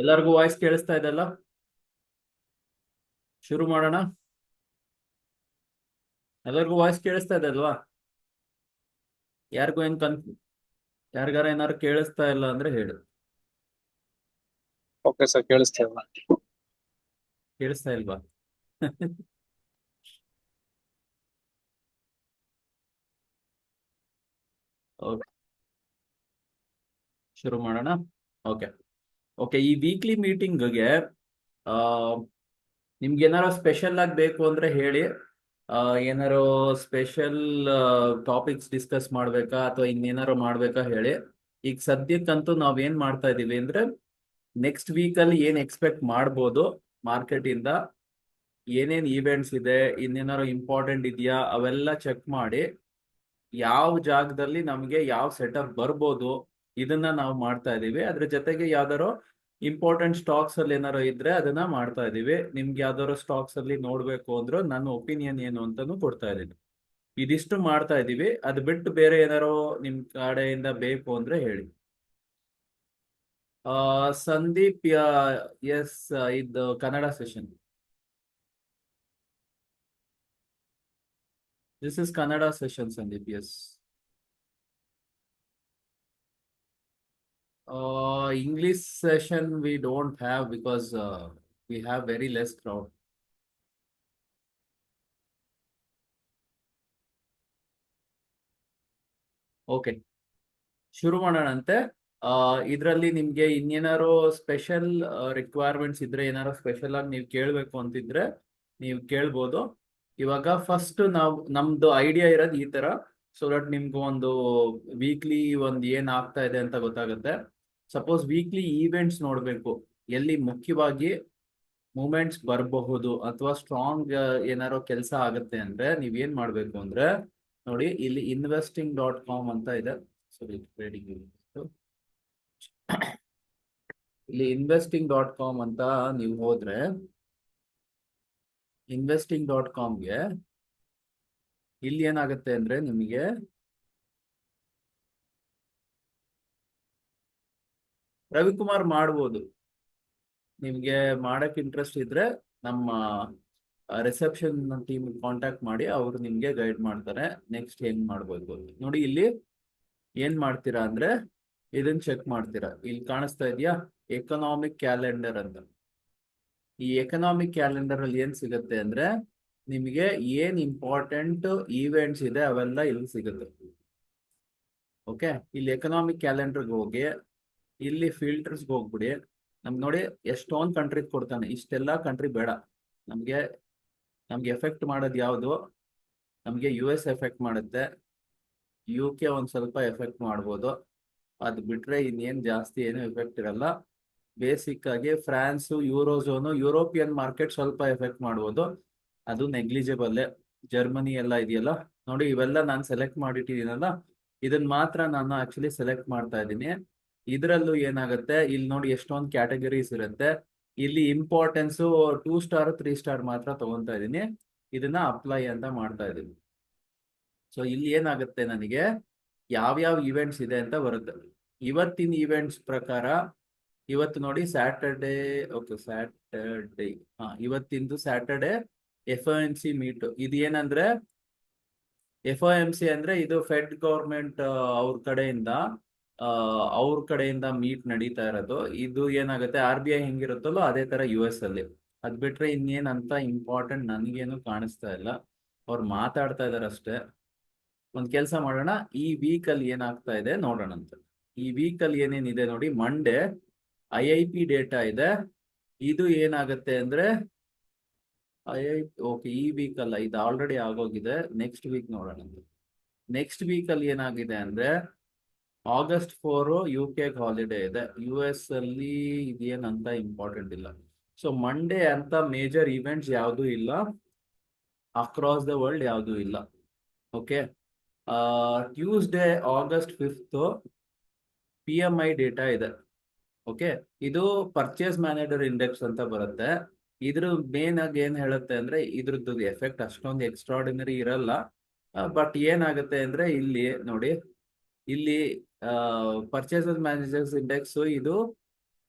ಎಲ್ಲರಿಗೂ ವಾಯ್ಸ್ ಕೇಳಿಸ್ತಾ ಇದೆಲ್ಲ? ಶುರು ಮಾಡೋಣ. ಎಲ್ಲರಿಗೂ ವಾಯ್ಸ್ ಕೇಳಿಸ್ತಾ ಇದೆ ಅಲ್ವಾ? ಯಾರಿಗೂ ಏನ್ ಯಾರಿಗಾರ ಏನಾರು ಕೇಳಿಸ್ತಾ ಇಲ್ಲ ಅಂದ್ರೆ ಹೇಳು. ಓಕೆ ಸರ್, ಕೇಳಿಸ್ತಾ ಇಲ್ಲ. ಕೇಳಿಸ್ತಾ ಇಲ್ವಾ? ಓಕೆ, ಶುರು ಮಾಡೋಣ. ಓಕೆ. ಓಕೆ, ಈ ವೀಕ್ಲಿ ಮೀಟಿಂಗ್ಗೆ ಆ ನಿಮ್ಗೆ ಏನಾರು ಸ್ಪೆಷಲ್ ಆಗಿ ಬೇಕು ಅಂದ್ರೆ ಹೇಳಿ. ಏನಾರು ಸ್ಪೆಷಲ್ ಟಾಪಿಕ್ಸ್ ಡಿಸ್ಕಸ್ ಮಾಡ್ಬೇಕಾ ಅಥವಾ ಇನ್ನೇನಾರು ಮಾಡ್ಬೇಕಾ ಹೇಳಿ. ಈಗ ಸದ್ಯಕ್ಕಂತೂ ನಾವೇನ್ ಮಾಡ್ತಾ ಇದೀವಿ ಅಂದ್ರೆ, ನೆಕ್ಸ್ಟ್ ವೀಕಲ್ಲಿ ಏನ್ ಎಕ್ಸ್ಪೆಕ್ಟ್ ಮಾಡ್ಬೋದು ಮಾರ್ಕೆಟ್ ಇಂದ, ಏನೇನ್ ಈವೆಂಟ್ಸ್ ಇದೆ, ಇನ್ನೇನಾದ್ರು ಇಂಪಾರ್ಟೆಂಟ್ ಇದೆಯಾ ಅವೆಲ್ಲ ಚೆಕ್ ಮಾಡಿ ಯಾವ ಜಾಗದಲ್ಲಿ ನಮಗೆ ಯಾವ ಸೆಟಪ್ ಬರ್ಬೋದು ಇದನ್ನ ನಾವು ಮಾಡ್ತಾ ಇದೀವಿ. ಅದ್ರ ಜೊತೆಗೆ ಯಾವ್ದಾರು ಇಂಪಾರ್ಟೆಂಟ್ ಸ್ಟಾಕ್ಸ್ ಅಲ್ಲಿ ಏನಾರು ಇದ್ರೆ ಅದನ್ನ ಮಾಡ್ತಾ ಇದೀವಿ. ನಿಮ್ಗೆ ಯಾವ್ದಾದ್ರು ಸ್ಟಾಕ್ಸ್ ಅಲ್ಲಿ ನೋಡ್ಬೇಕು ಅಂದ್ರೆ ನನ್ನ ಒಪಿನಿಯನ್ ಏನು ಅಂತಾನು ಕೊಡ್ತಾ ಇದೀನಿ. ಇದಿಷ್ಟು ಮಾಡ್ತಾ ಇದೀವಿ. ಅದು ಬಿಟ್ಟು ಬೇರೆ ಏನಾರು ನಿಮ್ ಕಡೆಯಿಂದ ಬೇಕು ಅಂದ್ರೆ ಹೇಳಿ. ಸಂದೀಪ್, ಎಸ್, ಇದು Kannada session. This is Kannada session, Sandeep. Yes. English session we don't have because we have very less crowd. Okay, ಶುರು ಮಾಡೋಣಂತೆ. ಇದರಲ್ಲಿ ನಿಮ್ಗೆ ಇನ್ನೇನಾರು ಸ್ಪೆಷಲ್ ರಿಕ್ವೈರ್ಮೆಂಟ್ಸ್ ಇದ್ರೆ, ಏನಾರು ಸ್ಪೆಷಲ್ ಆಗಿ ನೀವು ಕೇಳಬೇಕು ಅಂತಿದ್ರೆ ನೀವು ಕೇಳ್ಬೋದು. ಇವಾಗ ಫಸ್ಟ್ ನಮ್ದು ಐಡಿಯಾ ಇರೋದು ಈ ತರ, ಸೊ ದಟ್ ನಿಮ್ಗೆ ಒಂದು ವೀಕ್ಲಿ ಒಂದು ಏನ್ ಆಗ್ತಾ ಇದೆ ಅಂತ ಗೊತ್ತಾಗುತ್ತೆ. ಸಪೋಸ್ ವೀಕ್ಲಿ ಈವೆಂಟ್ಸ್ ನೋಡ್ಬೇಕು, ಎಲ್ಲಿ ಮುಖ್ಯವಾಗಿ ಮೂಮೆಂಟ್ಸ್ ಬರಬಹುದು ಅಥವಾ ಸ್ಟ್ರಾಂಗ್ ಏನಾರೋ ಕೆಲಸ ಆಗುತ್ತೆ ಅಂದ್ರೆ ನೀವೇನ್ ಮಾಡ್ಬೇಕು ಅಂದ್ರೆ, ನೋಡಿ ಇಲ್ಲಿ investing.com ಅಂತ ಇದೆ. ಸಾರಿ, ಟ್ರೇಡಿಂಗ್. ಇಲ್ಲಿ investing.com ಅಂತ ನೀವು ಹೋದ್ರೆ, investing.comಗೆ ಇಲ್ಲಿ ಏನಾಗುತ್ತೆ ಅಂದ್ರೆ ನಿಮಗೆ ರವಿಕುಮಾರ್ ಮಾಡ್ಬೋದು. ನಿಮ್ಗೆ ಮಾಡಕ್ ಇಂಟ್ರೆಸ್ಟ್ ಇದ್ರೆ ನಮ್ಮ ರಿಸೆಪ್ಷನ್ ಟೀಮ್ ಕಾಂಟ್ಯಾಕ್ಟ್ ಮಾಡಿ, ಅವರು ನಿಮ್ಗೆ ಗೈಡ್ ಮಾಡ್ತಾರೆ ನೆಕ್ಸ್ಟ್ ಹೆಂಗ್ ಮಾಡ್ಬೋದು ಅಂತ. ನೋಡಿ ಇಲ್ಲಿ ಏನ್ ಮಾಡ್ತೀರಾ ಅಂದ್ರೆ ಇದನ್ನ ಚೆಕ್ ಮಾಡ್ತೀರಾ. ಇಲ್ಲಿ ಕಾಣಿಸ್ತಾ ಇದೆಯಾ ಎಕನಾಮಿಕ್ ಕ್ಯಾಲೆಂಡರ್ ಅಂತ. ಈ ಎಕನಾಮಿಕ್ ಕ್ಯಾಲೆಂಡರ್ ಅಲ್ಲಿ ಏನ್ ಸಿಗುತ್ತೆ ಅಂದ್ರೆ ನಿಮಗೆ ಏನ್ ಇಂಪಾರ್ಟೆಂಟ್ ಈವೆಂಟ್ಸ್ ಇದೆ ಅವೆಲ್ಲ ಇಲ್ಲಿ ಸಿಗುತ್ತೆ. ಓಕೆ, ಇಲ್ಲಿ ಎಕನಾಮಿಕ್ ಕ್ಯಾಲೆಂಡರ್ಗೆ ಹೋಗಿ ಇಲ್ಲಿ ಫಿಲ್ಟರ್ಸ್ಗೆ ಹೋಗ್ಬಿಡಿ. ನಮ್ಗೆ ನೋಡಿ ಎಷ್ಟೊಂದು ಕಂಟ್ರಿ ಕೊಡ್ತಾನೆ. ಇಷ್ಟೆಲ್ಲ ಕಂಟ್ರಿ ಬೇಡ ನಮ್ಗೆ. ನಮ್ಗೆ ಎಫೆಕ್ಟ್ ಮಾಡೋದು ಯಾವುದು? ನಮ್ಗೆ US ಎಫೆಕ್ಟ್ ಮಾಡುತ್ತೆ, UK ಒಂದ್ ಸ್ವಲ್ಪ ಎಫೆಕ್ಟ್ ಮಾಡ್ಬೋದು. ಅದು ಬಿಟ್ರೆ ಇನ್ನೇನ್ ಜಾಸ್ತಿ ಏನು ಎಫೆಕ್ಟ್ ಇರಲ್ಲ. ಬೇಸಿಕ್ ಆಗಿ ಫ್ರಾನ್ಸ್, ಯೂರೋಝೋನು, ಯುರೋಪಿಯನ್ ಮಾರ್ಕೆಟ್ ಸ್ವಲ್ಪ ಎಫೆಕ್ಟ್ ಮಾಡ್ಬೋದು, ಅದು ನೆಗ್ಲಿಜಿಬಲ್. ಜರ್ಮನಿ ಎಲ್ಲ ಇದೆಯಲ್ಲ, ನೋಡಿ ಇವೆಲ್ಲ ನಾನು ಸೆಲೆಕ್ಟ್ ಮಾಡಿಟ್ಟಿದ್ದೀನಲ್ಲ, ಇದನ್ನ ಮಾತ್ರ ನಾನು ಆಕ್ಚುಲಿ ಸೆಲೆಕ್ಟ್ ಮಾಡ್ತಾ ಇದ್ದೀನಿ. ಇದರಲ್ಲೂ ಏನಾಗುತ್ತೆ, ಇಲ್ಲಿ ನೋಡಿ ಎಷ್ಟೊಂದು ಕ್ಯಾಟಗರೀಸ್ ಇರುತ್ತೆ. ಇಲ್ಲಿ ಇಂಪಾರ್ಟೆನ್ಸ್ 2 ಸ್ಟಾರ್ 3 ಸ್ಟಾರ್ ಮಾತ್ರ ತಗೊಂತಾ ಇದ್ದೀನಿ. ಇದನ್ನ ಅಪ್ಲೈ ಅಂತ ಮಾಡ್ತಾ ಇದ್ದೀನಿ. ಸೊ ಇಲ್ಲಿ ಏನಾಗುತ್ತೆ, ನನಗೆ ಯಾವ್ಯಾವ ಇವೆಂಟ್ಸ್ ಇದೆ ಅಂತ ಬರುತ್ತೆ. ಇವತ್ತಿನ ಇವೆಂಟ್ಸ್ ಪ್ರಕಾರ ಇವತ್ತು ನೋಡಿ ಸ್ಯಾಟರ್ಡೇ. Okay, Saturday. ಇವತ್ತಿಂದು ಸ್ಯಾಟರ್ಡೇ FOMC ಮೀಟ್. ಇದು ಏನಂದ್ರೆ FOMC ಅಂದ್ರೆ ಇದು ಫೆಡ್ ಗೌರ್ಮೆಂಟ್ ಅವ್ರ ಕಡೆಯಿಂದ ಮೀಟ್ ನಡೀತಾ ಇರೋದು. ಇದು ಏನಾಗುತ್ತೆ, RBI ಹೆಂಗಿರುತ್ತಲ್ಲೋ ಅದೇ ತರ US ಅಲ್ಲಿ. ಅದ್ ಬಿಟ್ರೆ ಇನ್ನೇನ್ ಅಂತ ಇಂಪಾರ್ಟೆಂಟ್ ನನ್ಗೇನು ಕಾಣಿಸ್ತಾ ಇಲ್ಲ. ಅವ್ರು ಮಾತಾಡ್ತಾ ಇದಾರೆ ಅಷ್ಟೇ. ಒಂದ್ ಕೆಲಸ ಮಾಡೋಣ, ಈ ವೀಕ್ ಅಲ್ಲಿ ಏನಾಗ್ತಾ ಇದೆ ನೋಡೋಣ ಅಂತ. ಈ ವೀಕ್ ಅಲ್ಲಿ ಏನೇನಿದೆ ನೋಡಿ, ಮಂಡೇ IIP ಡೇಟಾ ಇದೆ. ಇದು ಏನಾಗುತ್ತೆ ಅಂದ್ರೆ ಓಕೆ, ಈ ವೀಕ್ ಅಲ್ಲ, ಇದು ಆಲ್ರೆಡಿ ಆಗೋಗಿದೆ. ನೆಕ್ಸ್ಟ್ ವೀಕ್ ನೋಡೋಣ ಅಂತ. ನೆಕ್ಸ್ಟ್ ವೀಕ್ ಅಲ್ಲಿ ಏನಾಗಿದೆ ಅಂದ್ರೆ August 4 UK ಹಾಲಿಡೇ ಇದೆ. US ಅಲ್ಲಿ ಇದೇನಂತ ಇಂಪಾರ್ಟೆಂಟ್ ಇಲ್ಲ. ಸೊ ಮಂಡೇ ಅಂತ ಮೇಜರ್ ಇವೆಂಟ್ಸ್ ಯಾವುದು ಇಲ್ಲ, ಅಕ್ರಾಸ್ ದ ವರ್ಲ್ಡ್ ಯಾವುದು ಇಲ್ಲ. Okay, Tuesday August 5 PMI data ಇದೆ. ಓಕೆ, ಇದು ಪರ್ಚೇಸ್ ಮ್ಯಾನೇಜರ್ ಇಂಡೆಕ್ಸ್ ಅಂತ ಬರುತ್ತೆ. ಇದ್ರ ಮೇನ್ ಆಗಿ ಏನ್ ಹೇಳುತ್ತೆ ಅಂದ್ರೆ ಇದ್ರದ್ದು ಎಫೆಕ್ಟ್ ಅಷ್ಟೊಂದು ಎಕ್ಸ್ಟ್ರಾರ್ಡಿನರಿ ಇರಲ್ಲ. ಬಟ್ ಏನಾಗುತ್ತೆ ಅಂದ್ರೆ ಇಲ್ಲಿ ನೋಡಿ, ಇಲ್ಲಿ ಪರ್ಚೇಸ್ ಮ್ಯಾನೇಜರ್ಸ್ ಇಂಡೆಕ್ಸ್ ಇದು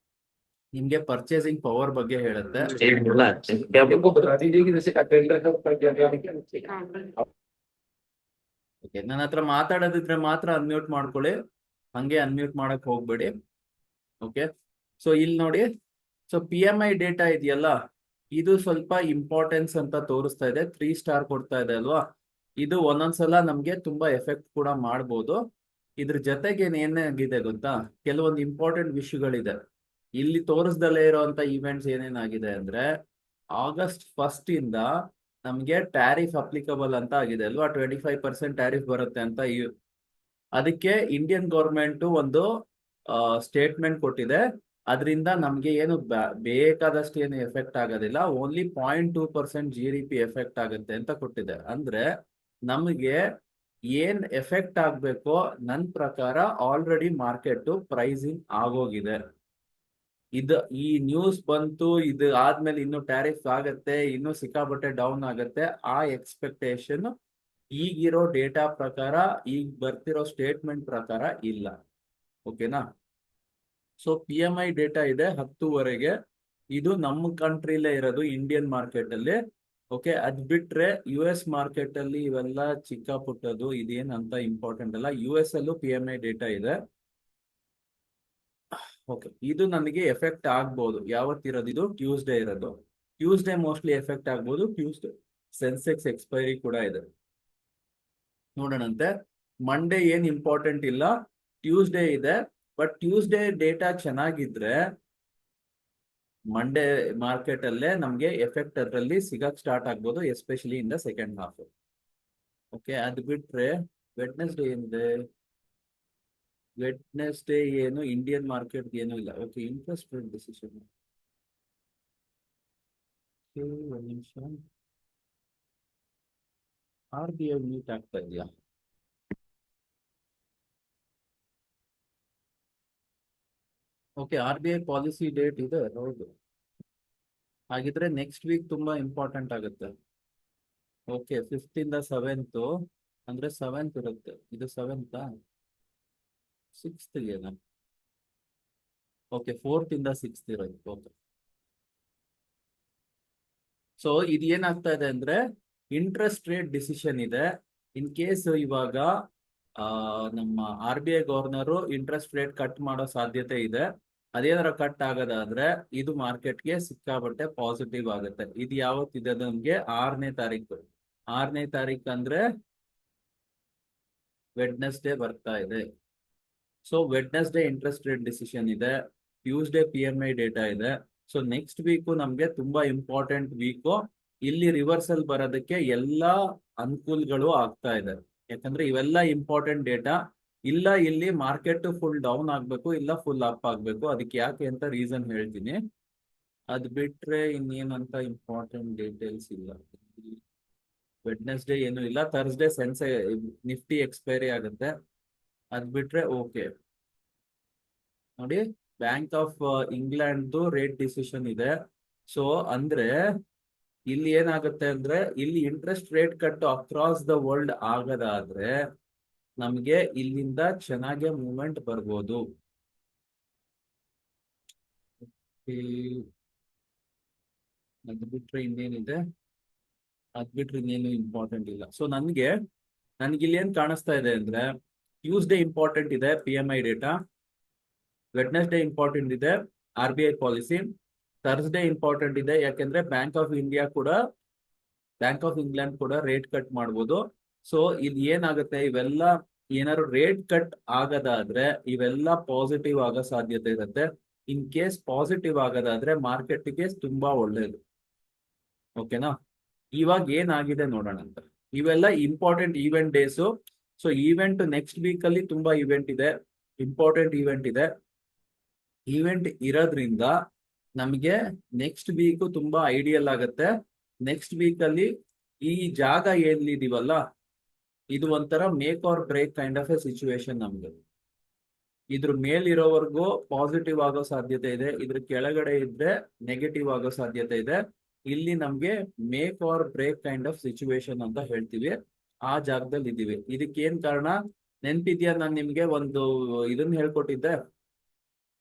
ನಿಮ್ಗೆ ಪರ್ಚೇಸಿಂಗ್ ಪವರ್ ಬಗ್ಗೆ ಹೇಳುತ್ತೆ. ಓಕೆ, ನನ್ನ ಹತ್ರ ಮಾತಾಡೋದಿದ್ರೆ ಮಾತ್ರ ಅನ್ಮ್ಯೂಟ್ ಮಾಡ್ಕೊಳ್ಳಿ, ಹಂಗೆ ಅನ್ಮ್ಯೂಟ್ ಮಾಡಕ್ ಹೋಗ್ಬೇಡಿ. ಓಕೆ, ಸೊ ಇಲ್ಲಿ ನೋಡಿ, ಸೊ PMI ಡೇಟಾ ಇದೆಯಲ್ಲ, ಇದು ಸ್ವಲ್ಪ ಇಂಪಾರ್ಟೆನ್ಸ್ ಅಂತ ತೋರಿಸ್ತಾ ಇದೆ, 3 ಸ್ಟಾರ್ ಕೊಡ್ತಾ ಇದೆ ಅಲ್ವಾ. ಇದು ಒಂದೊಂದ್ಸಲ ನಮ್ಗೆ ತುಂಬಾ ಎಫೆಕ್ಟ್ ಕೂಡ ಮಾಡ್ಬೋದು. ಇದ್ರ ಜೊತೆಗೆ ಏನಾಗಿದೆ ಗೊತ್ತಾ, ಕೆಲವೊಂದು ಇಂಪಾರ್ಟೆಂಟ್ ವಿಷಯಗಳಿದೆ. ಇಲ್ಲಿ ತೋರಿಸ್ದಲ್ಲೇ ಇರುವಂತ ಇವೆಂಟ್ಸ್ ಏನೇನಾಗಿದೆ ಅಂದ್ರೆ, August 1 ಇಂದ ನಮ್ಗೆ ಟ್ಯಾರಿಫ್ ಅಪ್ಲಿಕಬಲ್ ಅಂತ ಆಗಿದೆ ಅಲ್ವಾ, 25% ಟ್ಯಾರಿಫ್ ಬರುತ್ತೆ ಅಂತ. ಅದಕ್ಕೆ ಇಂಡಿಯನ್ ಗೌರ್ಮೆಂಟ್ ಒಂದು ಸ್ಟೇಟ್ಮೆಂಟ್ ಕೊಟ್ಟಿದೆ. ಅದರಿಂದ ನಮ್ಗೆ ಏನು ಬೇಕಾದಷ್ಟು ಏನು ಎಫೆಕ್ಟ್ ಆಗೋದಿಲ್ಲ, ಓನ್ಲಿ 0.2% GDP ಎಫೆಕ್ಟ್ ಆಗುತ್ತೆ ಅಂತ ಕೊಟ್ಟಿದೆ. ಅಂದ್ರೆ ನಮಗೆ ಏನ್ ಎಫೆಕ್ಟ್ ಆಗ್ಬೇಕೋ ನನ್ನ ಪ್ರಕಾರ ಆಲ್ರೆಡಿ ಮಾರ್ಕೆಟ್ ಪ್ರೈಸಿಂಗ್ ಆಗೋಗಿದೆ. ಈ ನ್ಯೂಸ್ ಬಂತು, ಇದು ಆದ್ಮೇಲೆ ಇನ್ನು ಟ್ಯಾರಿಫ್ ಆಗತ್ತೆ, ಇನ್ನು ಸಿಕ್ಕಾಪಟ್ಟೆ ಡೌನ್ ಆಗತ್ತೆ, ಆ ಎಕ್ಸ್ಪೆಕ್ಟೇಷನ್ ಈಗಿರೋ ಡೇಟಾ ಪ್ರಕಾರ, ಈಗ ಬರ್ತಿರೋ ಸ್ಟೇಟ್ಮೆಂಟ್ ಪ್ರಕಾರ ಇಲ್ಲ. ಓಕೆನಾ. ಸೊ PMI ಡೇಟಾ ಇದೆ 10ವರೆಗೆ, ಇದು ನಮ್ಮ ಕಂಟ್ರಿಲೇ ಇರೋದು, ಇಂಡಿಯನ್ ಮಾರ್ಕೆಟ್ ಅಲ್ಲಿ. ಓಕೆ, ಅದ್ ಬಿಟ್ರೆ US ಮಾರ್ಕೆಟ್ ಅಲ್ಲಿ ಇವೆಲ್ಲ ಚಿಕ್ಕ ಪುಟ್ಟದು, ಇದೇನಂತ ಇಂಪಾರ್ಟೆಂಟ್ ಅಲ್ಲ. US ಅಲ್ಲೂ PMI ಡೇಟಾ ಇದೆ. ಓಕೆ, ಇದು ನನಗೆ ಎಫೆಕ್ಟ್ ಆಗ್ಬೋದು. ಯಾವತ್ತಿರೋದು ಇದು? ಟ್ಯೂಸ್ಡೇ ಇರೋದು. ಟ್ಯೂಸ್ಡೇ ಮೋಸ್ಟ್ಲಿ ಎಫೆಕ್ಟ್ ಆಗ್ಬೋದು. ಟ್ಯೂಸ್ಡೇ ಸೆನ್ಸೆಕ್ಸ್ ಎಕ್ಸ್ಪೈರಿ ಕೂಡ ಇದೆ, ನೋಡೋಣಂತೆ. ಮಂಡೇ ಏನ್ ಇಂಪಾರ್ಟೆಂಟ್ ಇಲ್ಲ, ಟ್ಯೂಸ್ಡೇ ಇದೆ. ಬಟ್ ಟ್ಯೂಸ್ಡೇ ಡೇಟಾ ಚೆನ್ನಾಗಿದ್ರೆ ಮಂಡೇ ಮಾರ್ಕೆಟ್ ಅಲ್ಲೇ ನಮ್ಗೆ ಎಫೆಕ್ಟ್ ಅದರಲ್ಲಿ ಸಿಗಕ್ ಸ್ಟಾರ್ಟ್ ಆಗ್ಬೋದು, especially in the second half. Okay, ಅದು ಬಿಟ್ರೆ ವೆಡ್ನೆಸ್ಡೇ ಏನಿದೆ? ವೆಡ್ನೆಸ್ಡೇ ಏನು ಇಂಡಿಯನ್ ಮಾರ್ಕೆಟ್ ಏನು ಇಲ್ಲ. Okay, interest rate decision. ಒಂದು ನಿಮಿಷ, RBI ಮೀಟ್ ಆಗ್ತಾ ಇದೆಯಾ? ಓಕೆ, RBI ಪಾಲಿಸಿ ಡೇಟ್ ಇದೆ, ಹೌದು. ಹಾಗಿದ್ರೆ ನೆಕ್ಸ್ಟ್ ವೀಕ್ ತುಂಬಾ ಇಂಪಾರ್ಟೆಂಟ್ ಆಗುತ್ತೆ. ಓಕೆ, 5th ಇಂದ 7th, ಅಂದ್ರೆ 7th ಇರುತ್ತೆ. ಇದು 7th 6th ಗೆ. ಓಕೆ, 4th ಇಂದ 6th ಇರುತ್ತೆ. ಓಕೆ, ಸೊ ಇದು ಏನಾಗ್ತಾ ಇದೆ ಅಂದ್ರೆ, ಇಂಟ್ರೆಸ್ಟ್ ರೇಟ್ ಡಿಸಿಷನ್ ಇದೆ. ಇನ್ ಕೇಸ್ ಇವಾಗ ನಮ್ಮ RBI governor interest rate cut ಮಾಡೋ ಸಾಧ್ಯತೆ ಇದೆ. ಅದೇನಾರ ಕಟ್ ಆಗೋದಾದ್ರೆ ಇದು ಮಾರ್ಕೆಟ್ಗೆ ಸಿಕ್ಕಾಬಟ್ಟೆ ಪಾಸಿಟಿವ್ ಆಗುತ್ತೆ. ಇದು ಯಾವತ್ತಿದೆ? ನಮ್ಗೆ 6ನೇ ತಾರೀಕು. 6ನೇ ತಾರೀಕು ಅಂದ್ರೆ ವೆಡ್ನೆಸ್ಡೇ ಬರ್ತಾ ಇದೆ. So Wednesday interest rate decision ಇದೆ, ಟ್ಯೂಸ್ಡೇ PMI ಡೇಟಾ ಇದೆ. ಸೊ ನೆಕ್ಸ್ಟ್ ವೀಕು ನಮ್ಗೆ ತುಂಬಾ ಇಂಪಾರ್ಟೆಂಟ್ ವೀಕು. ಇಲ್ಲಿ ರಿವರ್ಸಲ್ ಬರೋದಕ್ಕೆ ಎಲ್ಲಾ ಅನುಕೂಲಗಳು ಆಗ್ತಾ ಇದೆ, ಯಾಕಂದ್ರೆ ಇವೆಲ್ಲ ಇಂಪಾರ್ಟೆಂಟ್ ಡೇಟಾ. ಇಲ್ಲ ಇಲ್ಲಿ ಮಾರ್ಕೆಟ್ ಫುಲ್ ಡೌನ್ ಆಗ್ಬೇಕು, ಇಲ್ಲ ಫುಲ್ ಅಪ್ ಆಗ್ಬೇಕು. ಅದಕ್ಕೆ ಯಾಕೆ ಅಂತ ರೀಸನ್ ಹೇಳ್ತೀನಿ. ಅದ್ ಬಿಟ್ರೆ ಇನ್ನೇನಂತ ಇಂಪಾರ್ಟೆಂಟ್ ಡೀಟೇಲ್ಸ್ ಇಲ್ಲ. ವೆಡ್ನೆಸ್ಡೇ ಏನು ಇಲ್ಲ. ಥರ್ಸ್ಡೇ ನಿಫ್ಟಿ ಎಕ್ಸ್ಪೈರಿ ಆಗುತ್ತೆ. ಅದ್ ಬಿಟ್ರೆ ಓಕೆ ನೋಡಿ, bank of England rate decision ಇದೆ. ಸೊ ಅಂದ್ರೆ ಇಲ್ಲಿ ಏನಾಗುತ್ತೆ ಅಂದ್ರೆ, ಇಲ್ಲಿ interest rate cut across the world ಆಗದಾದ್ರೆ ನಮ್ಗೆ ಇಲ್ಲಿಂದ ಚೆನ್ನಾಗಿ ಮೂವ್ಮೆಂಟ್ ಬರ್ಬೋದು. ಅದ್ ಬಿಟ್ರೆ ಇನ್ನೇನಿದೆ? ಅದ್ ಬಿಟ್ರೆ ಇನ್ನೇನು ಇಂಪಾರ್ಟೆಂಟ್ ಇಲ್ಲ. ಸೊ ನನಗೆ ಇಲ್ಲಿ ಏನ್ ಕಾಣಿಸ್ತಾ ಇದೆ ಅಂದ್ರೆ, ಟ್ಯೂಸ್ಡೇ ಇಂಪಾರ್ಟೆಂಟ್ ಇದೆ PMI ಡೇಟಾ, ವೆಡ್ನೆಸ್ಡೇ ಇಂಪಾರ್ಟೆಂಟ್ ಇದೆ RBI ಪಾಲಿಸಿ, ಥರ್ಸ್ಡೇ ಇಂಪಾರ್ಟೆಂಟ್ ಇದೆ ಯಾಕೆಂದ್ರೆ ಬ್ಯಾಂಕ್ ಆಫ್ ಇಂಗ್ಲೆಂಡ್ ಕೂಡ ರೇಟ್ ಕಟ್ ಮಾಡ್ಬೋದು. ಸೊ ಇದು ಏನಾಗುತ್ತೆ, ಇವೆಲ್ಲ ಏನಾದ್ರು ರೇಟ್ ಕಟ್ ಆಗದಾದ್ರೆ ಇವೆಲ್ಲ ಪಾಸಿಟಿವ್ ಆಗೋ ಸಾಧ್ಯತೆ ಇರುತ್ತೆ. ಇನ್ ಕೇಸ್ ಪಾಸಿಟಿವ್ ಆಗೋದಾದ್ರೆ ಮಾರ್ಕೆಟ್ಗೆ ತುಂಬಾ ಒಳ್ಳೇದು. ಓಕೆನಾ. ಇವಾಗ ಏನಾಗಿದೆ ನೋಡೋಣ ಅಂತ. ಇವೆಲ್ಲ important event days. So event next week ಅಲ್ಲಿ ತುಂಬಾ ಈವೆಂಟ್ ಇದೆ, ಇಂಪಾರ್ಟೆಂಟ್ ಈವೆಂಟ್ ಇದೆ. ಈವೆಂಟ್ ಇರೋದ್ರಿಂದ ನಮಗೆ ನೆಕ್ಸ್ಟ್ ವೀಕ್ ತುಂಬಾ ಐಡಿಯಲ್ ಆಗುತ್ತೆ. ನೆಕ್ಸ್ಟ್ ವೀಕ್ ಅಲ್ಲಿ ಈ ಜಾಗ ಎಲ್ಲಿದೀವಲ್ಲ, ಇದು ಒಂಥರ make or break kind of a situation. ನಮ್ಗೆ ಇದ್ರ ಮೇಲಿರೋವರೆಗೂ ಪಾಸಿಟಿವ್ ಆಗೋ ಸಾಧ್ಯತೆ ಇದೆ, ಇದ್ರ ಕೆಳಗಡೆ ಇದ್ರೆ ನೆಗೆಟಿವ್ ಆಗೋ ಸಾಧ್ಯತೆ ಇದೆ. ಇಲ್ಲಿ ನಮ್ಗೆ make or break kind of situation ಅಂತ ಹೇಳ್ತೀವಿ. ಆ ಜಾಗದಲ್ಲಿ ಇದೀವಿ. ಇದಕ್ಕೆ ಏನ್ ಕಾರಣ ನೆನ್ಪಿದ್ಯಾ? ನಾನು ನಿಮ್ಗೆ ಒಂದು ಇದನ್ನ ಹೇಳ್ಕೊಟ್ಟಿದ್ದೆ.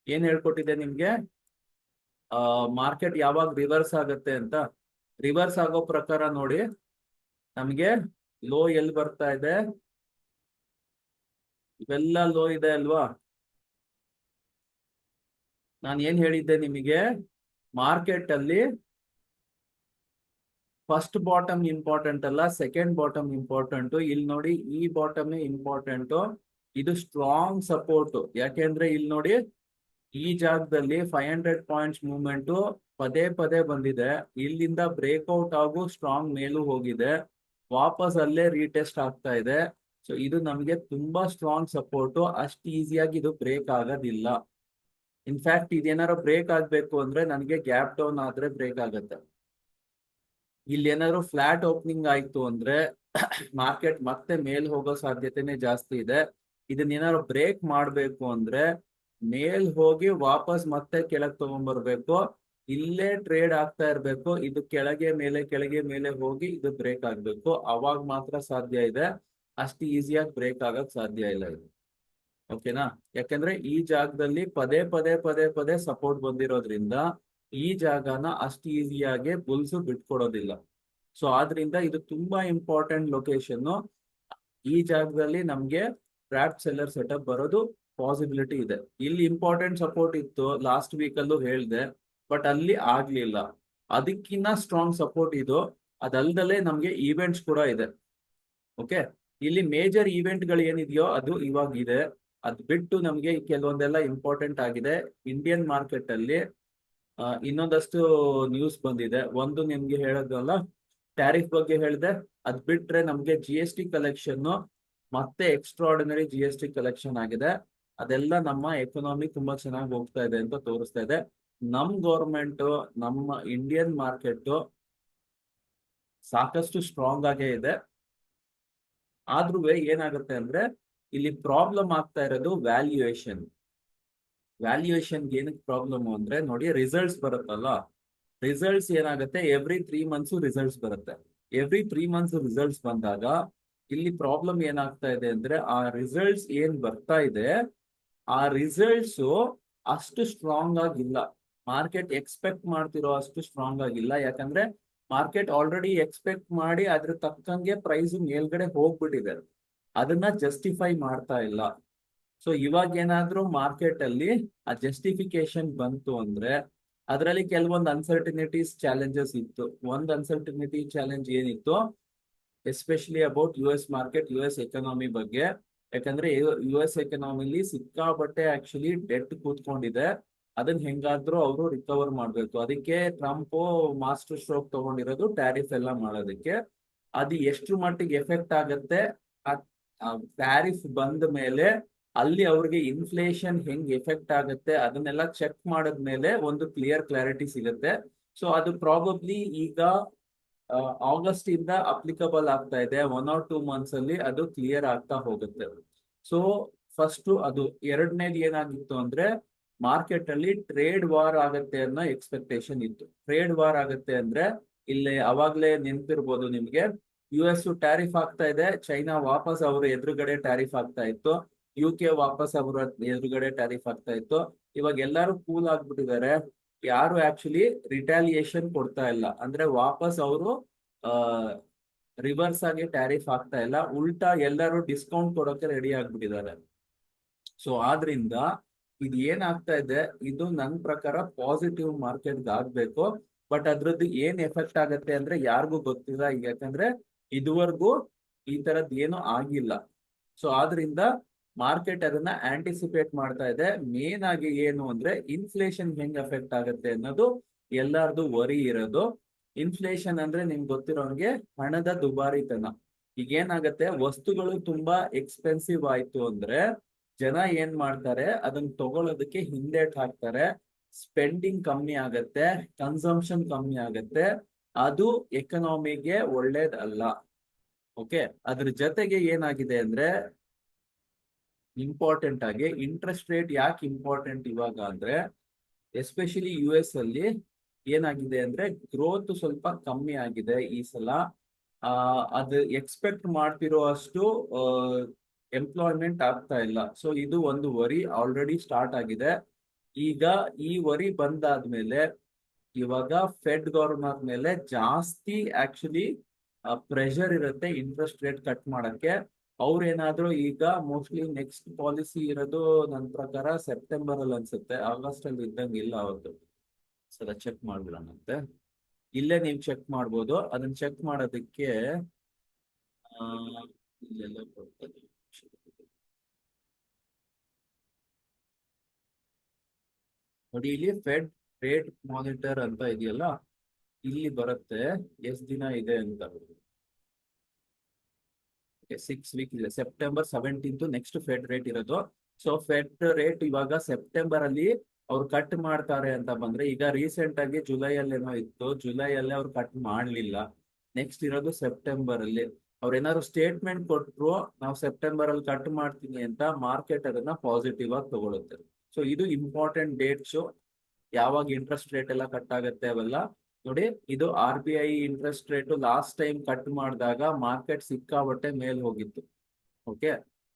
ಏನ್ ಹೇಳ್ಕೊಟ್ಟಿದ್ದೆ ನಿಮ್ಗೆ? ಮಾರ್ಕೆಟ್ ಯಾವಾಗ ರಿವರ್ಸ್ ಆಗುತ್ತೆ ಅಂತ. ರಿವರ್ಸ್ ಆಗೋ ಪ್ರಕಾರ ನೋಡಿ, ನಮ್ಗೆ ಲೋ ಎಲ್ಲಿ ಬರ್ತಾ ಇದೆ, ಇವೆಲ್ಲ ಲೋ ಇದೆ ಅಲ್ವಾ. ನಾನು ಏನ್ ಹೇಳಿದ್ದೆ ನಿಮಗೆ, ಮಾರ್ಕೆಟ್ ಅಲ್ಲಿ ಫಸ್ಟ್ ಬಾಟಮ್ ಇಂಪಾರ್ಟೆಂಟ್ ಅಲ್ಲ, ಸೆಕೆಂಡ್ ಬಾಟಮ್ ಇಂಪಾರ್ಟೆಂಟ್. ಇಲ್ಲಿ ನೋಡಿ, ಈ ಬಾಟಮ್ ಇಂಪಾರ್ಟೆಂಟ್. ಇದು ಸ್ಟ್ರಾಂಗ್ ಸಪೋರ್ಟ್. ಯಾಕೆಂದ್ರೆ ಇಲ್ಲಿ ನೋಡಿ, ಈ ಜಾಗದಲ್ಲಿ 500 ಪಾಯಿಂಟ್ಸ್ ಮೂವ್ಮೆಂಟ್ ಪದೇ ಪದೇ ಬಂದಿದೆ. ಇಲ್ಲಿಂದ ಬ್ರೇಕ್ಔಟ್ ಆಗು ಸ್ಟ್ರಾಂಗ್ ಮೇಲೂ ಹೋಗಿದೆ, ವಾಪಸ್ ಅಲ್ಲೇ ರೀಟೆಸ್ಟ್ ಆಗ್ತಾ ಇದೆ. ಸೊ ಇದು ನಮಗೆ ತುಂಬಾ ಸ್ಟ್ರಾಂಗ್ ಸಪೋರ್ಟ್. ಅಷ್ಟು ಈಸಿಯಾಗಿ ಇದು ಬ್ರೇಕ್ ಆಗೋದಿಲ್ಲ. ಇನ್ಫ್ಯಾಕ್ಟ್ ಇದೇನಾದ್ರು ಬ್ರೇಕ್ ಆಗ್ಬೇಕು ಅಂದ್ರೆ ನನಗೆ ಗ್ಯಾಪ್ ಡೌನ್ ಆದ್ರೆ ಬ್ರೇಕ್ ಆಗುತ್ತೆ. ಇಲ್ಲಿ ಏನಾದ್ರು ಫ್ಲಾಟ್ ಓಪನಿಂಗ್ ಆಯ್ತು ಅಂದ್ರೆ ಮಾರ್ಕೆಟ್ ಮತ್ತೆ ಮೇಲ್ ಹೋಗೋ ಸಾಧ್ಯತೆನೆ ಜಾಸ್ತಿ ಇದೆ. ಇದನ್ನ ಏನಾದ್ರು ಬ್ರೇಕ್ ಮಾಡ್ಬೇಕು ಅಂದ್ರೆ ಮೇಲ್ ಹೋಗಿ ವಾಪಸ್ ಮತ್ತೆ ಕೆಳಗೆ ತಗೊಂಡ್ಬರ್ಬೇಕು. ಇಲ್ಲೇ ಟ್ರೇಡ್ ಆಗ್ತಾ ಇರ್ಬೇಕು. ಇದು ಕೆಳಗೆ ಮೇಲೆ ಹೋಗಿ ಇದು ಬ್ರೇಕ್ ಆಗ್ಬೇಕು. ಅವಾಗ ಮಾತ್ರ ಸಾಧ್ಯ ಇದೆ. ಅಷ್ಟು ಈಸಿಯಾಗಿ ಬ್ರೇಕ್ ಆಗಕ್ ಸಾಧ್ಯ ಇಲ್ಲ ಇದು. ಓಕೆನಾ? ಯಾಕಂದ್ರೆ ಈ ಜಾಗದಲ್ಲಿ ಪದೇ ಸಪೋರ್ಟ್ ಬಂದಿರೋದ್ರಿಂದ ಈ ಜಾಗನ ಅಷ್ಟು ಈಸಿಯಾಗಿ ಬುಲ್ಸ್ ಬಿಟ್ಕೊಡೋದಿಲ್ಲ. ಸೊ ಆದ್ರಿಂದ ಇದು ತುಂಬಾ ಇಂಪಾರ್ಟೆಂಟ್ ಲೊಕೇಶನ್. ಈ ಜಾಗದಲ್ಲಿ ನಮ್ಗೆ ಟ್ರ್ಯಾಪ್ ಸೆಲ್ಲರ್ ಸೆಟಪ್ ಬರೋದು ಪಾಸಿಬಿಲಿಟಿ ಇದೆ. ಇಲ್ಲಿ ಇಂಪಾರ್ಟೆಂಟ್ ಸಪೋರ್ಟ್ ಇತ್ತು, ಲಾಸ್ಟ್ ವೀಕ್ ಅಲ್ಲೂ ಹೇಳ್ದೆ, ಬಟ್ ಅಲ್ಲಿ ಆಗ್ಲಿಲ್ಲ. ಅದಕ್ಕಿಂತ ಸ್ಟ್ರಾಂಗ್ ಸಪೋರ್ಟ್ ಇದು. ಅದಲ್ದಲೆ ನಮ್ಗೆ ಈವೆಂಟ್ಸ್ ಕೂಡ ಇದೆ. ಓಕೆ, ಇಲ್ಲಿ ಮೇಜರ್ ಈವೆಂಟ್ ಗಳು ಏನಿದೆಯೋ ಅದು ಇವಾಗ ಇದೆ. ಅದ್ ಬಿಟ್ಟು ನಮ್ಗೆ ಕೆಲವೊಂದೆಲ್ಲ ಇಂಪಾರ್ಟೆಂಟ್ ಆಗಿದೆ. ಇಂಡಿಯನ್ ಮಾರ್ಕೆಟ್ ಅಲ್ಲಿ ಇನ್ನೊಂದಷ್ಟು ನ್ಯೂಸ್ ಬಂದಿದೆ. ಒಂದು ನಿಮ್ಗೆ ಹೇಳೋದಲ್ಲ, ಟ್ಯಾರಿಫ್ ಬಗ್ಗೆ ಹೇಳಿದೆ. ಅದ್ ಬಿಟ್ರೆ ನಮ್ಗೆ GST ಕಲೆಕ್ಷನ್ ಮತ್ತೆ ಎಕ್ಸ್ಟ್ರಾರ್ಡಿನರಿ GST ಕಲೆಕ್ಷನ್ ಆಗಿದೆ. ಅದೆಲ್ಲ ನಮ್ಮ ಎಕನಾಮಿ ತುಂಬಾ ಚೆನ್ನಾಗಿ ಹೋಗ್ತಾ ಇದೆ ಅಂತ ತೋರಿಸ್ತಾ ಇದೆ. ನಮ್ ಗೌರ್ಮೆಂಟ್, ನಮ್ಮ ಇಂಡಿಯನ್ ಮಾರ್ಕೆಟ್ ಸಾಕಷ್ಟು ಸ್ಟ್ರಾಂಗ್ ಆಗೇ ಇದೆ. ಆದ್ರೂ ಏನಾಗುತ್ತೆ ಅಂದ್ರೆ ಇಲ್ಲಿ ಪ್ರಾಬ್ಲಮ್ ಆಗ್ತಾ ಇರೋದು ವ್ಯಾಲ್ಯೂಯೇಷನ್. ಏನಕ್ಕೆ ಪ್ರಾಬ್ಲಮ್ ಅಂದ್ರೆ ನೋಡಿ, ರಿಸಲ್ಟ್ಸ್ ಬರುತ್ತಲ್ಲ, ರಿಸಲ್ಟ್ಸ್ ಏನಾಗುತ್ತೆ, ಎವ್ರಿ 3 months ರಿಸಲ್ಟ್ಸ್ ಬರುತ್ತೆ. ಎವ್ರಿ 3 months ರಿಸಲ್ಟ್ಸ್ ಬಂದಾಗ ಇಲ್ಲಿ ಪ್ರಾಬ್ಲಮ್ ಏನಾಗ್ತಾ ಇದೆ ಅಂದ್ರೆ, ಆ ರಿಸಲ್ಟ್ಸ್ ಏನ್ ಬರ್ತಾ ಇದೆ, ಆ ರಿಸಲ್ಟ್ಸ್ ಅಷ್ಟು ಸ್ಟ್ರಾಂಗ್ ಆಗಿಲ್ಲ. ಮಾರ್ಕೆಟ್ ಎಕ್ಸ್ಪೆಕ್ಟ್ ಮಾಡ್ತಿರೋ ಅಷ್ಟು ಸ್ಟ್ರಾಂಗ್ ಆಗಿಲ್ಲ. ಯಾಕಂದ್ರೆ ಮಾರ್ಕೆಟ್ ಆಲ್ರೆಡಿ ಎಕ್ಸ್ಪೆಕ್ಟ್ ಮಾಡಿ ಅದ್ರ ತಕ್ಕಂಗೆ ಪ್ರೈಸ್ ಮೇಲ್ಗಡೆ ಹೋಗ್ಬಿಟ್ಟಿದೆ. ಅದನ್ನ ಜಸ್ಟಿಫೈ ಮಾಡ್ತಾ ಇಲ್ಲ. ಸೊ ಇವಾಗ ಏನಾದ್ರೂ ಮಾರ್ಕೆಟ್ ಅಲ್ಲಿ ಆ ಜಸ್ಟಿಫಿಕೇಶನ್ ಬಂತು ಅಂದ್ರೆ, ಅದರಲ್ಲಿ ಕೆಲವೊಂದು ಅನ್ಸರ್ಟಿನಿಟೀಸ್, ಚಾಲೆಂಜಸ್ ಇತ್ತು. ಒಂದು ಅನ್ಸರ್ಟಿನಿಟಿ ಚಾಲೆಂಜ್ ಏನಿತ್ತು, especially about US market, US economy ಬಗ್ಗೆ. ಯಾಕಂದ್ರೆ US ಎಕನಾಮಿಲಿ ಸಿಕ್ಕಾಬಟ್ಟೆ ಆಕ್ಚುಲಿ ಡೆಟ್ ಕೂತ್ಕೊಂಡಿದೆ. ಅದನ್ನ ಹೆಂಗಾದ್ರೂ ಅವರು ರಿಕವರ್ ಮಾಡ್ಬೇಕು. ಅದಕ್ಕೆ ಟ್ರಂಪ್ ಮಾಸ್ಟರ್ ಸ್ಟ್ರೋಕ್ ತಗೊಂಡಿರೋದು ಟ್ಯಾರಿಫ್ ಎಲ್ಲ ಮಾಡೋದಕ್ಕೆ. ಅದು ಎಷ್ಟು ಮಟ್ಟಿಗೆ ಎಫೆಕ್ಟ್ ಆಗತ್ತೆ, ಟ್ಯಾರಿಫ್ ಬಂದ ಮೇಲೆ ಅಲ್ಲಿ ಅವ್ರಿಗೆ ಇನ್ಫ್ಲೇಷನ್ ಹೆಂಗ್ ಎಫೆಕ್ಟ್ ಆಗುತ್ತೆ ಅದನ್ನೆಲ್ಲ ಚೆಕ್ ಮಾಡಿದ್ಮೇಲೆ ಒಂದು ಕ್ಲಾರಿಟಿ ಸಿಗುತ್ತೆ. ಸೊ ಅದು ಪ್ರಾಬಬ್ಲಿ ಈಗ ಆಗಸ್ಟ್ ಇಂದ ಅಪ್ಲಿಕಬಲ್ ಆಗ್ತಾ ಇದೆ. 1 or 2 months ಅಲ್ಲಿ ಅದು ಕ್ಲಿಯರ್ ಆಗ್ತಾ ಹೋಗುತ್ತೆ. ಸೊ ಫಸ್ಟ್ ಅದು. ಎರಡನೇದು ಏನಾಗಿತ್ತು ಅಂದ್ರೆ, ಮಾರ್ಕೆಟ್ ಅಲ್ಲಿ ಟ್ರೇಡ್ ವಾರ್ ಆಗತ್ತೆ ಅನ್ನೋ ಎಕ್ಸ್ಪೆಕ್ಟೇಷನ್ ಇತ್ತು. ಟ್ರೇಡ್ ವಾರ್ ಆಗತ್ತೆ ಅಂದ್ರೆ ಇಲ್ಲಿ ಅವಾಗ್ಲೇ ನೆನ್ಪಿರ್ಬೋದು ನಿಮ್ಗೆ, US ಟ್ಯಾರಿಫ್ ಆಗ್ತಾ ಇದೆ, ಚೈನಾ ವಾಪಸ್ ಅವ್ರ ಎದುರುಗಡೆ ಟ್ಯಾರಿಫ್ ಆಗ್ತಾ ಇತ್ತು, UK ವಾಪಸ್ ಅವ್ರ ಎದುರುಗಡೆ ಟ್ಯಾರಿಫ್ ಆಗ್ತಾ ಇತ್ತು. ಇವಾಗ ಎಲ್ಲರೂ ಕೂಲ್ ಆಗ್ಬಿಟ್ಟಿದ್ದಾರೆ. ಯಾರು ಆಕ್ಚುಲಿ ರಿಟಾಲಿಯೇಷನ್ ಕೊಡ್ತಾ ಇಲ್ಲ. ಅಂದ್ರೆ ವಾಪಸ್ ಅವರು ರಿವರ್ಸ್ ಆಗಿ ಟ್ಯಾರಿಫ್ ಆಗ್ತಾ ಇಲ್ಲ, ಉಲ್ಟಾ ಎಲ್ಲರೂ ಡಿಸ್ಕೌಂಟ್ ಕೊಡೋಕೆ ರೆಡಿ ಆಗ್ಬಿಟ್ಟಿದ್ದಾರೆ. ಸೊ ಆದ್ರಿಂದ ಇದು ಏನಾಗ್ತಾ ಇದೆ, ಇದು ನನ್ನ ಪ್ರಕಾರ ಪಾಸಿಟಿವ್ ಮಾರ್ಕೆಟ್ ಆಗ್ಬೇಕು. ಬಟ್ ಅದ್ರದ್ದು ಏನ್ ಎಫೆಕ್ಟ್ ಆಗತ್ತೆ ಅಂದ್ರೆ ಯಾರಿಗೂ ಗೊತ್ತಿಲ್ಲ. ಯಾಕಂದ್ರೆ ಇದುವರೆಗೂ ಈ ತರದ್ ಏನು ಆಗಿಲ್ಲ. ಸೊ ಆದ್ರಿಂದ ಮಾರ್ಕೆಟ್ ಅದನ್ನ ಆಂಟಿಸಿಪೇಟ್ ಮಾಡ್ತಾ ಇದೆ. ಮೇನ್ ಆಗಿ ಏನು ಅಂದ್ರೆ, ಇನ್ಫ್ಲೇಷನ್ ಹೆಂಗ್ ಎಫೆಕ್ಟ್ ಆಗುತ್ತೆ ಅನ್ನೋದು ಎಲ್ಲಾರ್ದು ವರಿ ಇರೋದು. ಇನ್ಫ್ಲೇಷನ್ ಅಂದ್ರೆ ನಿಮ್ಗೆ ಗೊತ್ತಿರೋಂಗೆ ಹಣದ ದುಬಾರಿತನ. ಈಗ ಏನಾಗತ್ತೆ, ವಸ್ತುಗಳು ತುಂಬಾ ಎಕ್ಸ್ಪೆನ್ಸಿವ್ ಆಯ್ತು ಅಂದ್ರೆ ಜನ ಏನ್ ಮಾಡ್ತಾರೆ, ಅದನ್ನ ತಗೊಳ್ಳೋದಕ್ಕೆ ಹಿಂದೇಟ್ ಹಾಕ್ತಾರೆ. ಸ್ಪೆಂಡಿಂಗ್ ಕಮ್ಮಿ ಆಗತ್ತೆ, ಕನ್ಸಂಪ್ಷನ್ ಕಮ್ಮಿ ಆಗತ್ತೆ. ಅದು ಎಕನಾಮಿಗೆ ಒಳ್ಳೇದಲ್ಲ. ಓಕೆ, ಅದ್ರ ಜೊತೆಗೆ ಏನಾಗಿದೆ ಅಂದ್ರೆ, ಇಂಪಾರ್ಟೆಂಟ್ ಆಗಿ ಇಂಟ್ರೆಸ್ಟ್ ರೇಟ್ ಯಾಕೆ ಇಂಪಾರ್ಟೆಂಟ್ ಇವಾಗ ಅಂದ್ರೆ, ಎಸ್ಪೆಷಲಿ US ಅಲ್ಲಿ ಏನಾಗಿದೆ ಅಂದ್ರೆ ಗ್ರೋತ್ ಸ್ವಲ್ಪ ಕಮ್ಮಿ ಆಗಿದೆ ಈ ಸಲ. ಅದು ಎಕ್ಸ್ಪೆಕ್ಟ್ ಮಾಡ್ತಿರೋ ಅಷ್ಟು ಎಂಪ್ಲಾಯ್ಮೆಂಟ್ ಆಗ್ತಾ ಇಲ್ಲ. ಸೊ ಇದು ಒಂದು ವರಿ ಆಲ್ರೆಡಿ ಸ್ಟಾರ್ಟ್ ಆಗಿದೆ. ಈಗ ಈ ವರಿ ಬಂದಾದ್ಮೇಲೆ ಇವಾಗ ಫೆಡ್ ಗವರ್ನರ್ ಮೇಲೆ ಜಾಸ್ತಿ ಆಕ್ಚುಲಿ ಪ್ರೆಷರ್ ಇರುತ್ತೆ ಇಂಟ್ರೆಸ್ಟ್ ರೇಟ್ ಕಟ್ ಮಾಡಕ್ಕೆ. ಅವ್ರೇನಾದ್ರೂ ಈಗ ಮೋಸ್ಟ್ಲಿ ನೆಕ್ಸ್ಟ್ ಪಾಲಿಸಿ ಇರೋದು ನನ್ನ ಪ್ರಕಾರ ಸೆಪ್ಟೆಂಬರ್ ಅಲ್ಲಿ ಅನ್ಸುತ್ತೆ, ಆಗಸ್ಟ್ ಅಲ್ಲಿ ಇದ್ದಂಗಿಲ್ಲ ಅವತ್ತು. ಸಲ ಚೆಕ್ ಮಾಡ್ಬಿಡೋಣಂತೆ. ಇಲ್ಲೇ ನೀವು ಚೆಕ್ ಮಾಡ್ಬೋದು. ಅದನ್ನ ಚೆಕ್ ಮಾಡೋದಕ್ಕೆ ಇಲ್ಲೆಲ್ಲ ಬರ್ತದೆ. ನೋಡಿ ಇಲ್ಲಿ ಫೆಡ್ ರೇಟ್ ಮಾನಿಟರ್ ಅಂತ ಇದೆಯಲ್ಲ, ಇಲ್ಲಿ ಬರುತ್ತೆ ಎಷ್ಟು ದಿನ ಇದೆ ಅಂತ. 6 ವೀಕ್ ಇದೆ. ಸೆಪ್ಟೆಂಬರ್ 17 ನೆಕ್ಸ್ಟ್ ಫೆಡ್ ರೇಟ್ ಇರೋದು. ಸೊ ಫೆಡ್ ರೇಟ್ ಇವಾಗ ಸೆಪ್ಟೆಂಬರ್ ಅಲ್ಲಿ ಅವ್ರು ಕಟ್ ಮಾಡ್ತಾರೆ ಅಂತ ಬಂದ್ರೆ, ಈಗ ರೀಸೆಂಟ್ ಆಗಿ ಜುಲೈ ಅಲ್ಲೇನೋ ಇತ್ತು, ಜುಲೈ ಅಲ್ಲೇ ಅವ್ರು ಕಟ್ ಮಾಡ್ಲಿಲ್ಲ. ನೆಕ್ಸ್ಟ್ ಇರೋದು ಸೆಪ್ಟೆಂಬರ್ ಅಲ್ಲಿ. ಅವ್ರ ಏನಾದ್ರು ಸ್ಟೇಟ್ಮೆಂಟ್ ಕೊಟ್ರು ನಾವು ಸೆಪ್ಟೆಂಬರ್ ಅಲ್ಲಿ ಕಟ್ ಮಾಡ್ತೀನಿ ಅಂತ, ಮಾರ್ಕೆಟ್ ಅದನ್ನ ಪಾಸಿಟಿವ್ ಆಗಿ ತಗೊಳುತ್ತೆ. ಸೊ ಇದು ಇಂಪಾರ್ಟೆಂಟ್ ಡೇಟ್ಸ್, ಯಾವಾಗ ಇಂಟ್ರೆಸ್ಟ್ ರೇಟ್ ಎಲ್ಲ ಕಟ್ ಆಗುತ್ತೆ ಅವೆಲ್ಲ. ನೋಡಿ ಇದು RBI interest rate last time cut ಮಾಡಿದಾಗ ಮಾರ್ಕೆಟ್ ಸಿಕ್ಕಾಬಟ್ಟೆ ಮೇಲ್ ಹೋಗಿತ್ತು. ಓಕೆ,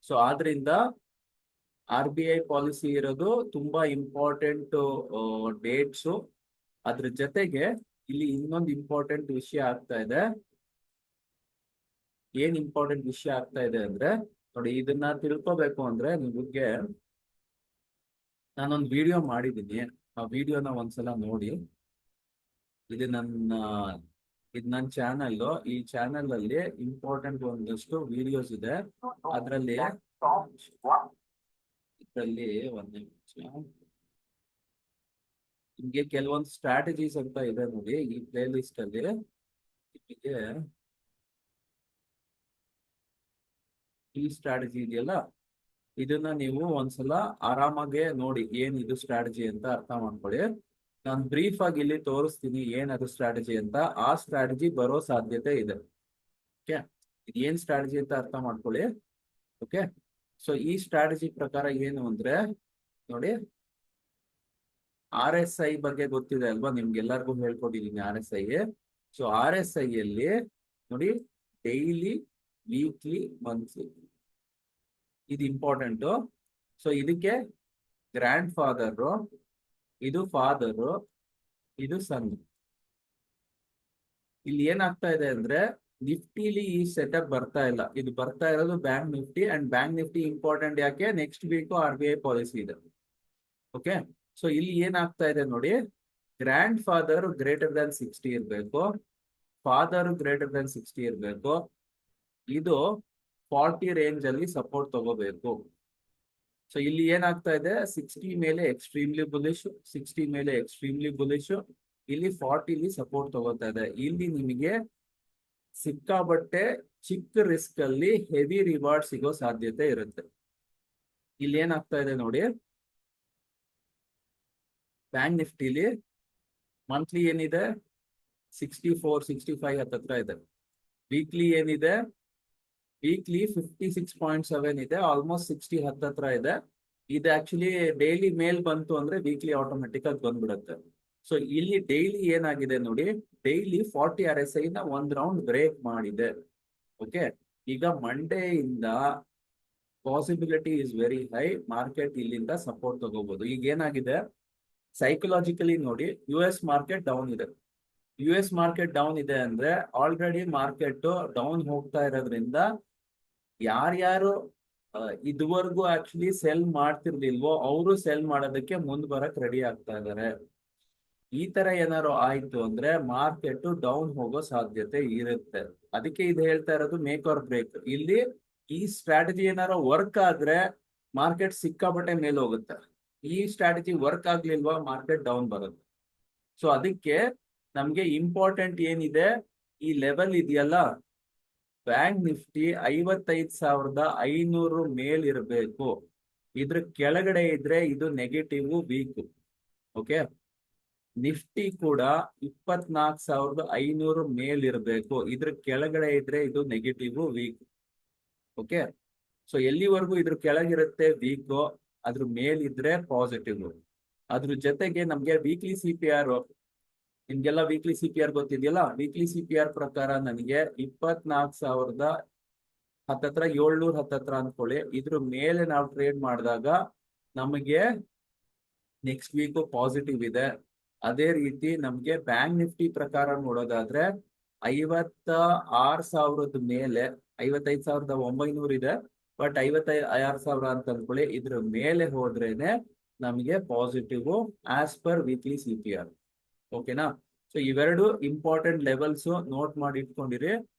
ಸೊ ಆದ್ರಿಂದ RBI ಪಾಲಿಸಿ ಇರೋದು ತುಂಬಾ ಇಂಪಾರ್ಟೆಂಟ್ ಡೇಟ್ಸ್. ಅದ್ರ ಜೊತೆಗೆ ಇಲ್ಲಿ ಇನ್ನೊಂದು ಇಂಪಾರ್ಟೆಂಟ್ ವಿಷಯ ಆಗ್ತಾ ಇದೆ. ಏನ್ ಇಂಪಾರ್ಟೆಂಟ್ ವಿಷಯ ಆಗ್ತಾ ಇದೆ ಅಂದ್ರೆ, ನೋಡಿ ಇದನ್ನ ತಿಳ್ಕೊಬೇಕು ಅಂದ್ರೆ ನಿಮಗೆ ನಾನೊಂದು ವಿಡಿಯೋ ಮಾಡಿದ್ದೀನಿ. ಆ ವಿಡಿಯೋನ ಒಂದ್ಸಲ ನೋಡಿ. ಇದು ನನ್ನ ಚಾನಲ್. ಈ ಚಾನಲ್ ಅಲ್ಲಿ ಇಂಪಾರ್ಟೆಂಟ್ ಒಂದಷ್ಟು ವಿಡಿಯೋಸ್ ಇದೆ. ಅದರಲ್ಲಿ ಒಂದ್ ನಿಮಿಷ, ನಿಮ್ಗೆ ಕೆಲವೊಂದು ಸ್ಟ್ರಾಟಜೀಸ್ ಅಂತ ಇದೆ ನೋಡಿ ಈ ಪ್ಲೇ ಲಿಸ್ಟ್ ಅಲ್ಲಿ. ನಿಮಗೆ ಈ ಸ್ಟ್ರಾಟಜಿ ಇದೆಯಲ್ಲ, ಇದನ್ನ ನೀವು ಒಂದ್ಸಲ ಆರಾಮಾಗೆ ನೋಡಿ ಏನ್ ಇದು ಸ್ಟ್ರಾಟಜಿ ಅಂತ ಅರ್ಥ ಮಾಡ್ಕೊಳ್ಳಿ. ನಾನು ಬ್ರೀಫ್ ಆಗಿ ಇಲ್ಲಿ ತೋರಿಸ್ತೀನಿ ಏನದು ಸ್ಟ್ರಾಟಜಿ ಅಂತ. ಆ ಸ್ಟ್ರಾಟಜಿ ಬರೋ ಸಾಧ್ಯತೆ ಇದೆ. ಓಕೆ, ಏನ್ ಸ್ಟ್ರಾಟಜಿ ಅಂತ ಅರ್ಥ ಮಾಡ್ಕೊಳ್ಳಿ. ಓಕೆ, ಸೊ ಈ ಸ್ಟ್ರಾಟಜಿ ಪ್ರಕಾರ ಏನು ಅಂದ್ರೆ, ನೋಡಿ RSI ಬಗ್ಗೆ ಗೊತ್ತಿದೆ ಅಲ್ವಾ ನಿಮ್ಗೆಲ್ಲರಿಗೂ ಹೇಳ್ಕೊಟ್ಟಿದ್ದೀನಿ RSI. ಸೊ RSI ಅಲ್ಲಿ ನೋಡಿ ಡೈಲಿ, ವೀಕ್ಲಿ, ಮಂತ್ಲಿ ಇದು ಇಂಪಾರ್ಟೆಂಟ್. ಸೊ ಇದಕ್ಕೆ ಗ್ರ್ಯಾಂಡ್ ಫಾದರ್, ಇದು ಫಾದರ್, ಇದು ಸನ್. ಇಲ್ಲಿ ಏನಾಗ್ತಾ ಇದೆ ಅಂದ್ರೆ, ನಿಫ್ಟಿಲಿ ಈ ಸೆಟಪ್ ಬರ್ತಾ ಇಲ್ಲ. ಇದು ಬರ್ತಾ ಇರೋದು bank Nifty. And bank Nifty important ಯಾಕೆ, ನೆಕ್ಸ್ಟ್ ವೀಕ್ RBI ಪಾಲಿಸಿ ಇದೆ. ಓಕೆ, ಸೊ ಇಲ್ಲಿ ಏನಾಗ್ತಾ ಇದೆ ನೋಡಿ, ಗ್ರ್ಯಾಂಡ್ ಫಾದರ್ ಗ್ರೇಟರ್ ದನ್ 60 ಇರಬೇಕು, ಫಾದರ್ ಗ್ರೇಟರ್ ದನ್ 60 ಇರಬೇಕು. ಇದು 40 ರೇಂಜ್ ಅಲ್ಲಿ ಸಪೋರ್ಟ್ ತಗೋಬೇಕು. ಸೊ ಇಲ್ಲಿ ಏನಾಗ್ತಾ ಇದೆ, 60 ಮೇಲೆ ಎಕ್ಸ್ಟ್ರೀಮ್ಲಿ ಬುಲಿಶ್, 60 ಮೇಲೆ ಎಕ್ಸ್ಟ್ರೀಮ್ಲಿ ಬುಲಿಶ್, ಇಲ್ಲಿ 40 ಸಪೋರ್ಟ್ ತಗೋತಾ ಇದೆ. ಇಲ್ಲಿ ನಿಮಗೆ ಸಿಕ್ಕಾಬಟ್ಟೆ ಚಿಕ್ಕ ರಿಸ್ಕ್ ಅಲ್ಲಿ ಹೆವಿ ರಿವಾರ್ಡ್ ಸಿಗೋ ಸಾಧ್ಯತೆ ಇರುತ್ತೆ. ಇಲ್ಲಿ ಏನಾಗ್ತಾ ಇದೆ ನೋಡಿ, ಬ್ಯಾಂಕ್ ನಿಫ್ಟಿಲಿ ಮಂತ್ಲಿ ಏನಿದೆ 64, 65 ಹತ್ತತ್ರ ಇದೆ. ವೀಕ್ಲಿ ಏನಿದೆ, ವೀಕ್ಲಿ 56.7 ಇದೆ, ಆಲ್ಮೋಸ್ಟ್ 60 ಹತ್ತತ್ರ ಇದೆ. ಇದು ಆಕ್ಚುಲಿ ಡೈಲಿ ಮೇಲ್ ಬಂತು ಅಂದ್ರೆ ವೀಕ್ಲಿ ಆಟೋಮೆಟಿಕ್ ಆಗಿ ಬಂದ್ಬಿಡುತ್ತೆ. ಸೊ ಇಲ್ಲಿ ಡೈಲಿ ಏನಾಗಿದೆ ನೋಡಿ, ಡೈಲಿ 40 RSI ನ ಒಂದ್ ರೌಂಡ್ ಬ್ರೇಕ್ ಮಾಡಿದೆ. ಓಕೆ, ಈಗ ಮಂಡೇ ಇಂದ possibility is very high, market ಇಲ್ಲಿಂದ ಸಪೋರ್ಟ್ ತಗೋಬಹುದು. ಈಗ ಏನಾಗಿದೆ, ಸೈಕಲಾಜಿಕಲಿ ನೋಡಿ US ಮಾರ್ಕೆಟ್ ಡೌನ್ ಇದೆ. US ಮಾರ್ಕೆಟ್ ಡೌನ್ ಇದೆ ಅಂದ್ರೆ ಆಲ್ರೆಡಿ ಮಾರ್ಕೆಟ್ ಡೌನ್ ಹೋಗ್ತಾ ಇರೋದ್ರಿಂದ ಯಾರ್ಯಾರು ಇದುವರೆಗೂ ಆಕ್ಚುಲಿ ಸೆಲ್ ಮಾಡ್ತಿರ್ಲಿಲ್ವೋ ಅವರು ಸೆಲ್ ಮಾಡೋದಕ್ಕೆ ಮುಂದ್ ಬರಕ್ ರೆಡಿ ಆಗ್ತಾ ಇದಾರೆ. ಈ ತರ ಏನಾದ್ರು ಆಯ್ತು ಅಂದ್ರೆ ಮಾರ್ಕೆಟ್ ಡೌನ್ ಹೋಗೋ ಸಾಧ್ಯತೆ ಇರುತ್ತೆ. ಅದಕ್ಕೆ ಇದು ಹೇಳ್ತಾ ಇರೋದು ಮೇಕ್ ಆರ್ ಬ್ರೇಕ್. ಇಲ್ಲಿ ಈ ಸ್ಟ್ರಾಟಜಿ ಏನಾರು ವರ್ಕ್ ಆದ್ರೆ ಮಾರ್ಕೆಟ್ ಸಿಕ್ಕಾಪಟ್ಟೆ ಮೇಲೆ ಹೋಗುತ್ತೆ. ಈ ಸ್ಟ್ರಾಟಜಿ ವರ್ಕ್ ಆಗ್ಲಿಲ್ವಾ ಮಾರ್ಕೆಟ್ ಡೌನ್ ಬರುತ್ತೆ. ಸೊ ಅದಕ್ಕೆ ನಮ್ಗೆ ಇಂಪಾರ್ಟೆಂಟ್ ಏನಿದೆ, ಈ ಲೆವೆಲ್ ಇದೆಯಲ್ಲ ಬ್ಯಾಂಕ್ ನಿಫ್ಟಿ 55,500 ಮೇಲ್ ಇರಬೇಕು. ಇದ್ರ ಕೆಳಗಡೆ ಇದ್ರೆ ಇದು ನೆಗೆಟಿವ್ ವೀಕ್. ಓಕೆ, ನಿಫ್ಟಿ ಕೂಡ 24,500 ಮೇಲ್ ಇರಬೇಕು. ಇದ್ರ ಕೆಳಗಡೆ ಇದ್ರೆ ಇದು ನೆಗೆಟಿವ್ ವೀಕ್. ಓಕೆ, ಸೊ ಎಲ್ಲಿವರೆಗೂ ಇದ್ರ ಕೆಳಗಿರುತ್ತೆ ವೀಕ್, ಅದ್ರ ಮೇಲಿದ್ರೆ ಪಾಸಿಟಿವ್. ಅದ್ರ ಜೊತೆಗೆ ನಮ್ಗೆ ವೀಕ್ಲಿ CPR, ನಿಮ್ಗೆಲ್ಲ ವೀಕ್ಲಿ CPR ಗೊತ್ತಿದೆಯಲ್ಲ, ವೀಕ್ಲಿ CPR ಪ್ರಕಾರ ನನಗೆ 24,000 ಹತ್ತತ್ರ 700 ಹತ್ತತ್ರ ಅನ್ಕೊಳ್ಳಿ. ಇದ್ರ ಮೇಲೆ ನಾವು ಟ್ರೇಡ್ ಮಾಡಿದಾಗ ನಮಗೆ ನೆಕ್ಸ್ಟ್ ವೀಕ್ ಪಾಸಿಟಿವ್ ಇದೆ. ಅದೇ ರೀತಿ ನಮ್ಗೆ ಬ್ಯಾಂಕ್ ನಿಫ್ಟಿ ಪ್ರಕಾರ ನೋಡೋದಾದ್ರೆ 56,000 ಮೇಲೆ 55,900 ಇದೆ. ಬಟ್ 56,000 ಅಂತ ಅನ್ಕೊಳ್ಳಿ, ಇದ್ರ ಮೇಲೆ ಹೋದ್ರೇನೆ ನಮಗೆ positive as per weekly CPR. ಓಕೆನಾ? ಸೊ ಇವೆರಡು ಇಂಪಾರ್ಟೆಂಟ್ ಲೆವೆಲ್ಸ್ ನೋಟ್ ಮಾಡಿ ಇಟ್ಕೊಂಡಿರಿ.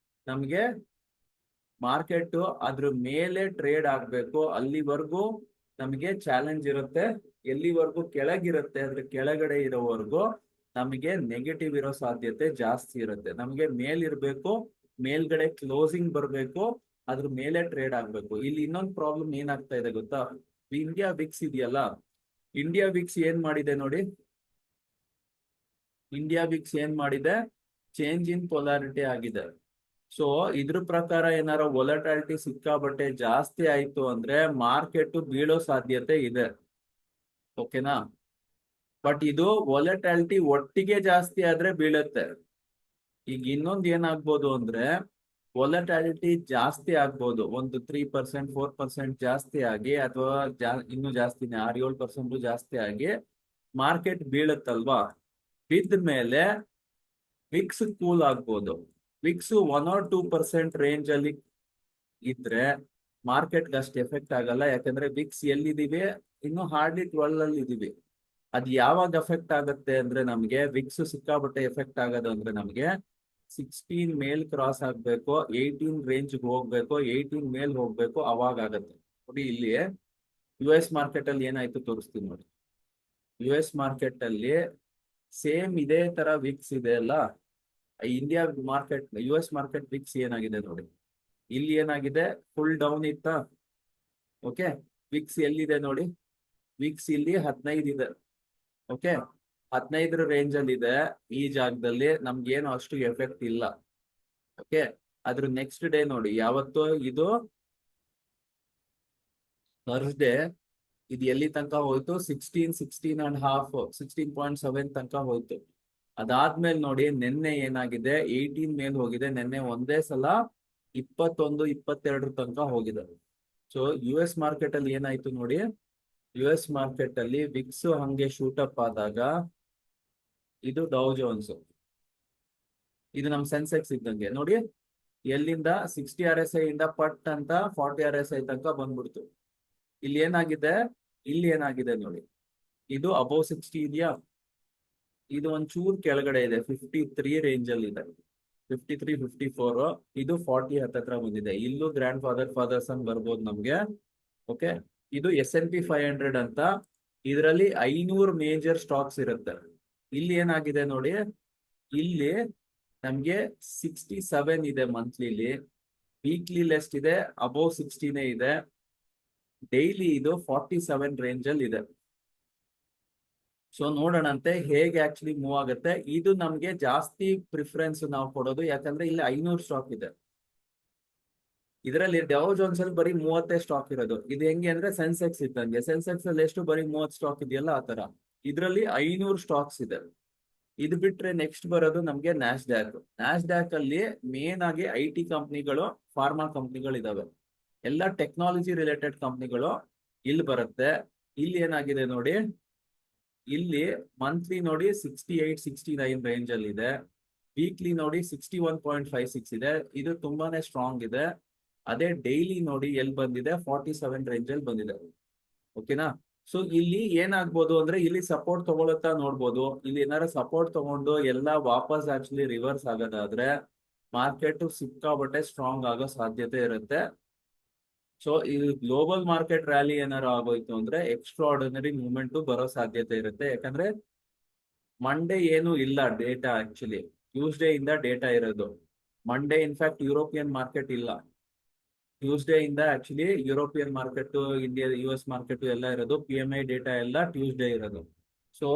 ನಮ್ಗೆ ಮಾರ್ಕೆಟ್ ಅದ್ರ ಮೇಲೆ ಟ್ರೇಡ್ ಆಗ್ಬೇಕು, ಅಲ್ಲಿವರೆಗೂ ನಮಗೆ ಚಾಲೆಂಜ್ ಇರುತ್ತೆ. ಎಲ್ಲಿವರೆಗೂ ಕೆಳಗಿರುತ್ತೆ ಅದ್ರ ಕೆಳಗಡೆ ಇರೋವರೆಗೂ ನಮಗೆ ನೆಗೆಟಿವ್ ಇರೋ ಸಾಧ್ಯತೆ ಜಾಸ್ತಿ ಇರುತ್ತೆ. ನಮಗೆ ಮೇಲಿರ್ಬೇಕು, ಮೇಲ್ಗಡೆ ಕ್ಲೋಸಿಂಗ್ ಬರಬೇಕು, ಅದ್ರ ಮೇಲೆ ಟ್ರೇಡ್ ಆಗ್ಬೇಕು. ಇಲ್ಲಿ ಇನ್ನೊಂದು ಪ್ರಾಬ್ಲಮ್ ಏನಾಗ್ತಾ ಇದೆ ಗೊತ್ತಾ? ಇಂಡಿಯಾ ವಿಕ್ಸ್ ಇದೆಯಲ್ಲ, ಇಂಡಿಯಾ ವಿಕ್ಸ್ ಏನ್ ಮಾಡಿದೆ ನೋಡಿ. ಇಂಡಿಯಾ ವಿಕ್ಸ್ ಏನ್ ಮಾಡಿದೆ? ಚೇಂಜ್ ಇನ್ ಪೊಲಾರಿಟಿ ಆಗಿದೆ. ಸೊ ಇದ್ರ ಪ್ರಕಾರ ಏನಾರ ವೊಲಟಾಲಿಟಿ ಸಿಕ್ಕಾಬಟ್ಟೆ ಜಾಸ್ತಿ ಆಯ್ತು ಅಂದ್ರೆ ಮಾರ್ಕೆಟ್ ಬೀಳೋ ಸಾಧ್ಯತೆ ಇದೆ. ಓಕೆನಾ? ಬಟ್ ಇದು ವೊಲಟಾಲಿಟಿ ಒಟ್ಟಿಗೆ ಜಾಸ್ತಿ ಆದ್ರೆ ಬೀಳುತ್ತೆ. ಈಗ ಇನ್ನೊಂದು ಏನಾಗ್ಬೋದು ಅಂದ್ರೆ ವೊಲಟಾಲಿಟಿ ಜಾಸ್ತಿ ಆಗ್ಬೋದು, ಒಂದು 3%, 4% ಜಾಸ್ತಿ ಆಗಿ, ಅಥವಾ ಇನ್ನೂ ಜಾಸ್ತಿನೇ 6-7% ಜಾಸ್ತಿ ಆಗಿ ಮಾರ್ಕೆಟ್ ಬೀಳುತ್ತಲ್ವಾ. ಬಿದ್ದ ಮೇಲೆ ವಿಕ್ಸ್ ಕೂಲ್ ಆಗ್ಬೋದು. ವಿಕ್ಸ್ 1 or 2% ರೇಂಜ್ ಅಲ್ಲಿ ಇದ್ರೆ ಮಾರ್ಕೆಟ್ಗೆ ಅಷ್ಟು ಎಫೆಕ್ಟ್ ಆಗಲ್ಲ. ಯಾಕಂದ್ರೆ ವಿಕ್ಸ್ ಎಲ್ಲಿದೀವಿ? ಇನ್ನು ಹಾರ್ಡ್ಲಿ 12 ಅಲ್ಲಿ ಇದೀವಿ. ಅದ್ ಯಾವಾಗ ಎಫೆಕ್ಟ್ ಆಗುತ್ತೆ ಅಂದ್ರೆ ನಮ್ಗೆ ವಿಕ್ಸ್ ಸಿಕ್ಕಾಬಟ್ಟೆ ಎಫೆಕ್ಟ್ ಆಗೋದು ಅಂದ್ರೆ ನಮ್ಗೆ 16 ಮೇಲ್ ಕ್ರಾಸ್ ಆಗ್ಬೇಕು, 18 ರೇಂಜ್ ಹೋಗ್ಬೇಕು, 18 ಮೇಲ್ ಹೋಗ್ಬೇಕು, ಅವಾಗ ಆಗತ್ತೆ. ನೋಡಿ ಇಲ್ಲಿ US ಮಾರ್ಕೆಟ್ ಅಲ್ಲಿ ಏನಾಯ್ತು ತೋರಿಸ್ತೀನಿ ನೋಡಿ. US ಮಾರ್ಕೆಟ್ ಅಲ್ಲಿ ಸೇಮ್ ಇದೇ ತರ ವಿಕ್ಸ್ ಇದೆ ಅಲ್ಲ. India market, US market Vicks ಏನಾಗಿದೆ ನೋಡಿ. ಇಲ್ಲಿ ಏನಾಗಿದೆ? ಫುಲ್ ಡೌನ್ ಇತ್ತಾ? ಓಕೆ, ವಿಕ್ಸ್ ಎಲ್ಲಿದೆ ನೋಡಿ. ವಿಕ್ಸ್ ಇಲ್ಲಿ 15 ಇದೆ. ಓಕೆ, 15 ರೇಂಜ್ ಅಲ್ಲಿ ಇದೆ. ಈ ಜಾಗದಲ್ಲಿ ನಮ್ಗೇನು ಅಷ್ಟು ಎಫೆಕ್ಟ್ ಇಲ್ಲ. ಓಕೆ, ಅದ್ರ ನೆಕ್ಸ್ಟ್ ಡೇ ನೋಡಿ, ಯಾವತ್ತು ಇದು ಥರ್ಸ್ಡೇ, ಇದು ಎಲ್ಲಿ ತನಕ ಹೋಯ್ತು? 16.5 16.7 ತನಕ ಹೋಯ್ತು. ಅದಾದ್ಮೇಲೆ ನೋಡಿ ನಿನ್ನೆ ಏನಾಗಿದೆ? 18 ಮೇಲೆ ಹೋಗಿದೆ. ನಿನ್ನೆ ಒಂದೇ ಸಲ 21, 22 ತನಕ ಹೋಗಿದೆ. ಸೊ US ಮಾರ್ಕೆಟ್ ಅಲ್ಲಿ ಏನಾಯ್ತು ನೋಡಿ. US ಮಾರ್ಕೆಟ್ ಅಲ್ಲಿ ವಿಕ್ಸ್ ಹಂಗೆ ಶೂಟಪ್ ಆದಾಗ ಇದು ಡೌ ಜೋನ್ಸ್, ಇದು ನಮ್ ಸೆನ್ಸೆಕ್ಸ್ ಇದ್ದಂಗೆ ನೋಡಿ. ಎಲ್ಲಿಂದ 60 RSI ಇಂದ ಪಟ್ ಅಂತ 40 RSI ತನಕ ಬಂದ್ಬಿಡ್ತು. ಇಲ್ಲಿ ಏನಾಗಿದೆ? ಇಲ್ಲಿ ಏನಾಗಿದೆ ನೋಡಿ, ಇದು ಅಬೌವ್ 60 ಇದೆಯಾ? ಇದು ಒಂಚೂರು ಕೆಳಗಡೆ ಇದೆ, 53 ರೇಂಜ್ ಅಲ್ಲಿ ಇದೆ. 53, 54. ಇದು 40 ಹತ್ತತ್ರ ಬಂದಿದೆ. ಇಲ್ಲೂ ಗ್ರ್ಯಾಂಡ್ ಫಾದರ್ಸ್ ಅಂತ ಬರ್ಬೋದು ನಮ್ಗೆ. ಓಕೆ, ಇದು S&P 500 ಅಂತ. ಇದರಲ್ಲಿ 500 ಮೇಜರ್ ಸ್ಟಾಕ್ಸ್ ಇರುತ್ತೆ. ಇಲ್ಲಿ ಏನಾಗಿದೆ ನೋಡಿ, ಇಲ್ಲಿ ನಮ್ಗೆ 67 ಇದೆ ಮಂತ್ಲಿಲಿ. ವೀಕ್ಲಿ ಲೆಸ್ಟ್ ಇದೆ, ಅಬೌವ್ 60 ಇದೆ. ಡೈಲಿ ಇದು 47 ರೇಂಜ್ ಅಲ್ಲಿ ಇದೆ. ಸೊ ನೋಡೋಣಂತೆ ಹೇಗೆ ಆಕ್ಚುಲಿ ಮೂವ್ ಆಗುತ್ತೆ. ಇದು ನಮ್ಗೆ ಜಾಸ್ತಿ ಪ್ರಿಫರೆನ್ಸ್ ನಾವು ಕೊಡೋದು, ಯಾಕಂದ್ರೆ ಇಲ್ಲಿ 500 ಸ್ಟಾಕ್ ಇದೆ. ಇದರಲ್ಲಿ ಡೌ ಜೋನ್ಸ್ ಅಲ್ಲಿ ಬರೀ 30 ಸ್ಟಾಕ್ ಇರೋದು. ಇದು ಹೆಂಗೆ ಅಂದ್ರೆ ಸೆನ್ಸೆಕ್ಸ್ ಇದ್ದಂಗೆ. ಸೆನ್ಸೆಕ್ಸ್ ಅಲ್ಲಿ ಎಷ್ಟು? ಬರೀ 30 ಸ್ಟಾಕ್ ಇದೆಯಲ್ಲ, ಆತರ. ಇದರಲ್ಲಿ 500 ಸ್ಟಾಕ್ಸ್ ಇದೆ. ಇದು ಬಿಟ್ರೆ ನೆಕ್ಸ್ಟ್ ಬರೋದು ನಮ್ಗೆ ನ್ಯಾಸ್ಡ್ಯಾಕ್. ನ್ಯಾಸ್ಡ್ಯಾಕ್ ಅಲ್ಲಿ ಮೇನ್ ಆಗಿ IT ಕಂಪ್ನಿಗಳು, ಫಾರ್ಮಾ ಕಂಪ್ನಿಗಳು ಇದಾವೆ. ಎಲ್ಲ ಟೆಕ್ನಾಲಜಿ ರಿಲೇಟೆಡ್ ಕಂಪ್ನಿಗಳು ಇಲ್ಲಿ ಬರುತ್ತೆ. ಇಲ್ಲಿ ಏನಾಗಿದೆ ನೋಡಿ, ಇಲ್ಲಿ ಮಂತ್ಲಿ ನೋಡಿ 68, 69 ರೇಂಜ್ ಅಲ್ಲಿ ಇದೆ. ವೀಕ್ಲಿ ನೋಡಿ 61.56 ಇದೆ. ಇದು ತುಂಬಾನೇ ಸ್ಟ್ರಾಂಗ್ ಇದೆ. ಅದೇ ಡೈಲಿ ನೋಡಿ ಎಲ್ಲಿ ಬಂದಿದೆ? 47 ರೇಂಜ್ ಅಲ್ಲಿ ಬಂದಿದೆ. ಓಕೆನಾ? ಸೊ ಇಲ್ಲಿ ಏನಾಗ್ಬೋದು ಅಂದ್ರೆ ಇಲ್ಲಿ ಸಪೋರ್ಟ್ ತಗೊಳುತ್ತಾ ನೋಡ್ಬೋದು. ಇಲ್ಲಿ ಏನಾರ ಸಪೋರ್ಟ್ ತಗೊಂಡು ಎಲ್ಲ ವಾಪಸ್ ಆಕ್ಚುಲಿ ರಿವರ್ಸ್ ಆಗೋದಾದ್ರೆ ಮಾರ್ಕೆಟ್ ಸಿಕ್ಕಾಬಟ್ಟೆ ಸ್ಟ್ರಾಂಗ್ ಆಗೋ ಸಾಧ್ಯತೆ ಇರುತ್ತೆ. ಸೊ ಈ ಗ್ಲೋಬಲ್ ಮಾರ್ಕೆಟ್ ರ್ಯಾಲಿ ಏನಾರು ಆಗೋಯ್ತು ಅಂದ್ರೆ ಎಕ್ಸ್ಟ್ರಾ ಆರ್ಡಿನರಿ ಮೂವ್ಮೆಂಟ್ ಬರೋ ಸಾಧ್ಯತೆ ಇರುತ್ತೆ. ಯಾಕಂದ್ರೆ ಮಂಡೇ ಏನು ಇಲ್ಲ ಡೇಟಾ, ಆಕ್ಚುಲಿ ಟ್ಯೂಸ್ಡೇ ಇಂದ ಡೇಟಾ ಇರೋದು. ಮಂಡೇ ಇನ್ಫ್ಯಾಕ್ಟ್ ಯುರೋಪಿಯನ್ ಮಾರ್ಕೆಟ್ ಇಲ್ಲ. ಟ್ಯೂಸ್ಡೇ ಇಂದ actually European market, India, US market ಎಲ್ಲ ಇರೋದು. PMI ಡೇಟಾ ಎಲ್ಲ ಟ್ಯೂಸ್ಡೇ ಇರೋದು. ಸೊ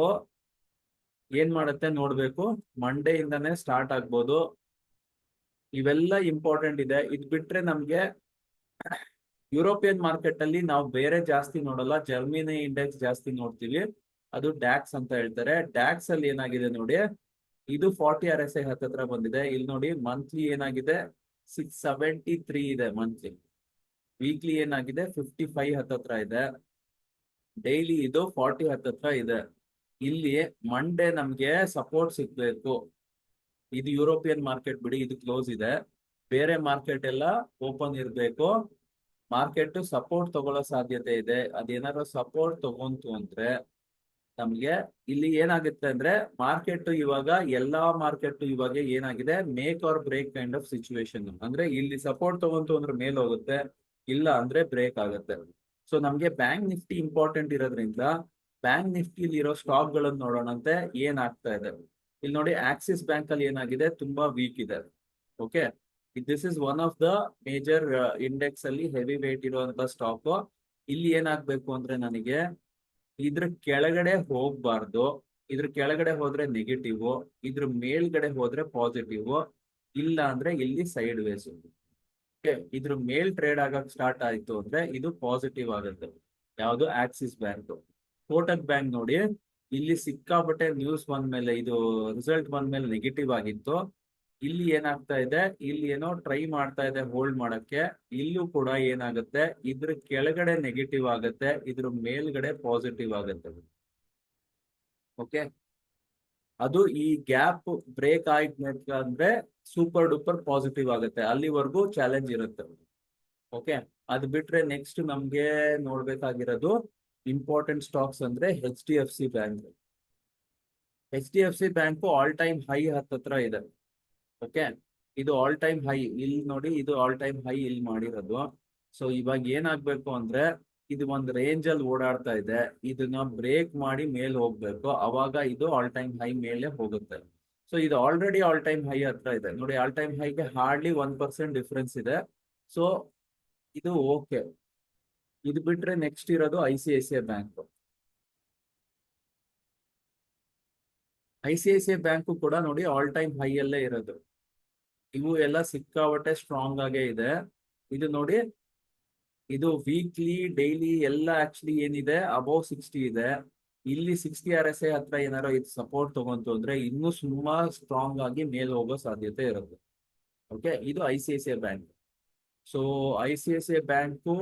ಏನ್ ಮಾಡುತ್ತೆ ನೋಡ್ಬೇಕು. ಮಂಡೇ ಇಂದಾನೇ ಸ್ಟಾರ್ಟ್ ಆಗ್ಬೋದು. ಇವೆಲ್ಲ ಇಂಪಾರ್ಟೆಂಟ್ ಇದೆ. ಇದ್ ಬಿಟ್ರೆ ನಮ್ಗೆ ಯುರೋಪಿಯನ್ ಮಾರ್ಕೆಟ್ ಅಲ್ಲಿ ನಾವು ಬೇರೆ ಜಾಸ್ತಿ ನೋಡಲ್ಲ, ಜರ್ಮನಿ ಇಂಡೆಕ್ಸ್ ಜಾಸ್ತಿ ನೋಡ್ತೀವಿ. ಅದು ಡ್ಯಾಕ್ಸ್ ಅಂತ ಹೇಳ್ತಾರೆ. ಡ್ಯಾಕ್ಸ್ ಅಲ್ಲಿ ಏನಾಗಿದೆ ನೋಡಿ, ಇದು 40 RSI ಹತ್ತತ್ರ ಬಂದಿದೆ. ಇಲ್ಲಿ ನೋಡಿ ಮಂತ್ಲಿ ಏನಾಗಿದೆ? 673 ಇದೆ ಮಂತ್ಲಿ. ವೀಕ್ಲಿ ಏನಾಗಿದೆ? 55 ಹತ್ತತ್ರ ಇದೆ. ಡೈಲಿ ಇದು 40 ಹತ್ತತ್ರ ಇದೆ. ಇಲ್ಲಿ ಮಂಡೇ ನಮ್ಗೆ ಸಪೋರ್ಟ್ ಸಿಗ್ಬೇಕು. ಇದು ಯುರೋಪಿಯನ್ ಮಾರ್ಕೆಟ್ ಬಿಡಿ, ಇದು ಕ್ಲೋಸ್ ಇದೆ. ಬೇರೆ ಮಾರ್ಕೆಟ್ ಎಲ್ಲ ಓಪನ್ ಇರ್ಬೇಕು. ಮಾರ್ಕೆಟ್ ಸಪೋರ್ಟ್ ತಗೊಳ್ಳೋ ಸಾಧ್ಯತೆ ಇದೆ. ಅದೇನಾದ್ರು ಸಪೋರ್ಟ್ ತಗೊಂತು ಅಂದ್ರೆ ನಮ್ಗೆ ಇಲ್ಲಿ ಏನಾಗುತ್ತೆ ಅಂದ್ರೆ ಮಾರ್ಕೆಟ್ ಇವಾಗ ಎಲ್ಲಾ ಮಾರ್ಕೆಟ್ ಇವಾಗ ಏನಾಗಿದೆ, make or break kind of situation. ಅಂದ್ರೆ ಇಲ್ಲಿ ಸಪೋರ್ಟ್ ತಗೊಂತು ಅಂದ್ರೆ ಮೇಲ್ ಹೋಗುತ್ತೆ, ಇಲ್ಲ ಅಂದ್ರೆ ಬ್ರೇಕ್ ಆಗುತ್ತೆ. ಸೊ ನಮ್ಗೆ ಬ್ಯಾಂಕ್ ನಿಫ್ಟಿ ಇಂಪಾರ್ಟೆಂಟ್ ಇರೋದ್ರಿಂದ ಬ್ಯಾಂಕ್ ನಿಫ್ಟಿಲಿ ಇರೋ ಸ್ಟಾಕ್ ಗಳನ್ನ ನೋಡೋಣಂತೆ ಏನಾಗ್ತಾ ಇದೆ. ಇಲ್ಲಿ ನೋಡಿ, ಆಕ್ಸಿಸ್ ಬ್ಯಾಂಕ್ ಅಲ್ಲಿ ಏನಾಗಿದೆ, ತುಂಬಾ ವೀಕ್ ಇದೆ. Okay, this is one of the major index ಅಲ್ಲಿ ಹೆವಿ ವೇಟ್ ಇರುವಂತ ಸ್ಟಾಕ್. ಇಲ್ಲಿ ಏನಾಗ್ಬೇಕು ಅಂದ್ರೆ ನನಗೆ ಇದ್ರ ಕೆಳಗಡೆ ಹೋಗ್ಬಾರ್ದು. ಇದ್ರ ಕೆಳಗಡೆ ಹೋದ್ರೆ ನೆಗೆಟಿವ್, ಇದ್ರ ಮೇಲ್ಗಡೆ ಹೋದ್ರೆ ಪಾಸಿಟಿವ್, ಇಲ್ಲ ಅಂದ್ರೆ ಇಲ್ಲಿ ಸೈಡ್ ವೇಸ್. ಇದ್ರ ಮೇಲ್ ಟ್ರೇಡ್ ಆಗಕ್ ಸ್ಟಾರ್ಟ್ ಆಯ್ತು ಅಂದ್ರೆ ಇದು ಪಾಸಿಟಿವ್ ಆಗುತ್ತೆ. ಯಾವುದು, ಆಕ್ಸಿಸ್ ಬ್ಯಾಂಕ್. ಕೋಟಕ್ ಬ್ಯಾಂಕ್ ನೋಡಿ, ಇಲ್ಲಿ ಸಿಕ್ಕಾಪಟ್ಟೆ ನ್ಯೂಸ್ ಬಂದ್ಮೇಲೆ, ಇದು ರಿಸಲ್ಟ್ ಬಂದ್ಮೇಲೆ ನೆಗೆಟಿವ್ ಆಗಿತ್ತು. ಇಲ್ಲಿ ಏನಾಗ್ತಾ ಇದೆ, ಇಲ್ಲಿ ಏನೋ ಟ್ರೈ ಮಾಡ್ತಾ ಇದೆ ಹೋಲ್ಡ್ ಮಾಡಕ್ಕೆ. ಇಲ್ಲೂ ಕೂಡ ಏನಾಗುತ್ತೆ, ಇದ್ರ ಕೆಳಗಡೆ ನೆಗೆಟಿವ್ ಆಗುತ್ತೆ, ಇದ್ರ ಮೇಲ್ಗಡೆ ಪಾಸಿಟಿವ್ ಆಗುತ್ತೆ. ಓಕೆ, ಅದು ಈ ಗ್ಯಾಪ್ ಬ್ರೇಕ್ ಆಯ್ತು ಅಂದ್ರೆ ಸೂಪರ್ ಡೂಪರ್ ಪಾಸಿಟಿವ್ ಆಗುತ್ತೆ, ಅಲ್ಲಿವರೆಗೂ ಚಾಲೆಂಜ್ ಇರುತ್ತೆ. ಓಕೆ, ಅದು ಬಿಟ್ರೆ ನೆಕ್ಸ್ಟ್ ನಮ್ಗೆ ನೋಡ್ಬೇಕಾಗಿರೋದು ಇಂಪಾರ್ಟೆಂಟ್ ಸ್ಟಾಕ್ಸ್ ಅಂದ್ರೆ HDFC bank. HDFC bank all time high ಹತ್ತತ್ರ ಇದೆ. ಓಕೆ, ಇದು ಆಲ್ ಟೈಮ್ ಹೈ ಇಲ್ಲಿ ನೋಡಿ, ಇದು ಆಲ್ ಟೈಮ್ ಹೈ ಇಲ್ಲಿ ಮಾಡಿರೋದು. ಸೊ ಇವಾಗ ಏನಾಗ್ಬೇಕು ಅಂದ್ರೆ ಇದು ಒಂದು ರೇಂಜ್ ಅಲ್ಲಿ ಓಡಾಡ್ತಾ ಇದೆ, ಇದನ್ನ ಬ್ರೇಕ್ ಮಾಡಿ ಮೇಲೆ ಹೋಗ್ಬೇಕು, ಅವಾಗ ಇದು ಆಲ್ ಟೈಮ್ ಹೈ ಮೇಲೆ ಹೋಗುತ್ತೆ. ಸೊ ಇದು ಆಲ್ರೆಡಿ ಆಲ್ ಟೈಮ್ ಹೈ ಹತ್ರ ಇದೆ ನೋಡಿ, ಆಲ್ ಟೈಮ್ ಹೈಗೆ ಹಾರ್ಡ್ಲಿ 1% ಡಿಫ್ರೆನ್ಸ್ ಇದೆ. ಸೊ ಇದು ಓಕೆ. ಇದು ಬಿಟ್ರೆ ನೆಕ್ಸ್ಟ್ ಇರೋದು ICICI ಬ್ಯಾಂಕ್. ICICI ಬ್ಯಾಂಕ್ ಕೂಡ ನೋಡಿ ಆಲ್ ಟೈಮ್ ಹೈ ಅಲ್ಲೇ ಇರೋದು. ಇವು ಎಲ್ಲ ಸಿಕ್ಕಾಪಟ್ಟೆ ಸ್ಟ್ರಾಂಗ್ ಆಗೇ ಇದೆ. ಇದು ನೋಡಿ, ಇದು ವೀಕ್ಲಿ ಡೈಲಿ ಎಲ್ಲ ಆಕ್ಚುಲಿ ಏನಿದೆ ಅಬೌವ್ 60 ಇದೆ. ಇಲ್ಲಿ 60 RSI ಹತ್ರ ಏನಾರೋ ಇದು ಸಪೋರ್ಟ್ ತಗೊಂತು ಅಂದ್ರೆ ಇನ್ನೂ ತುಂಬಾ ಸ್ಟ್ರಾಂಗ್ ಆಗಿ ಮೇಲೆ ಹೋಗೋ ಸಾಧ್ಯತೆ ಇರುತ್ತೆ. ಓಕೆ, ಇದು ICICI bank. So ICICI bank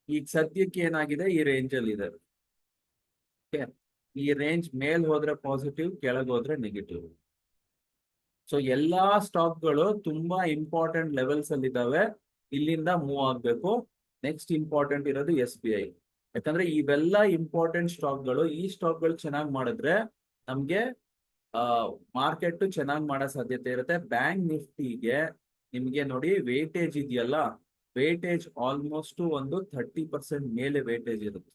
ಈಗ ಸದ್ಯಕ್ಕೆ ಏನಾಗಿದೆ, ಈ ರೇಂಜ್ ಅಲ್ಲಿ ಇದೆ. ಓಕೆ, ಈ ರೇಂಜ್ ಮೇಲ್ ಹೋದ್ರೆ ಪಾಸಿಟಿವ್, ಕೆಳಗೆ ಹೋದ್ರೆ ನೆಗೆಟಿವ್. ಸೊ ಎಲ್ಲಾ ಸ್ಟಾಕ್ಗಳು ತುಂಬಾ ಇಂಪಾರ್ಟೆಂಟ್ ಲೆವೆಲ್ಸ್ ಅಲ್ಲಿ ಇದಾವೆ, ಇಲ್ಲಿಂದ ಮೂವ್ ಆಗ್ಬೇಕು. ನೆಕ್ಸ್ಟ್ ಇಂಪಾರ್ಟೆಂಟ್ ಇರೋದು SBI. ಯಾಕಂದ್ರೆ ಇವೆಲ್ಲ ಇಂಪಾರ್ಟೆಂಟ್ ಸ್ಟಾಕ್ಗಳು, ಈ ಸ್ಟಾಕ್ಗಳು ಚೆನ್ನಾಗಿ ಮಾಡಿದ್ರೆ ನಮ್ಗೆ ಮಾರ್ಕೆಟ್ ಚೆನ್ನಾಗಿ ಮಾಡೋ ಸಾಧ್ಯತೆ ಇರುತ್ತೆ. ಬ್ಯಾಂಕ್ ನಿಫ್ಟಿಗೆ ನಿಮ್ಗೆ ನೋಡಿ ವೇಟೇಜ್ ಇದೆಯಲ್ಲ, ವೇಟೇಜ್ ಆಲ್ಮೋಸ್ಟ್ ಒಂದು 30% ಮೇಲೆ ವೇಟೇಜ್ ಇರುತ್ತೆ.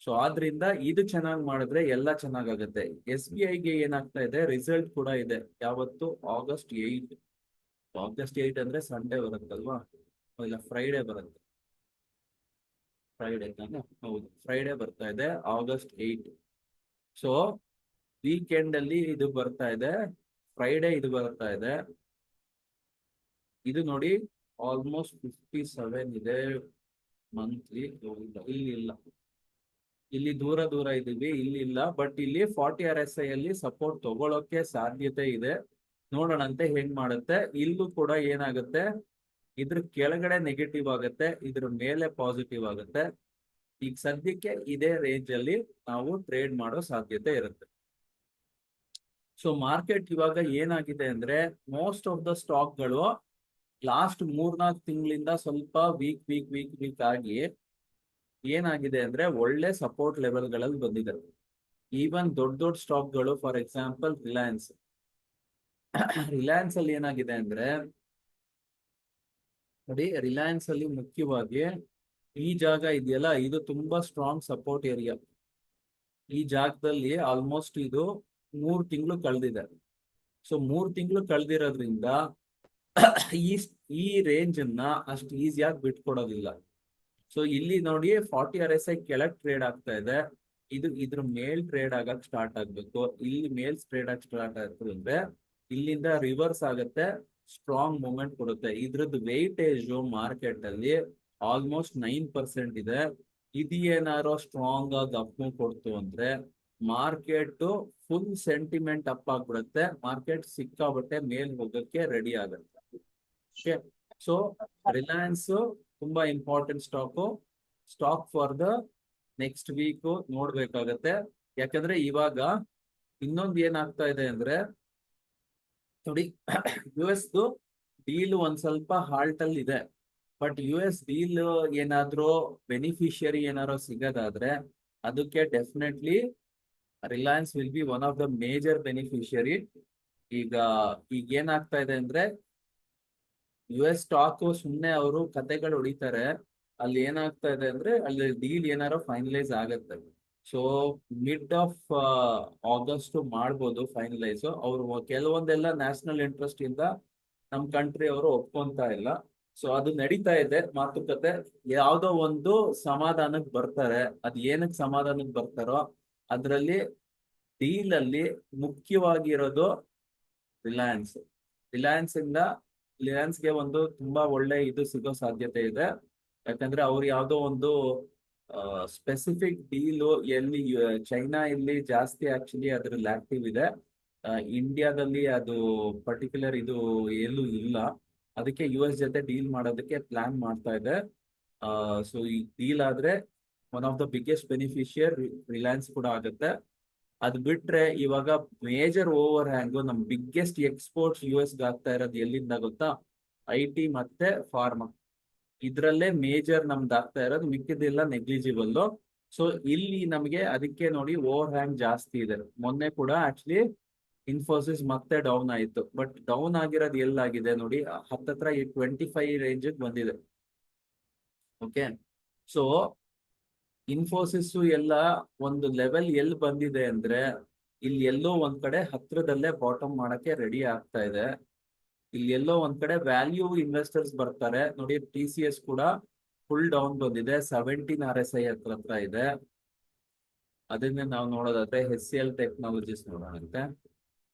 ಸೊ ಆದ್ರಿಂದ ಇದು ಚೆನ್ನಾಗಿ ಮಾಡಿದ್ರೆ ಎಲ್ಲ ಚೆನ್ನಾಗಾಗುತ್ತೆ. SBIಗೆ ಏನಾಗ್ತಾ ಇದೆ, ರಿಸಲ್ಟ್ ಕೂಡ ಇದೆ. ಯಾವತ್ತು, August 8. August 8 ಅಂದ್ರೆ ಸಂಡೇ ಬರುತ್ತಲ್ವಾ, ಇಲ್ಲ ಫ್ರೈಡೆ ಬರುತ್ತೆ. ಫ್ರೈಡೆ ತಾನೆ, ಹೌದು ಫ್ರೈಡೆ ಬರ್ತಾ ಇದೆ, August 8. ಸೊ ವೀಕೆಂಡ್ ಅಲ್ಲಿ ಇದು ಬರ್ತಾ ಇದೆ, ಫ್ರೈಡೆ ಇದು ಬರ್ತಾ ಇದೆ. ಇದು ನೋಡಿ ಆಲ್ಮೋಸ್ಟ್ 57 ಇದೆ ಮಂತ್ಲಿ. ಇಲ್ಲಿ ಇಲ್ಲ, ಇಲ್ಲಿ ದೂರ ದೂರ ಇದೀವಿ, ಇಲ್ಲಿ ಇಲ್ಲ. ಬಟ್ ಇಲ್ಲಿ 40 RSI ಅಲ್ಲಿ ಸಪೋರ್ಟ್ ತಗೊಳಕ್ಕೆ ಸಾಧ್ಯತೆ ಇದೆ. ನೋಡೋಣಂತೆ ಹೆಂಗ್ ಮಾಡುತ್ತೆ. ಇಲ್ಲೂ ಕೂಡ ಏನಾಗುತ್ತೆ, ಇದ್ರ ಕೆಳಗಡೆ ನೆಗೆಟಿವ್ ಆಗುತ್ತೆ, ಇದ್ರ ಮೇಲೆ ಪಾಸಿಟಿವ್ ಆಗುತ್ತೆ. ಈಗ ಸದ್ಯಕ್ಕೆ ಇದೇ ರೇಂಜ್ ಅಲ್ಲಿ ನಾವು ಟ್ರೇಡ್ ಮಾಡೋ ಸಾಧ್ಯತೆ ಇರುತ್ತೆ. ಸೊ ಮಾರ್ಕೆಟ್ ಇವಾಗ ಏನಾಗಿದೆ ಅಂದ್ರೆ ಮೋಸ್ಟ್ ಆಫ್ ದ ಸ್ಟಾಕ್ಗಳು ಲಾಸ್ಟ್ 3-4 ತಿಂಗಳಿಂದ ಸ್ವಲ್ಪ ವೀಕ್ ಆಗಿ ಏನಾಗಿದೆ ಅಂದ್ರೆ ಒಳ್ಳೆ ಸಪೋರ್ಟ್ ಲೆವೆಲ್ಗಳಲ್ಲಿ ಬಂದಿದೆ. ಈವನ್ ದೊಡ್ಡ ಸ್ಟಾಕ್ಗಳು, ಫಾರ್ ಎಕ್ಸಾಂಪಲ್ ರಿಲಯನ್ಸ್ ಅಲ್ಲಿ ಏನಾಗಿದೆ ಅಂದ್ರೆ ನೋಡಿ, ರಿಲಯನ್ಸ್ ಅಲ್ಲಿ ಮುಖ್ಯವಾಗಿ ಈ ಜಾಗ ಇದೆಯಲ್ಲ, ಇದು ತುಂಬಾ ಸ್ಟ್ರಾಂಗ್ ಸಪೋರ್ಟ್ ಏರಿಯಾ. ಈ ಜಾಗದಲ್ಲಿ ಆಲ್ಮೋಸ್ಟ್ ಇದು 3 ತಿಂಗಳು ಕಳೆದಿದೆ. ಸೊ 3 ತಿಂಗಳು ಕಳೆದಿರೋದ್ರಿಂದ ಈ ರೇಂಜ್ ಅನ್ನ ಅಷ್ಟು ಈಸಿಯಾಗಿ ಬಿಟ್ಕೊಡೋದಿಲ್ಲ. ಸೊ ಇಲ್ಲಿ ನೋಡಿ 40 RSI ಕೆಳಗ್ ಟ್ರೇಡ್ ಆಗ್ತಾ ಇದೆ, ಇದು ಇದ್ರ ಮೇಲ್ ಟ್ರೇಡ್ ಆಗಕ್ ಸ್ಟಾರ್ಟ್ ಆಗ್ಬೇಕು. ಇಲ್ಲಿ ಮೇಲ್ ಟ್ರೇಡ್ ಆಗಿ ಸ್ಟಾರ್ಟ್ ಆಗ್ತದೆ ಅಂದ್ರೆ ಇಲ್ಲಿಂದ ರಿವರ್ಸ್ ಆಗುತ್ತೆ, ಸ್ಟ್ರಾಂಗ್ ಮೂವ್ಮೆಂಟ್ ಕೊಡುತ್ತೆ. ಇದ್ರದ್ದು ವೆಯ್ಟೇಜ್ ಮಾರ್ಕೆಟ್ ಅಲ್ಲಿ ಆಲ್ಮೋಸ್ಟ್ 9% ಇದೆ. ಇದು ಏನಾರೋ ಸ್ಟ್ರಾಂಗ್ ಆಗಿ ಅಪ್ ಮೂವ್ ಕೊಡ್ತು ಅಂದ್ರೆ ಮಾರ್ಕೆಟ್ ಫುಲ್ ಸೆಂಟಿಮೆಂಟ್ ಅಪ್ ಆಗ್ಬಿಡುತ್ತೆ, ಮಾರ್ಕೆಟ್ ಸಿಕ್ಕಾಬಟ್ಟೆ ಮೇಲ್ ಹೋಗಕ್ಕೆ ರೆಡಿ ಆಗುತ್ತೆ. ಓಕೆ, ಸೊ ರಿಲಯನ್ಸ್ ತುಂಬಾ important stock for the next week ನೋಡ್ಬೇಕಾಗತ್ತೆ. ಯಾಕಂದ್ರೆ ಇವಾಗ ಇನ್ನೊಂದು ಏನಾಗ್ತಾ ಇದೆ ಅಂದ್ರೆ ನೋಡಿ, ಯು ಎಸ್ ಡೀಲ್ ಒಂದ್ ಸ್ವಲ್ಪ ಹಾಲ್ಟ್ ಅಲ್ಲಿ ಇದೆ. ಬಟ್ ಯು ಎಸ್ ಡೀಲ್ ಏನಾದ್ರೂ ಬೆನಿಫಿಷಿಯರಿ ಏನಾದ್ರು ಸಿಗೋದಾದ್ರೆ ಅದಕ್ಕೆ definitely Reliance will be one of the major beneficiary. ಈಗ ಈಗ ಏನಾಗ್ತಾ ಇದೆ ಅಂದ್ರೆ ಯು ಎಸ್ ಸ್ಟಾಕ್ ಸುಮ್ನೆ ಅವರು ಕತೆಗಳು ಹೊಡಿತಾರೆ. ಅಲ್ಲಿ ಏನಾಗ್ತಾ ಇದೆ ಅಂದ್ರೆ ಅಲ್ಲಿ ಡೀಲ್ ಏನಾರು ಫೈನಲೈಸ್ ಆಗತ್ತೆ. ಸೊ ಮಿಡ್ ಆಫ್ ಆಗಸ್ಟ್ ಮಾಡ್ಬೋದು ಫೈನಲೈಸ್. ಅವರು ಕೆಲವೊಂದೆಲ್ಲ ನ್ಯಾಷನಲ್ ಇಂಟ್ರೆಸ್ಟ್ ಇಂದ ನಮ್ ಕಂಟ್ರಿ ಅವರು ಒಪ್ಕೊಂತಾ ಇಲ್ಲ. ಸೊ ಅದು ನಡೀತಾ ಇದೆ ಮಾತುಕತೆ. ಯಾವ್ದೋ ಒಂದು ಸಮಾಧಾನಕ್ಕೆ ಬರ್ತಾರೆ. ಅದ್ ಏನಕ್ಕೆ ಸಮಾಧಾನಕ್ಕೆ ಬರ್ತಾರೋ ಅದ್ರಲ್ಲಿ ಡೀಲ್ ಅಲ್ಲಿ ಮುಖ್ಯವಾಗಿರೋದು ರಿಲಯನ್ಸ್. ರಿಲಯನ್ಸ್ ಇಂದ ರಿಲಯನ್ಸ್ಗೆ ಒಂದು ತುಂಬಾ ಒಳ್ಳೆ ಇದು ಸಿಗೋ ಸಾಧ್ಯತೆ ಇದೆ. ಯಾಕಂದ್ರೆ ಅವ್ರು ಯಾವ್ದೋ ಒಂದು ಸ್ಪೆಸಿಫಿಕ್ ಡೀಲು ಎಲ್ಲಿ ಚೈನಾ ಇಲ್ಲಿ ಜಾಸ್ತಿ ಆಕ್ಚುಲಿ ಅದ್ರಲ್ಲಿ ಆಕ್ಟಿವ್ ಇದೆ. ಇಂಡಿಯಾದಲ್ಲಿ ಅದು ಪರ್ಟಿಕ್ಯುಲರ್ ಇದು ಎಲ್ಲೂ ಇಲ್ಲ. ಅದಕ್ಕೆ ಯು ಎಸ್ ಜೊತೆ ಡೀಲ್ ಮಾಡೋದಕ್ಕೆ ಪ್ಲಾನ್ ಮಾಡ್ತಾ ಇದೆ. ಸೊ ಈ ಡೀಲ್ ಆದ್ರೆ one of the biggest beneficiary Reliance ಕೂಡ ಆಗುತ್ತೆ. ಅದ್ ಬಿಟ್ರೆ ಇವಾಗ ಮೇಜರ್ ಓವರ್ ಹ್ಯಾಂಗು ನಮ್ ಬಿಗ್ಗೆಸ್ಟ್ ಎಕ್ಸ್ಪೋರ್ಟ್ಸ್ ಯು ಎಸ್ ಆಗ್ತಾ ಇರೋದು ಎಲ್ಲಿಂದ ಗೊತ್ತಾ? IT ಮತ್ತೆ ಫಾರ್ಮಾ. ಇದ್ರಲ್ಲೇ ಮೇಜರ್ ನಮ್ದು ಆಗ್ತಾ ಇರೋದು, ಮಿಕ್ಕಿದೆಲ್ಲ ನೆಗ್ಲಿಜಿಬಲ್. ಸೊ ಇಲ್ಲಿ ನಮಗೆ ಅದಕ್ಕೆ ನೋಡಿ ಓವರ್ ಹ್ಯಾಂಗ್ ಜಾಸ್ತಿ ಇದೆ. ಮೊನ್ನೆ ಕೂಡ ಆಕ್ಚುಲಿ ಇನ್ಫೋಸಿಸ್ ಮತ್ತೆ ಡೌನ್ ಆಯ್ತು. ಬಟ್ ಡೌನ್ ಆಗಿರೋದು ಎಲ್ಲಾಗಿದೆ ನೋಡಿ, ಹತ್ತತ್ರ 25 ರೇಂಜ್ ಬಂದಿದೆ. ಓಕೆ, ಸೊ ಇನ್ಫೋಸಿಸ್ ಎಲ್ಲ ಒಂದು ಲೆವೆಲ್ ಎಲ್ಲಿ ಬಂದಿದೆ ಅಂದ್ರೆ ಇಲ್ಲಿ ಎಲ್ಲೋ ಒಂದ್ ಕಡೆ ಹತ್ರದಲ್ಲೇ ಬಾಟಮ್ ಮಾಡಕ್ಕೆ ರೆಡಿ ಆಗ್ತಾ ಇದೆ. ಇಲ್ಲಿ ಎಲ್ಲೋ ಒಂದ್ ಕಡೆ ವ್ಯಾಲ್ಯೂ ಇನ್ವೆಸ್ಟರ್ಸ್ ಬರ್ತಾರೆ ನೋಡಿ. TCS ಕೂಡ ಫುಲ್ ಡೌನ್ ಬಂದಿದೆ, 17 RSI ಹತ್ರ ಇದೆ. ಅದನ್ನೇ ನಾವು ನೋಡೋದಾದ್ರೆ HCL ಟೆಕ್ನಾಲಜೀಸ್ ನೋಡೋಣಂತೆ.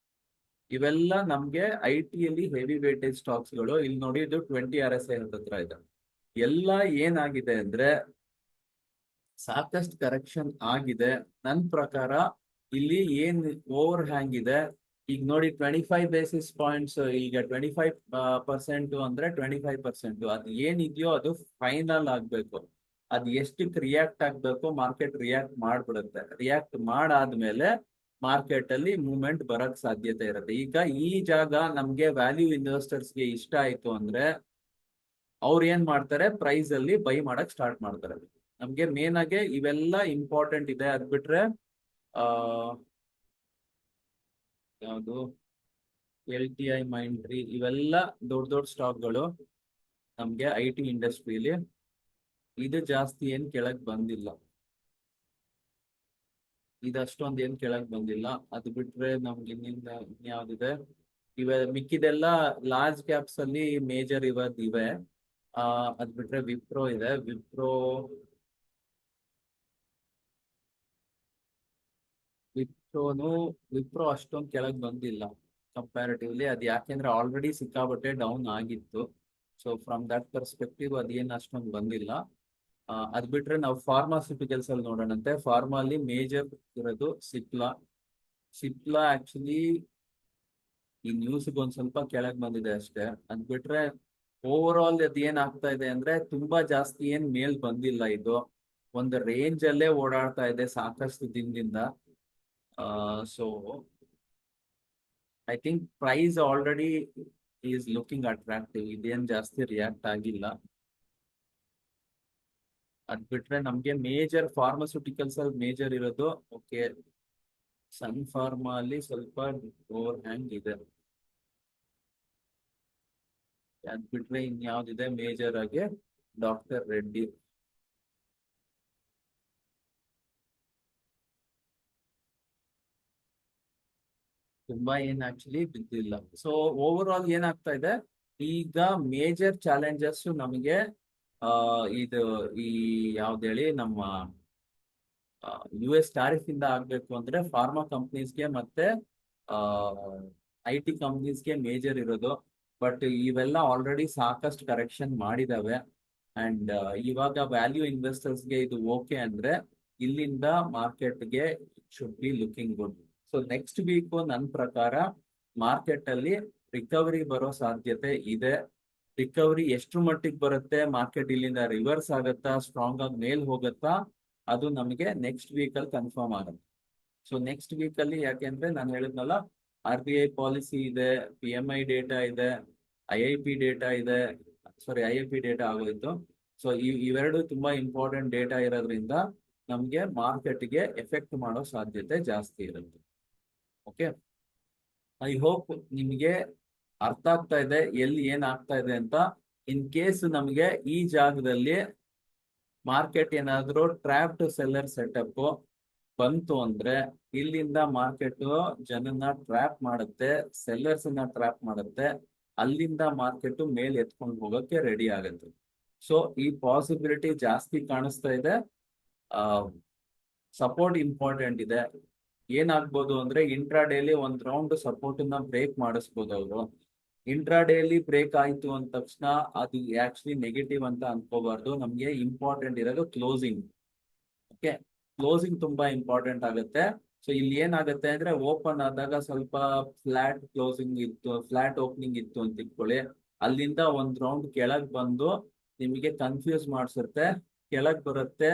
ಇವೆಲ್ಲ ನಮ್ಗೆ IT ಯಲ್ಲಿ ಹೆವಿ ವೇಟೇಜ್ ಸ್ಟಾಕ್ಸ್ ಗಳು. ಇಲ್ಲಿ ನೋಡಿ ಇದು 20 RSI ಹತ್ರ ಇದೆ. ಎಲ್ಲ ಏನಾಗಿದೆ ಅಂದ್ರೆ ಸಾಕಷ್ಟು ಕರೆಕ್ಷನ್ ಆಗಿದೆ. ನನ್ ಪ್ರಕಾರ ಇಲ್ಲಿ ಏನ್ ಓವರ್ ಹ್ಯಾಂಗ್ ಇದೆ ಈಗ ನೋಡಿ, 25 ಬೇಸಿಸ್ ಪಾಯಿಂಟ್ಸ್. ಈಗ 25% ಅಂದ್ರೆ 25%. ಅದು ಏನಿದೆಯೋ ಅದು ಫೈನಲ್ ಆಗ್ಬೇಕು. ಅದು ಎಷ್ಟಕ್ಕೆ ರಿಯಾಕ್ಟ್ ಆಗ್ಬೇಕು, ಮಾರ್ಕೆಟ್ ರಿಯಾಕ್ಟ್ ಮಾಡ್ಬಿಡುತ್ತೆ. ರಿಯಾಕ್ಟ್ ಮಾಡಾದ್ಮೇಲೆ ಮಾರ್ಕೆಟ್ ಅಲ್ಲಿ ಮೂವ್ಮೆಂಟ್ ಬರಕ್ ಸಾಧ್ಯತೆ ಇರುತ್ತೆ. ಈಗ ಈ ಜಾಗ ನಮ್ಗೆ ವ್ಯಾಲ್ಯೂ ಇನ್ವೆಸ್ಟರ್ಸ್ಗೆ ಇಷ್ಟ ಆಯ್ತು ಅಂದ್ರೆ ಅವ್ರು ಏನ್ ಮಾಡ್ತಾರೆ, ಪ್ರೈಸ್ ಅಲ್ಲಿ ಬೈ ಮಾಡಕ್ ಸ್ಟಾರ್ಟ್ ಮಾಡ್ತಾರೆ. ನಮ್ಗೆ ಮೇನ್ ಆಗಿ ಇವೆಲ್ಲ ಇಂಪಾರ್ಟೆಂಟ್ ಇದೆ. ಅದ್ ಬಿಟ್ರೆ ಆ ಯಾವುದು LTI, ಮೈಂಡ್ಟ್ರಿ, ಇವೆಲ್ಲ ದೊಡ್ಡ ದೊಡ್ಡ ಸ್ಟಾಕ್ಗಳು ನಮ್ಗೆ IT ಇಂಡಸ್ಟ್ರಿಯಲ್ಲಿ. ಇದು ಜಾಸ್ತಿ ಏನ್ ಕೆಳಗ್ ಬಂದಿಲ್ಲ, ಇದಷ್ಟೊಂದ್ ಏನ್ ಕೆಳಗ್ ಬಂದಿಲ್ಲ. ಅದು ಬಿಟ್ರೆ ನಮ್ಗೆ ಇನ್ನಿಂದ ಇನ್ಯಾವ್ದಿದೆ, ಮಿಕ್ಕಿದೆಲ್ಲ ಲಾರ್ಜ್ ಕ್ಯಾಪ್ಸ್ ಅಲ್ಲಿ ಮೇಜರ್ ಇವೆ. ಅದ್ ಬಿಟ್ರೆ ವಿಪ್ರೋ ಇದೆ. ವಿಪ್ರೋ ಅಷ್ಟೊಂದು ಕೆಳಗ್ ಬಂದಿಲ್ಲ ಕಂಪ್ಯಾರಿಟಿವ್ಲಿ. ಅದು ಯಾಕೆಂದ್ರೆ ಆಲ್ರೆಡಿ ಸಿಕ್ಕಾಬಟ್ಟೆ ಡೌನ್ ಆಗಿತ್ತು. ಸೊ ಫ್ರಮ್ ದಟ್ ಪರ್ಸ್ಪೆಕ್ಟಿವ್ ಅದೇನು ಅಷ್ಟೊಂದು ಬಂದಿಲ್ಲ. ಅದ್ ಬಿಟ್ರೆ ನಾವು ಫಾರ್ಮಾಸ್ಯೂಟಿಕಲ್ಸ್ ಅಲ್ಲಿ ನೋಡೋಣಂತೆ. ಫಾರ್ಮಾ ಅಲ್ಲಿ ಮೇಜರ್ ಇರೋದು ಸಿಪ್ಲಾ ಆಕ್ಚುಲಿ ಈ ನ್ಯೂಸ್ಗೆ ಒಂದ್ ಸ್ವಲ್ಪ ಕೆಳಗ್ ಬಂದಿದೆ ಅಷ್ಟೇ. ಅದ್ ಬಿಟ್ರೆ ಓವರ್ ಆಲ್ ಅದು ಏನ್ ಆಗ್ತಾ ಇದೆ ಅಂದ್ರೆ ತುಂಬಾ ಜಾಸ್ತಿ ಏನ್ ಮೇಲ್ ಬಂದಿಲ್ಲ. ಇದು ಒಂದು ರೇಂಜ್ ಅಲ್ಲೇ ಓಡಾಡ್ತಾ ಇದೆ ಸಾಕಷ್ಟು ದಿನದಿಂದ. So I think price already is looking attractive. ಇದೇನ್ ಜಾಸ್ತಿ ರಿಯಾಕ್ಟ್ ಆಗಿಲ್ಲ. ಅದ್ ಬಿಟ್ರೆ ನಮ್ಗೆ ಮೇಜರ್ ಫಾರ್ಮಾಸ್ಯೂಟಿಕಲ್ಸ್ ಅಲ್ಲಿ ಮೇಜರ್ ಇರೋದು ಓಕೆ, ಸನ್ ಫಾರ್ಮಾ ಅಲ್ಲಿ ಸ್ವಲ್ಪ ಓವರ್ ಹ್ಯಾಂಗ್ ಇದೆ. ಅದ್ ಬಿಟ್ರೆ ಇನ್ಯಾವ್ದಿದೆ ಮೇಜರ್ ಆಗಿ, ಡಾಕ್ಟರ್ ರೆಡ್ಡಿ. ತುಂಬಾ ಏನ್ ಆಕ್ಚುಲಿ ಬಿದ್ದಿಲ್ಲ. ಸೊ ಓವರ್ ಆಲ್ ಏನಾಗ್ತಾ ಇದೆ ಈಗ, ಮೇಜರ್ ಚಾಲೆಂಜಸ್ ನಮಗೆ ಇದು ಈ ಯಾವ್ದು ಹೇಳಿ, ನಮ್ಮ US ಟ್ಯಾರಿಫ್ ಇಂದ ಆಗ್ಬೇಕು ಅಂದ್ರೆ ಫಾರ್ಮಾ ಕಂಪ್ನೀಸ್ಗೆ ಮತ್ತೆ IT ಕಂಪ್ನೀಸ್ಗೆ ಮೇಜರ್ ಇರೋದು. ಬಟ್ ಇವೆಲ್ಲ ಆಲ್ರೆಡಿ ಸಾಕಷ್ಟು ಕರೆಕ್ಷನ್ ಮಾಡಿದಾವೆ. ಅಂಡ್ ಇವಾಗ ವ್ಯಾಲ್ಯೂ ಇನ್ವೆಸ್ಟರ್ಸ್ಗೆ ಇದು ಓಕೆ ಅಂದ್ರೆ ಇಲ್ಲಿಂದ ಮಾರ್ಕೆಟ್ಗೆ should be looking good. So next week ನನ್ನ ಪ್ರಕಾರ ಮಾರ್ಕೆಟ್ ಅಲ್ಲಿ ರಿಕವರಿ ಬರೋ ಸಾಧ್ಯತೆ ಇದೆ. ರಿಕವರಿ ಎಷ್ಟು ಮಟ್ಟಿಗೆ ಬರುತ್ತೆ, ಮಾರ್ಕೆಟ್ ಇಲ್ಲಿಂದ ರಿವರ್ಸ್ ಆಗತ್ತಾ, ಸ್ಟ್ರಾಂಗ್ ಆಗಿ ಮೇಲ್ ಹೋಗತ್ತಾ, ಅದು ನಮಗೆ ನೆಕ್ಸ್ಟ್ ವೀಕ್ ಅಲ್ಲಿ ಕನ್ಫರ್ಮ್ ಆಗುತ್ತೆ. ಸೊ ನೆಕ್ಸ್ಟ್ ವೀಕ್ ಅಲ್ಲಿ, ಯಾಕೆಂದ್ರೆ ನಾನು ಹೇಳಿದ್ನಲ್ಲ, RBI ಪಾಲಿಸಿ ಇದೆ, PMI ಡೇಟಾ ಇದೆ, IIP ಡೇಟಾ ಇದೆ. ಸಾರಿ, IIP ಡೇಟಾ ಆಗೋಯ್ತು. ಸೊ ಇವೆರಡು ತುಂಬಾ ಇಂಪಾರ್ಟೆಂಟ್ ಡೇಟಾ ಇರೋದ್ರಿಂದ ನಮ್ಗೆ ಮಾರ್ಕೆಟ್ಗೆ ಎಫೆಕ್ಟ್ ಮಾಡೋ ಸಾಧ್ಯತೆ ಜಾಸ್ತಿ ಇರುತ್ತೆ. ಓಕೆ, ಐ ಹೋಪ್ ನಿಮಗೆ ಅರ್ಥ ಆಗ್ತಾ ಇದೆ ಎಲ್ಲಿ ಏನ್ ಆಗ್ತಾ ಇದೆ ಅಂತ. ಇನ್ ಕೇಸ್ ನಮಗೆ ಈ ಜಾಗದಲ್ಲಿ ಮಾರ್ಕೆಟ್ ಏನಾದ್ರು ಟ್ರ್ಯಾಪ್ಡ್ ಸೆಲ್ಲರ್ ಸೆಟಪ್ ಬಂತು ಅಂದ್ರೆ, ಇಲ್ಲಿಂದ ಮಾರ್ಕೆಟ್ ಜನನ ಟ್ರ್ಯಾಪ್ ಮಾಡುತ್ತೆ, ಸೆಲ್ಲರ್ಸ್ ನ ಟ್ರ್ಯಾಪ್ ಮಾಡುತ್ತೆ, ಅಲ್ಲಿಂದ ಮಾರ್ಕೆಟ್ ಮೇಲೆ ಎತ್ಕೊಂಡು ಹೋಗಕ್ಕೆ ರೆಡಿ ಆಗುತ್ತೆ. ಸೊ ಈ ಪಾಸಿಬಿಲಿಟಿ ಜಾಸ್ತಿ ಕಾಣಿಸ್ತಾ ಇದೆ. ಸಪೋರ್ಟ್ ಇಂಪಾರ್ಟೆಂಟ್ ಇದೆ. ಏನಾಗ್ಬೋದು ಅಂದ್ರೆ, ಇಂಟ್ರಾಡೇಲಿ ಒಂದ್ ರೌಂಡ್ ಸಪೋರ್ಟ್ ನ ಬ್ರೇಕ್ ಮಾಡಿಸ್ಬೋದು ಅವರು. ಇಂಟ್ರಾಡೇಲಿ ಬ್ರೇಕ್ ಆಯ್ತು ಅಂದ ತಕ್ಷಣ ಅದು ಆಕ್ಚುಲಿ ನೆಗೆಟಿವ್ ಅಂತ ಅನ್ಕೋಬಾರ್ದು. ನಮ್ಗೆ ಇಂಪಾರ್ಟೆಂಟ್ ಇರೋದು ಕ್ಲೋಸಿಂಗ್. ಓಕೆ, ಕ್ಲೋಸಿಂಗ್ ತುಂಬಾ ಇಂಪಾರ್ಟೆಂಟ್ ಆಗುತ್ತೆ. ಸೊ ಇಲ್ಲಿ ಏನಾಗುತ್ತೆ ಅಂದ್ರೆ, ಓಪನ್ ಆದಾಗ ಸ್ವಲ್ಪ ಫ್ಲಾಟ್ ಕ್ಲೋಸಿಂಗ್ ಇತ್ತು, ಫ್ಲಾಟ್ ಓಪನಿಂಗ್ ಇತ್ತು ಅಂತ ಇಟ್ಕೊಳ್ಳಿ. ಅಲ್ಲಿಂದ ಒಂದ್ ರೌಂಡ್ ಕೆಳಗ್ ಬಂದು ನಿಮಗೆ ಕನ್ಫ್ಯೂಸ್ ಮಾಡ್ಸುತ್ತೆ, ಕೆಳಗ್ ಬರುತ್ತೆ.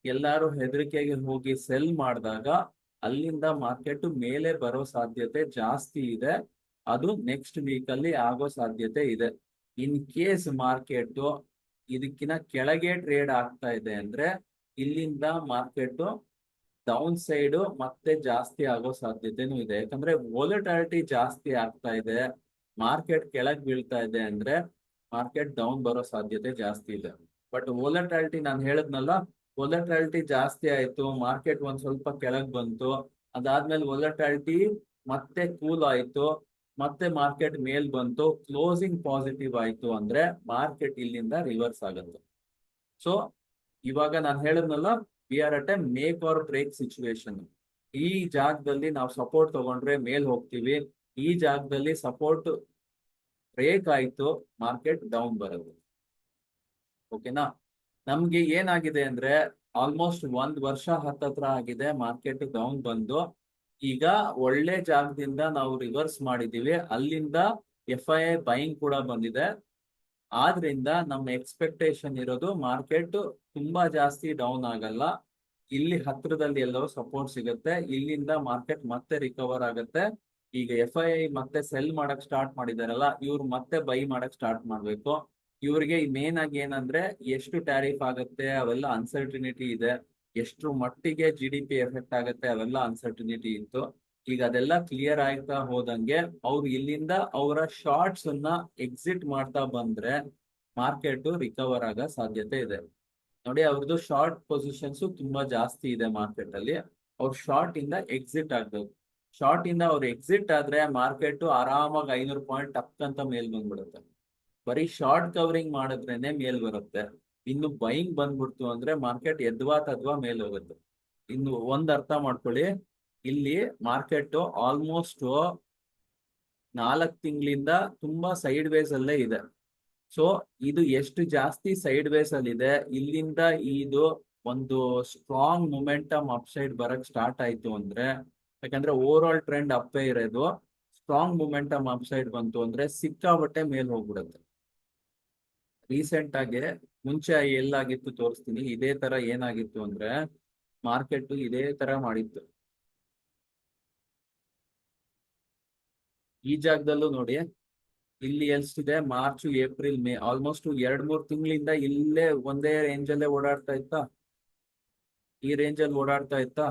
ಎಲ್ಲಾರು ಹೆದರಿಕೆಗೆ ಹೋಗಿ ಸೆಲ್ ಮಾಡಿದಾಗ ಅಲ್ಲಿಂದ ಮಾರ್ಕೆಟ್ ಮೇಲೆ ಬರೋ ಸಾಧ್ಯತೆ ಜಾಸ್ತಿ ಇದೆ. ಅದು ನೆಕ್ಸ್ಟ್ ವೀಕ್ ಅಲ್ಲಿ ಆಗೋ ಸಾಧ್ಯತೆ ಇದೆ. ಇನ್ ಕೇಸ್ ಮಾರ್ಕೆಟ್ ಇದಕ್ಕಿಂತ ಕೆಳಗೆ ಟ್ರೇಡ್ ಆಗ್ತಾ ಇದೆ ಅಂದ್ರೆ, ಇಲ್ಲಿಂದ ಮಾರ್ಕೆಟ್ ಡೌನ್ ಸೈಡ್ ಮತ್ತೆ ಜಾಸ್ತಿ ಆಗೋ ಸಾಧ್ಯತೆನೂ ಇದೆ. ಯಾಕಂದ್ರೆ ವೊಲಟಾಲಿಟಿ ಜಾಸ್ತಿ ಆಗ್ತಾ ಇದೆ, ಮಾರ್ಕೆಟ್ ಕೆಳಗ್ ಬೀಳ್ತಾ ಇದೆ ಅಂದ್ರೆ ಮಾರ್ಕೆಟ್ ಡೌನ್ ಬರೋ ಸಾಧ್ಯತೆ ಜಾಸ್ತಿ ಇದೆ. ಬಟ್ ವೊಲಟಾಲಿಟಿ ನಾನು ಹೇಳದ್ನಲ್ಲ, ವೊಲಟಾಲಿಟಿ ಜಾಸ್ತಿ ಆಯ್ತು, ಮಾರ್ಕೆಟ್ ಒಂದ್ ಸ್ವಲ್ಪ ಕೆಳಗ್ ಬಂತು, ಅದಾದ್ಮೇಲೆ ವೊಲಟಾಲಿಟಿ ಮತ್ತೆ ಕೂಲ್ ಆಯ್ತು, ಮತ್ತೆ ಮಾರ್ಕೆಟ್ ಮೇಲ್ ಬಂತು, ಕ್ಲೋಸಿಂಗ್ ಪಾಸಿಟಿವ್ ಆಯ್ತು ಅಂದ್ರೆ ಮಾರ್ಕೆಟ್ ಇಲ್ಲಿಂದ ರಿವರ್ಸ್ ಆಗುತ್ತೆ. ಸೊ ಇವಾಗ ನಾನು ಹೇಳದ್ನಲ್ಲ, we are at a make or break situation. ಈ ಜಾಗದಲ್ಲಿ ನಾವು ಸಪೋರ್ಟ್ ತಗೊಂಡ್ರೆ ಮೇಲ್ ಹೋಗ್ತೀವಿ, ಈ ಜಾಗದಲ್ಲಿ ಸಪೋರ್ಟ್ ಬ್ರೇಕ್ ಆಯ್ತು, ಮಾರ್ಕೆಟ್ ಡೌನ್ ಬರುತ್ತೆ. ಓಕೆನಾ? ನಮ್ಗೆ ಏನಾಗಿದೆ ಅಂದ್ರೆ, ಆಲ್ಮೋಸ್ಟ್ 1 ವರ್ಷ ಹತ್ತತ್ರ ಆಗಿದೆ ಮಾರ್ಕೆಟ್ ಡೌನ್ ಬಂದು. ಈಗ ಒಳ್ಳೆ ಜಾಗದಿಂದ ನಾವು ರಿವರ್ಸ್ ಮಾಡಿದೀವಿ, ಅಲ್ಲಿಂದ FII ಬೈಯಿಂಗ್ ಕೂಡ ಬಂದಿದೆ. ಆದ್ರಿಂದ ನಮ್ಮ ಎಕ್ಸ್ಪೆಕ್ಟೇಷನ್ ಇರೋದು ಮಾರ್ಕೆಟ್ ತುಂಬಾ ಜಾಸ್ತಿ ಡೌನ್ ಆಗಲ್ಲ, ಇಲ್ಲಿ ಹತ್ರದಲ್ಲಿ ಎಲ್ಲವೂ ಸಪೋರ್ಟ್ ಸಿಗುತ್ತೆ, ಇಲ್ಲಿಂದ ಮಾರ್ಕೆಟ್ ಮತ್ತೆ ರಿಕವರ್ ಆಗುತ್ತೆ. ಈಗ FII ಮತ್ತೆ ಸೆಲ್ ಮಾಡಕ್ ಸ್ಟಾರ್ಟ್ ಮಾಡಿದಾರಲ್ಲ, ಇವ್ರು ಮತ್ತೆ ಬೈ ಮಾಡಕ್ ಸ್ಟಾರ್ಟ್ ಮಾಡ್ಬೇಕು. ಇವ್ರಿಗೆ ಮೇನ್ ಆಗಿ ಏನಂದ್ರೆ, ಎಷ್ಟು ಟ್ಯಾರಿಫ್ ಆಗುತ್ತೆ ಅವೆಲ್ಲ ಅನ್ಸರ್ಟಿನಿಟಿ ಇದೆ, ಎಷ್ಟು ಮಟ್ಟಿಗೆ GDP ಎಫೆಕ್ಟ್ ಆಗುತ್ತೆ ಅವೆಲ್ಲ ಅನ್ಸರ್ಟಿನಿಟಿ ಇತ್ತು. ಈಗ ಅದೆಲ್ಲ ಕ್ಲಿಯರ್ ಆಗ್ತಾ ಹೋದಂಗೆ ಅವ್ರು ಇಲ್ಲಿಂದ ಅವರ ಶಾರ್ಟ್ಸ್ ಅನ್ನ ಎಕ್ಸಿಟ್ ಮಾಡ್ತಾ ಬಂದ್ರೆ ಮಾರ್ಕೆಟ್ ರಿಕವರ್ ಆಗೋ ಸಾಧ್ಯತೆ ಇದೆ. ನೋಡಿ, ಅವ್ರದ್ದು ಶಾರ್ಟ್ ಪೊಸಿಷನ್ಸ್ ತುಂಬಾ ಜಾಸ್ತಿ ಇದೆ ಮಾರ್ಕೆಟ್ ಅಲ್ಲಿ. ಅವ್ರು ಶಾರ್ಟ್ ಇಂದ ಎಕ್ಸಿಟ್ ಆಗ್ಬೇಕು. ಶಾರ್ಟ್ ಇಂದ ಅವ್ರು ಎಕ್ಸಿಟ್ ಆದ್ರೆ ಮಾರ್ಕೆಟ್ ಆರಾಮಾಗಿ 500 ಪಾಯಿಂಟ್ ಟಕ್ ಅಂತ ಮೇಲ್ ಬಂದ್ಬಿಡುತ್ತೆ. ಬರೀ ಶಾರ್ಟ್ ಕವರಿಂಗ್ ಮಾಡಿದ್ರೇನೆ ಮೇಲ್ ಬರುತ್ತೆ. ಇನ್ನು ಬೈಯಿಂಗ್ ಬಂದ್ಬಿಡ್ತು ಅಂದ್ರೆ ಮಾರ್ಕೆಟ್ ಎದ್ವಾ ತದ್ವಾ ಮೇಲ್ ಹೋಗುತ್ತೆ. ಇನ್ನು ಒಂದ್ ಅರ್ಥ ಮಾಡ್ಕೊಳ್ಳಿ, ಇಲ್ಲಿ ಮಾರ್ಕೆಟ್ ಆಲ್ಮೋಸ್ಟ್ 4 ತಿಂಗಳಿಂದ ತುಂಬಾ ಸೈಡ್ ವೇಸ್ ಅಲ್ಲೇ ಇದೆ. ಸೊ ಇದು ಎಷ್ಟು ಜಾಸ್ತಿ ಸೈಡ್ ವೇಸ್ ಅಲ್ಲಿ ಇದೆ, ಇಲ್ಲಿಂದ ಇದು ಒಂದು ಸ್ಟ್ರಾಂಗ್ ಮೊಮೆಂಟಮ್ ಅಪ್ ಸೈಡ್ ಬರಕ್ ಸ್ಟಾರ್ಟ್ ಆಯ್ತು ಅಂದ್ರೆ, ಯಾಕಂದ್ರೆ ಓವರ್ ಆಲ್ ಟ್ರೆಂಡ್ ಅಪ್ಪೇ ಇರೋದು, ಸ್ಟ್ರಾಂಗ್ ಮೊಮೆಂಟಮ್ ಅಪ್ ಸೈಡ್ ಬಂತು ಅಂದ್ರೆ ಸಿಕ್ಕಾಬಟ್ಟೆ ಮೇಲ್ ಹೋಗ್ಬಿಡುತ್ತೆ. ರೀಸೆಂಟ್ ಆಗಿ ಮುಂಚೆ ಎಲ್ಲಾಗಿತ್ತು ತೋರಿಸ್ತೀನಿ. ಇದೇ ತರ ಏನಾಗಿತ್ತು ಅಂದ್ರೆ, ಮಾರ್ಕೆಟ್ ಇದೇ ತರ ಮಾಡಿತ್ತು. ಈ ಜಾಗದಲ್ಲೂ ನೋಡಿ, ಇಲ್ಲಿ ಎಷ್ಟಿದೆ, ಮಾರ್ಚ್, ಏಪ್ರಿಲ್, ಮೇ, ಆಲ್ಮೋಸ್ಟ್ 2-3 ತಿಂಗಳಿಂದ ಇಲ್ಲೇ ಒಂದೇ ರೇಂಜ್ ಅಲ್ಲೇ ಓಡಾಡ್ತಾ ಇತ್ತಾ, ಈ ರೇಂಜ್ ಅಲ್ಲಿ ಓಡಾಡ್ತಾ ಇತ್ತಾ.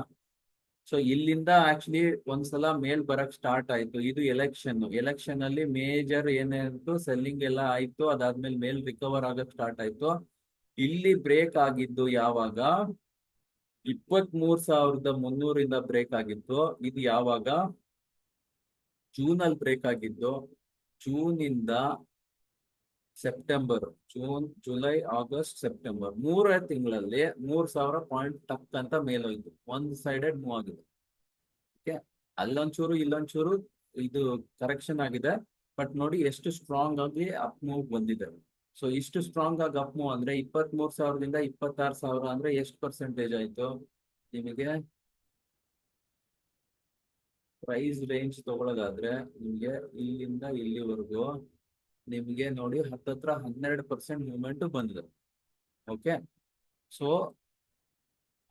ಸೊ ಇಲ್ಲಿಂದ ಆಕ್ಚುಲಿ ಒಂದ್ಸಲ ಮೇಲ್ ಬರಕ್ ಸ್ಟಾರ್ಟ್ ಆಯ್ತು. ಇದು ಎಲೆಕ್ಷನ್ ಅಲ್ಲಿ ಮೇಜರ್ ಏನಾಯ್ತು, ಸೆಲ್ಲಿಂಗ್ ಎಲ್ಲ ಆಯ್ತು, ಅದಾದ್ಮೇಲೆ ಮೇಲ್ ರಿಕವರ್ ಆಗಕ್ ಸ್ಟಾರ್ಟ್ ಆಯ್ತು. ಇಲ್ಲಿ ಬ್ರೇಕ್ ಆಗಿದ್ದು ಯಾವಾಗ, 23,300 ಬ್ರೇಕ್ ಆಗಿತ್ತು. ಇದು ಯಾವಾಗ, ಜೂನ್ ಅಲ್ಲಿ ಬ್ರೇಕ್ ಆಗಿದ್ದು. ಜೂನ್ ಇಂದ September, June, July, August, September, 3 ತಿಂಗಳಲ್ಲಿ 3,000 ಪಾಯಿಂಟ್ ಟಕ್ ಅಂತ ಮೇಲೋಯ್ತು. ಒಂದ್ ಸೈಡೆಡ್ ಮೂವ್ ಆಗಿದೆ. ಓಕೆ, ಅಲ್ಲೊಂಚೂರು ಇಲ್ಲೊಂಚೂರು ಇದು ಕರೆಕ್ಷನ್ ಆಗಿದೆ, ಬಟ್ ನೋಡಿ ಎಷ್ಟು ಸ್ಟ್ರಾಂಗ್ ಆಗಿ ಅಪ್ ಮೂವ್ ಬಂದಿದೆ. ಸೊ ಇಷ್ಟು ಸ್ಟ್ರಾಂಗ್ ಆಗಿ ಅಪ್ ಮೂವ್ ಅಂದ್ರೆ 23,000ದಿಂದ 26,000 ಅಂದ್ರೆ ಎಷ್ಟು ಪರ್ಸೆಂಟೇಜ್ ಆಯ್ತು ನಿಮಗೆ? ಪ್ರೈಸ್ ರೇಂಜ್ ತಗೊಳ್ಳೋದಾದ್ರೆ ನಿಮ್ಗೆ ಇಲ್ಲಿಂದ ಇಲ್ಲಿವರೆಗೂ ನಿಮ್ಗೆ ನೋಡಿ ಹತ್ತತ್ರ 12% ಮೂವ್ಮೆಂಟ್ ಬಂದಿದೆ. ಓಕೆ, ಸೊ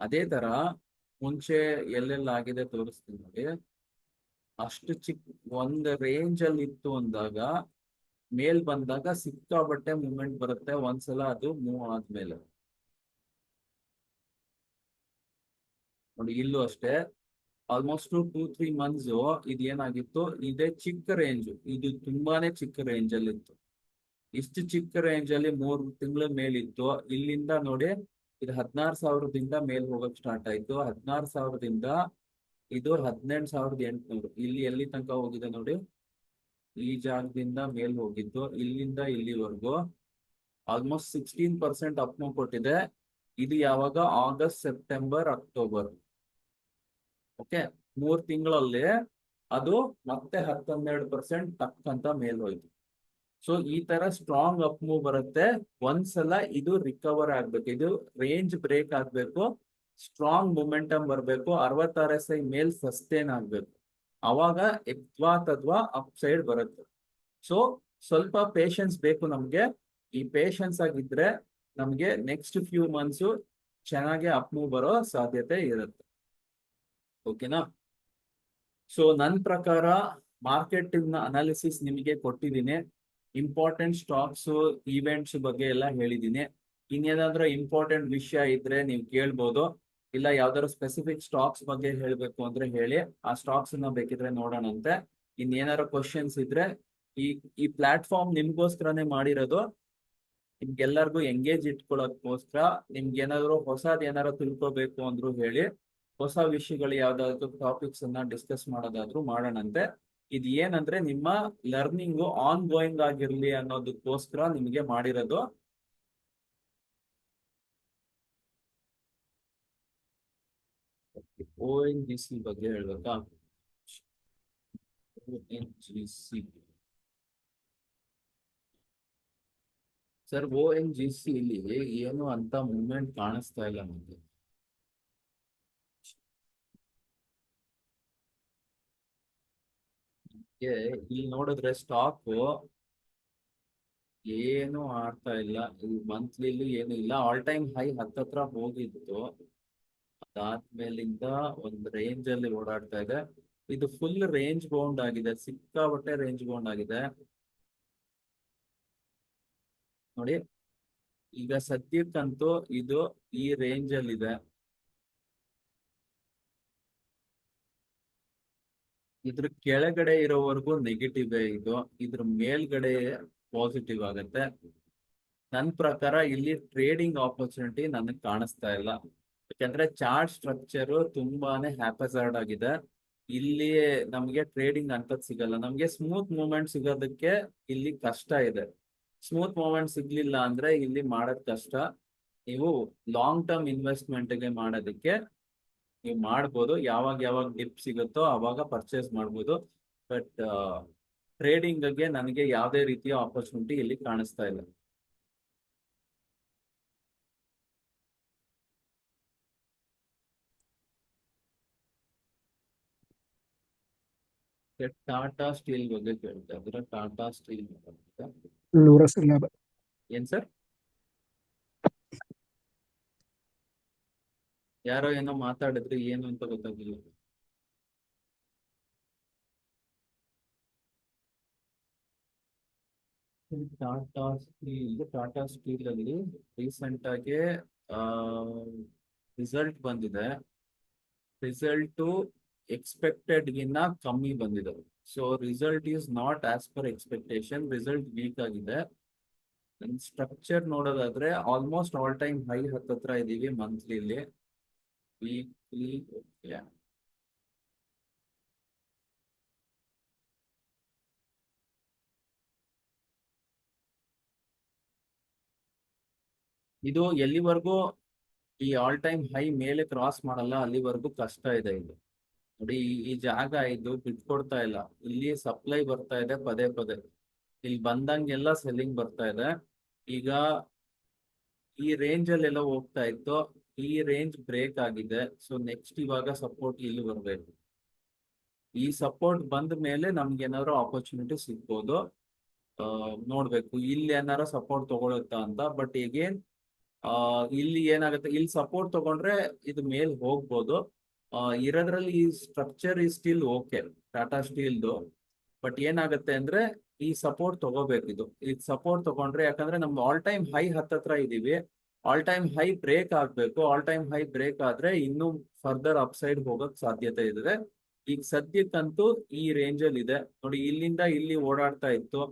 ಅದೇ ತರ ಮುಂಚೆ ಎಲ್ಲೆಲ್ಲ ಆಗಿದೆ ತೋರಿಸ್ತೀನಿ ನೋಡಿ. ಅಷ್ಟು ಒಂದ್ ರೇಂಜ್ ಅಲ್ಲಿ ಇತ್ತು ಅಂದಾಗ ಮೇಲ್ ಬಂದಾಗ ಸಿಕ್ಕಾಬಟ್ಟೆ ಮೂವ್ಮೆಂಟ್ ಬರುತ್ತೆ ಒಂದ್ಸಲ ಅದು ಮೂವ್ ಆದ್ಮೇಲೆ. ನೋಡಿ ಇಲ್ಲೂ ಅಷ್ಟೇ ಆಲ್ಮೋಸ್ಟ್ 2-3 ಮಂತ್ಸ್ ಇದೇನಾಗಿತ್ತು, ಇದೇ ಚಿಕ್ಕ ರೇಂಜ್, ಇದು ತುಂಬಾನೇ ಚಿಕ್ಕ ರೇಂಜ್ ಅಲ್ಲಿ ಇತ್ತು. ಇಷ್ಟು ಚಿಕ್ಕ ರೇಂಜ್ ಅಲ್ಲಿ 3 ತಿಂಗಳ ಮೇಲಿತ್ತು. ಇಲ್ಲಿಂದ ನೋಡಿ ಇದು 16,000ದಿಂದ ಮೇಲ್ ಹೋಗಕ್ ಸ್ಟಾರ್ಟ್ ಆಯ್ತು. 16,000ದಿಂದ ಇದು 18,800. ಇಲ್ಲಿ ಎಲ್ಲಿ ತನಕ ಹೋಗಿದೆ ನೋಡಿ, ಈ ಜಾಗದಿಂದ ಮೇಲ್ ಹೋಗಿದ್ದು ಇಲ್ಲಿಂದ ಇಲ್ಲಿವರೆಗೂ ಆಲ್ಮೋಸ್ಟ್ 16% ಅಪ್ ಮೂವ್ ಕೊಟ್ಟಿದೆ. ಇದು ಯಾವಾಗ? August, September, October. ಓಕೆ, 3 ತಿಂಗಳಲ್ಲಿ ಅದು ಮತ್ತೆ 10-12% ಟಕ್ ಅಂತ ಮೇಲ್ ಹೋಯ್ತು. ಸೊ ಈ ತರ ಸ್ಟ್ರಾಂಗ್ ಅಪ್ ಮೂವ್ ಬರುತ್ತೆ. ಒಂದ್ಸಲ ಇದು ರಿಕವರ್ ಆಗ್ಬೇಕು, ಇದು ರೇಂಜ್ ಬ್ರೇಕ್ ಆಗ್ಬೇಕು, ಸ್ಟ್ರಾಂಗ್ ಮೊಮೆಂಟಮ್ ಬರ್ಬೇಕು, 66 SI ಮೇಲ್ ಸಸ್ಟೇನ್ ಆಗ್ಬೇಕು, ಅವಾಗ ಅಥವಾ ಅಪ್ ಸೈಡ್ ಬರುತ್ತೆ. ಸೊ ಸ್ವಲ್ಪ ಪೇಶನ್ಸ್ ಬೇಕು ನಮ್ಗೆ. ಈ ಪೇಶನ್ಸ್ ಆಗಿದ್ರೆ ನಮ್ಗೆ ನೆಕ್ಸ್ಟ್ ಫ್ಯೂ ಮಂತ್ಸ್ ಚೆನ್ನಾಗಿ ಅಪ್ ಮೂವ್ ಬರೋ ಸಾಧ್ಯತೆ ಇರುತ್ತೆ. ಓಕೆನಾ? ಸೊ ನನ್ನ ಪ್ರಕಾರ ಮಾರ್ಕೆಟ್ ಅನಾಲಿಸಿಸ್ ನಿಮಗೆ ಕೊಟ್ಟಿದ್ದೀನಿ. ಇಂಪಾರ್ಟೆಂಟ್ ಸ್ಟಾಕ್ಸ್, ಇವೆಂಟ್ಸ್ ಬಗ್ಗೆ ಎಲ್ಲ ಹೇಳಿದ್ದೀನಿ. ಇನ್ನೇನಾದ್ರೂ ಇಂಪಾರ್ಟೆಂಟ್ ವಿಷಯ ಇದ್ರೆ ನೀವು ಕೇಳ್ಬೋದು. ಇಲ್ಲ ಯಾವ್ದಾದ್ರು ಸ್ಪೆಸಿಫಿಕ್ ಸ್ಟಾಕ್ಸ್ ಬಗ್ಗೆ ಹೇಳ್ಬೇಕು ಅಂದ್ರೆ ಹೇಳಿ, ಆ ಸ್ಟಾಕ್ಸ್ ಬೇಕಿದ್ರೆ ನೋಡೋಣಂತೆ. ಇನ್ನೇನಾದ್ರು ಕ್ವಶನ್ಸ್ ಇದ್ರೆ ಈ ಪ್ಲಾಟ್ಫಾರ್ಮ್ ನಿಮ್ಗೋಸ್ಕರನೇ ಮಾಡಿರೋದು, ನಿಮ್ಗೆಲ್ಲರಿಗೂ ಎಂಗೇಜ್ ಇಟ್ಕೊಳ್ಳೋದಕ್ಕೋಸ್ಕರ. ನಿಮ್ಗೆ ಏನಾದ್ರು ಹೊಸದ್ ಏನಾದ್ರು ತಿಳ್ಕೊಬೇಕು ಅಂದ್ರು ಹೇಳಿ, ಹೊಸ ವಿಷಯಗಳು ಯಾವ್ದಾದ್ರು ಟಾಪಿಕ್ಸ್ ಅನ್ನ ಡಿಸ್ಕಸ್ ಮಾಡೋದಾದ್ರು ಮಾಡೋಣಂತೆ. ಇದು ಏನಂದ್ರೆ ನಿಮ್ಮ ಲರ್ನಿಂಗ್ ಆನ್ ಗೋಯಿಂಗ್ ಆಗಿರ್ಲಿ ಅನ್ನೋದಕ್ಕೋಸ್ಕರ ನಿಮಗೆ ಮಾಡಿರೋದು. ONGC ಬಗ್ಗೆ ಹೇಳ್ಬೇಕಾ? ONGC ಸರ್, ONGC ಇಲ್ಲಿ ಏನು ಅಂತ ಮೂವ್ಮೆಂಟ್ ಕಾಣಿಸ್ತಾ ಇಲ್ಲ ನಮಗೆ. ಇಲ್ಲಿ ನೋಡಿದ್ರೆ ಸ್ಟಾಕ್ ಏನು ಆಡ್ತಾ ಇಲ್ಲ. ಇದು ಮಂತ್ಲಿ ಏನು ಇಲ್ಲ. ಆಲ್ ಟೈಮ್ ಹೈ ಹತ್ತತ್ರ ಹೋಗಿತ್ತು, ಅದಾದ್ಮೇಲಿಂದ ಒಂದ್ ರೇಂಜ್ ಅಲ್ಲಿ ಓಡಾಡ್ತಾ ಇದೆ. ಇದು ಫುಲ್ ರೇಂಜ್ ಬೌಂಡ್ ಆಗಿದೆ, ಸಿಕ್ಕಾಬಟ್ಟೆ ರೇಂಜ್ ಬೌಂಡ್ ಆಗಿದೆ ನೋಡಿ. ಈಗ ಸದ್ಯಕ್ಕಂತೂ ಇದು ಈ ರೇಂಜ್ ಅಲ್ಲಿ ಇದೆ. ಇದ್ರ ಕೆಳಗಡೆ ಇರೋವರೆಗೂ ನೆಗೆಟಿವ್ ಇದು, ಇದ್ರ ಮೇಲ್ಗಡೆ ಪಾಸಿಟಿವ್ ಆಗುತ್ತೆ. ನನ್ನ ಪ್ರಕಾರ ಇಲ್ಲಿ ಟ್ರೇಡಿಂಗ್ ಆಪರ್ಚುನಿಟಿ ನನಗೆ ಕಾಣಿಸ್ತಾ ಇಲ್ಲ. ಯಾಕಂದ್ರೆ ಚಾರ್ಟ್ ಸ್ಟ್ರಕ್ಚರ್ ತುಂಬಾನೇ ಹ್ಯಾಪಸರ್ಡ್ ಆಗಿದೆ. ಇಲ್ಲಿ ನಮ್ಗೆ ಟ್ರೇಡಿಂಗ್ ಅಂತದ್ ಸಿಗಲ್ಲ. ನಮ್ಗೆ ಸ್ಮೂತ್ ಮೂವ್ಮೆಂಟ್ ಸಿಗೋದಕ್ಕೆ ಇಲ್ಲಿ ಕಷ್ಟ ಇದೆ. ಸ್ಮೂತ್ ಮೂವ್ಮೆಂಟ್ ಸಿಗ್ಲಿಲ್ಲ ಅಂದ್ರೆ ಇಲ್ಲಿ ಮಾಡೋದ್ ಕಷ್ಟ. ನೀವು ಲಾಂಗ್ ಟರ್ಮ್ ಇನ್ವೆಸ್ಟ್ಮೆಂಟ್ಗೆ ಮಾಡೋದಕ್ಕೆ ನೀವು ಮಾಡ್ಬೋದು. ಯಾವಾಗ ಡಿಪ್ ಸಿಗುತ್ತೋ ಅವಾಗ ಪರ್ಚೇಸ್ ಮಾಡ್ಬೋದು. ಬಟ್ ಟ್ರೇಡಿಂಗ್ಗೆ ನನಗೆ ಯಾವುದೇ ರೀತಿಯ ಆಪರ್ಚುನಿಟಿ ಇಲ್ಲಿ ಕಾಣಿಸ್ತಾ ಇಲ್ಲ. ಟಾಟಾ ಸ್ಟೀಲ್ ಬಗ್ಗೆ ಕೇಳ್ತಾ ಇದ್ರೆ, ಟಾಟಾ ಸ್ಟೀಲ್ ಏನ್ ಸರ್? ಯಾರೋ ಏನೋ ಮಾತಾಡಿದ್ರೆ ಏನು ಅಂತ ಗೊತ್ತಾಗಿಲ್ಲ. ಟಾಟಾ ಸ್ಟೀಲ್ ಅಲ್ಲಿ ರೀಸೆಂಟ್ ಆಗಿ ರಿಸಲ್ಟ್ ಬಂದಿದೆ. ರಿಸಲ್ಟ್ ಎಕ್ಸ್ಪೆಕ್ಟೆಡ್ ಗಿನ್ನ ಕಮ್ಮಿ ಬಂದಿದೆ. So result is not as per expectation. Result weak ಆಗಿದೆ. ಸ್ಟ್ರಕ್ಚರ್ ನೋಡೋದಾದ್ರೆ ಆಲ್ಮೋಸ್ಟ್ ಆಲ್ ಟೈಮ್ ಹೈ ಹತ್ತತ್ರ ಇದೀವಿ ಮಂತ್ಲಿಲಿ. ವೀಕ್ಲಿ ಇದು ಎಲ್ಲಿವರೆಗೂ ಈ ಆಲ್ ಟೈಮ್ ಹೈ ಮೇಲೆ ಕ್ರಾಸ್ ಮಾಡಲ್ಲ ಅಲ್ಲಿವರೆಗೂ ಕಷ್ಟ ಇದೆ. ಇದು ನೋಡಿ, ಈ ಜಾಗ ಇದು ಬಿಟ್ಕೊಡ್ತಾ ಇಲ್ಲ. ಇಲ್ಲಿ ಸಪ್ಲೈ ಬರ್ತಾ ಇದೆ ಪದೇ ಪದೇ. ಇಲ್ಲಿ ಬಂದಂಗೆಲ್ಲ ಸೆಲ್ಲಿಂಗ್ ಬರ್ತಾ ಇದೆ. ಈಗ ಈ ರೇಂಜ್ ಅಲ್ಲೆಲ್ಲ ಹೋಗ್ತಾ ಇತ್ತು, ಈ ರೇಂಜ್ ಬ್ರೇಕ್ ಆಗಿದೆ. ಸೊ ನೆಕ್ಸ್ಟ್ ಇವಾಗ ಸಪೋರ್ಟ್ ಇಲ್ಲಿ ಬರ್ಬೇಕು. ಈ ಸಪೋರ್ಟ್ ಬಂದ ಮೇಲೆ ನಮ್ಗೆ ಏನಾದ್ರು ಆಪರ್ಚುನಿಟಿ ಸಿಗ್ಬೋದು. ನೋಡ್ಬೇಕು ಇಲ್ಲಿ ಏನಾರ ಸಪೋರ್ಟ್ ತಗೊಳುತ್ತಾ ಅಂತ. ಬಟ್ ಈಗೇನ್ ಇಲ್ಲಿ ಏನಾಗುತ್ತೆ, ಇಲ್ಲಿ ಸಪೋರ್ಟ್ ತಗೊಂಡ್ರೆ ಇದು ಮೇಲ್ ಹೋಗ್ಬೋದು. ಇರೋದ್ರಲ್ಲಿ ಈ ಸ್ಟ್ರಕ್ಚರ್ ಈ ಸ್ಟಿಲ್ ಓಕೆ, ಟಾಟಾ ಸ್ಟೀಲ್ದು. ಬಟ್ ಏನಾಗುತ್ತೆ ಅಂದ್ರೆ ಈ ಸಪೋರ್ಟ್ ತಗೋಬೇಕು, ಈ ಸಪೋರ್ಟ್ ತಗೊಂಡ್ರೆ, ಯಾಕಂದ್ರೆ ನಮ್ದು ಆಲ್ ಟೈಮ್ ಹೈ ಹತ್ತತ್ರ ಇದೀವಿ. ಆಲ್ ಟೈಮ್ ಹೈ ಬ್ರೇಕ್ ಆಗ್ಬೇಕು. ಆಲ್ ಟೈಮ್ ಹೈ ಬ್ರೇಕ್ ಆದ್ರೆ ಇನ್ನೂ ಫರ್ದರ್ ಅಪ್ಸೈಡ್ ಹೋಗಕ್ ಸಾಧ್ಯತೆ ಇದೆ. ಈಗ ಸದ್ಯಕ್ಕಂತೂ ಈ ರೇಂಜ್ ಅಲ್ಲಿ ಇದೆ ನೋಡಿ. ಇಲ್ಲಿಂದ ಇಲ್ಲಿ ಓಡಾಡ್ತಾ ಇತ್ತು,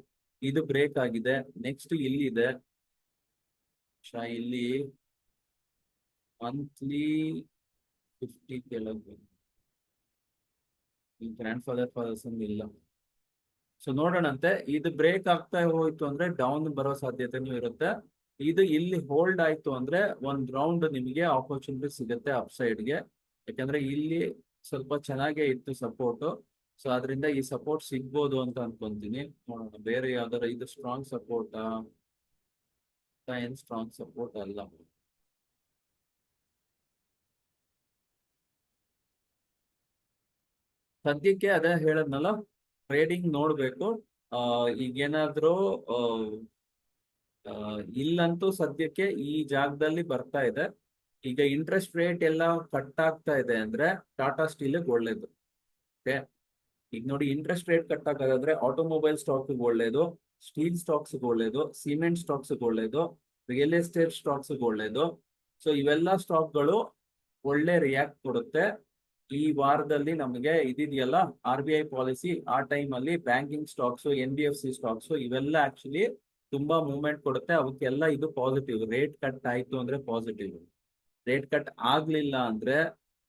ಇದು ಬ್ರೇಕ್ ಆಗಿದೆ. ನೆಕ್ಸ್ಟ್ ಇಲ್ಲಿದೆ, ಇಲ್ಲಿ ಮಂತ್ಲಿ 50 ಕೆಳಗೆ ಗ್ರ್ಯಾಂಡ್ ಫಾದರ್ಸ್ ಇಲ್ಲ. ಸೊ ನೋಡೋಣಂತೆ. ಇದು ಬ್ರೇಕ್ ಆಗ್ತಾ ಹೋಯ್ತು ಅಂದ್ರೆ ಡೌನ್ ಬರೋ ಸಾಧ್ಯತೆನೂ ಇರುತ್ತೆ. ಇದು ಇಲ್ಲಿ ಹೋಲ್ಡ್ ಆಯ್ತು ಅಂದ್ರೆ ಒಂದ್ ರೌಂಡ್ ನಿಮಗೆ ಆಪರ್ಚುನಿಟಿ ಸಿಗುತ್ತೆ ಅಪ್ಸೈಡ್ಗೆ. ಯಾಕಂದ್ರೆ ಇಲ್ಲಿ ಸ್ವಲ್ಪ ಚೆನ್ನಾಗೇ ಇತ್ತು ಸಪೋರ್ಟ್. ಸೊ ಅದರಿಂದ ಈ ಸಪೋರ್ಟ್ ಸಿಗ್ಬೋದು ಅಂತ ಅನ್ಕೊಂತೀನಿ. ನೋಡೋಣ ಬೇರೆ ಯಾವ್ದಾರ ಇದು ಸ್ಟ್ರಾಂಗ್ ಸಪೋರ್ಟ್ ಏನ್ ಸ್ಟ್ರಾಂಗ್ ಸಪೋರ್ಟ್ ಅಲ್ಲ. ಸದ್ಯಕ್ಕೆ ಅದೇ ಹೇಳದ್ನಲ್ಲ, ಟ್ರೇಡಿಂಗ್ ನೋಡ್ಬೇಕು. ಈಗೇನಾದ್ರೂ ಇಲ್ಲಂತೂ ಸದ್ಯಕ್ಕೆ ಈ ಜಾಗದಲ್ಲಿ ಬರ್ತಾ ಇದೆ. ಈಗ ಇಂಟ್ರೆಸ್ಟ್ ರೇಟ್ ಎಲ್ಲ ಕಟ್ ಆಗ್ತಾ ಇದೆ ಅಂದ್ರೆ ಟಾಟಾ ಸ್ಟೀಲ್ ಒಳ್ಳೇದು. ಓಕೆ, ಈಗ ನೋಡಿ ಇಂಟ್ರೆಸ್ಟ್ ರೇಟ್ ಕಟ್ ಆಗೋದಾದ್ರೆ ಆಟೋಮೊಬೈಲ್ ಸ್ಟಾಕ್ ಒಳ್ಳೇದು, ಸ್ಟೀಲ್ ಸ್ಟಾಕ್ಸ್ ಒಳ್ಳೇದು, ಸಿಮೆಂಟ್ ಸ್ಟಾಕ್ಸ್ ಒಳ್ಳೇದು, ರಿಯಲ್ ಎಸ್ಟೇಟ್ ಸ್ಟಾಕ್ಸ್ ಒಳ್ಳೇದು. ಸೊ ಇವೆಲ್ಲ ಸ್ಟಾಕ್ಗಳು ಒಳ್ಳೆ ರಿಯಾಕ್ಟ್ ಕೊಡುತ್ತೆ. ಈ ವಾರದಲ್ಲಿ ನಮಗೆ ಇದಿದೆಯಲ್ಲ RBI ಪಾಲಿಸಿ, ಆ ಟೈಮ್ ಅಲ್ಲಿ ಬ್ಯಾಂಕಿಂಗ್ ಸ್ಟಾಕ್ಸ್, NBFC ಸ್ಟಾಕ್ಸ್ ಇವೆಲ್ಲ ಆಕ್ಚುಲಿ ತುಂಬಾ ಮೂವ್ಮೆಂಟ್ ಕೊಡುತ್ತೆ. ಅವಕ್ಕೆಲ್ಲ ಇದು ಪಾಸಿಟಿವ್. ರೇಟ್ ಕಟ್ ಆಯ್ತು ಅಂದ್ರೆ ಪಾಸಿಟಿವ್. ರೇಟ್ ಕಟ್ ಆಗ್ಲಿಲ್ಲ ಅಂದ್ರೆ,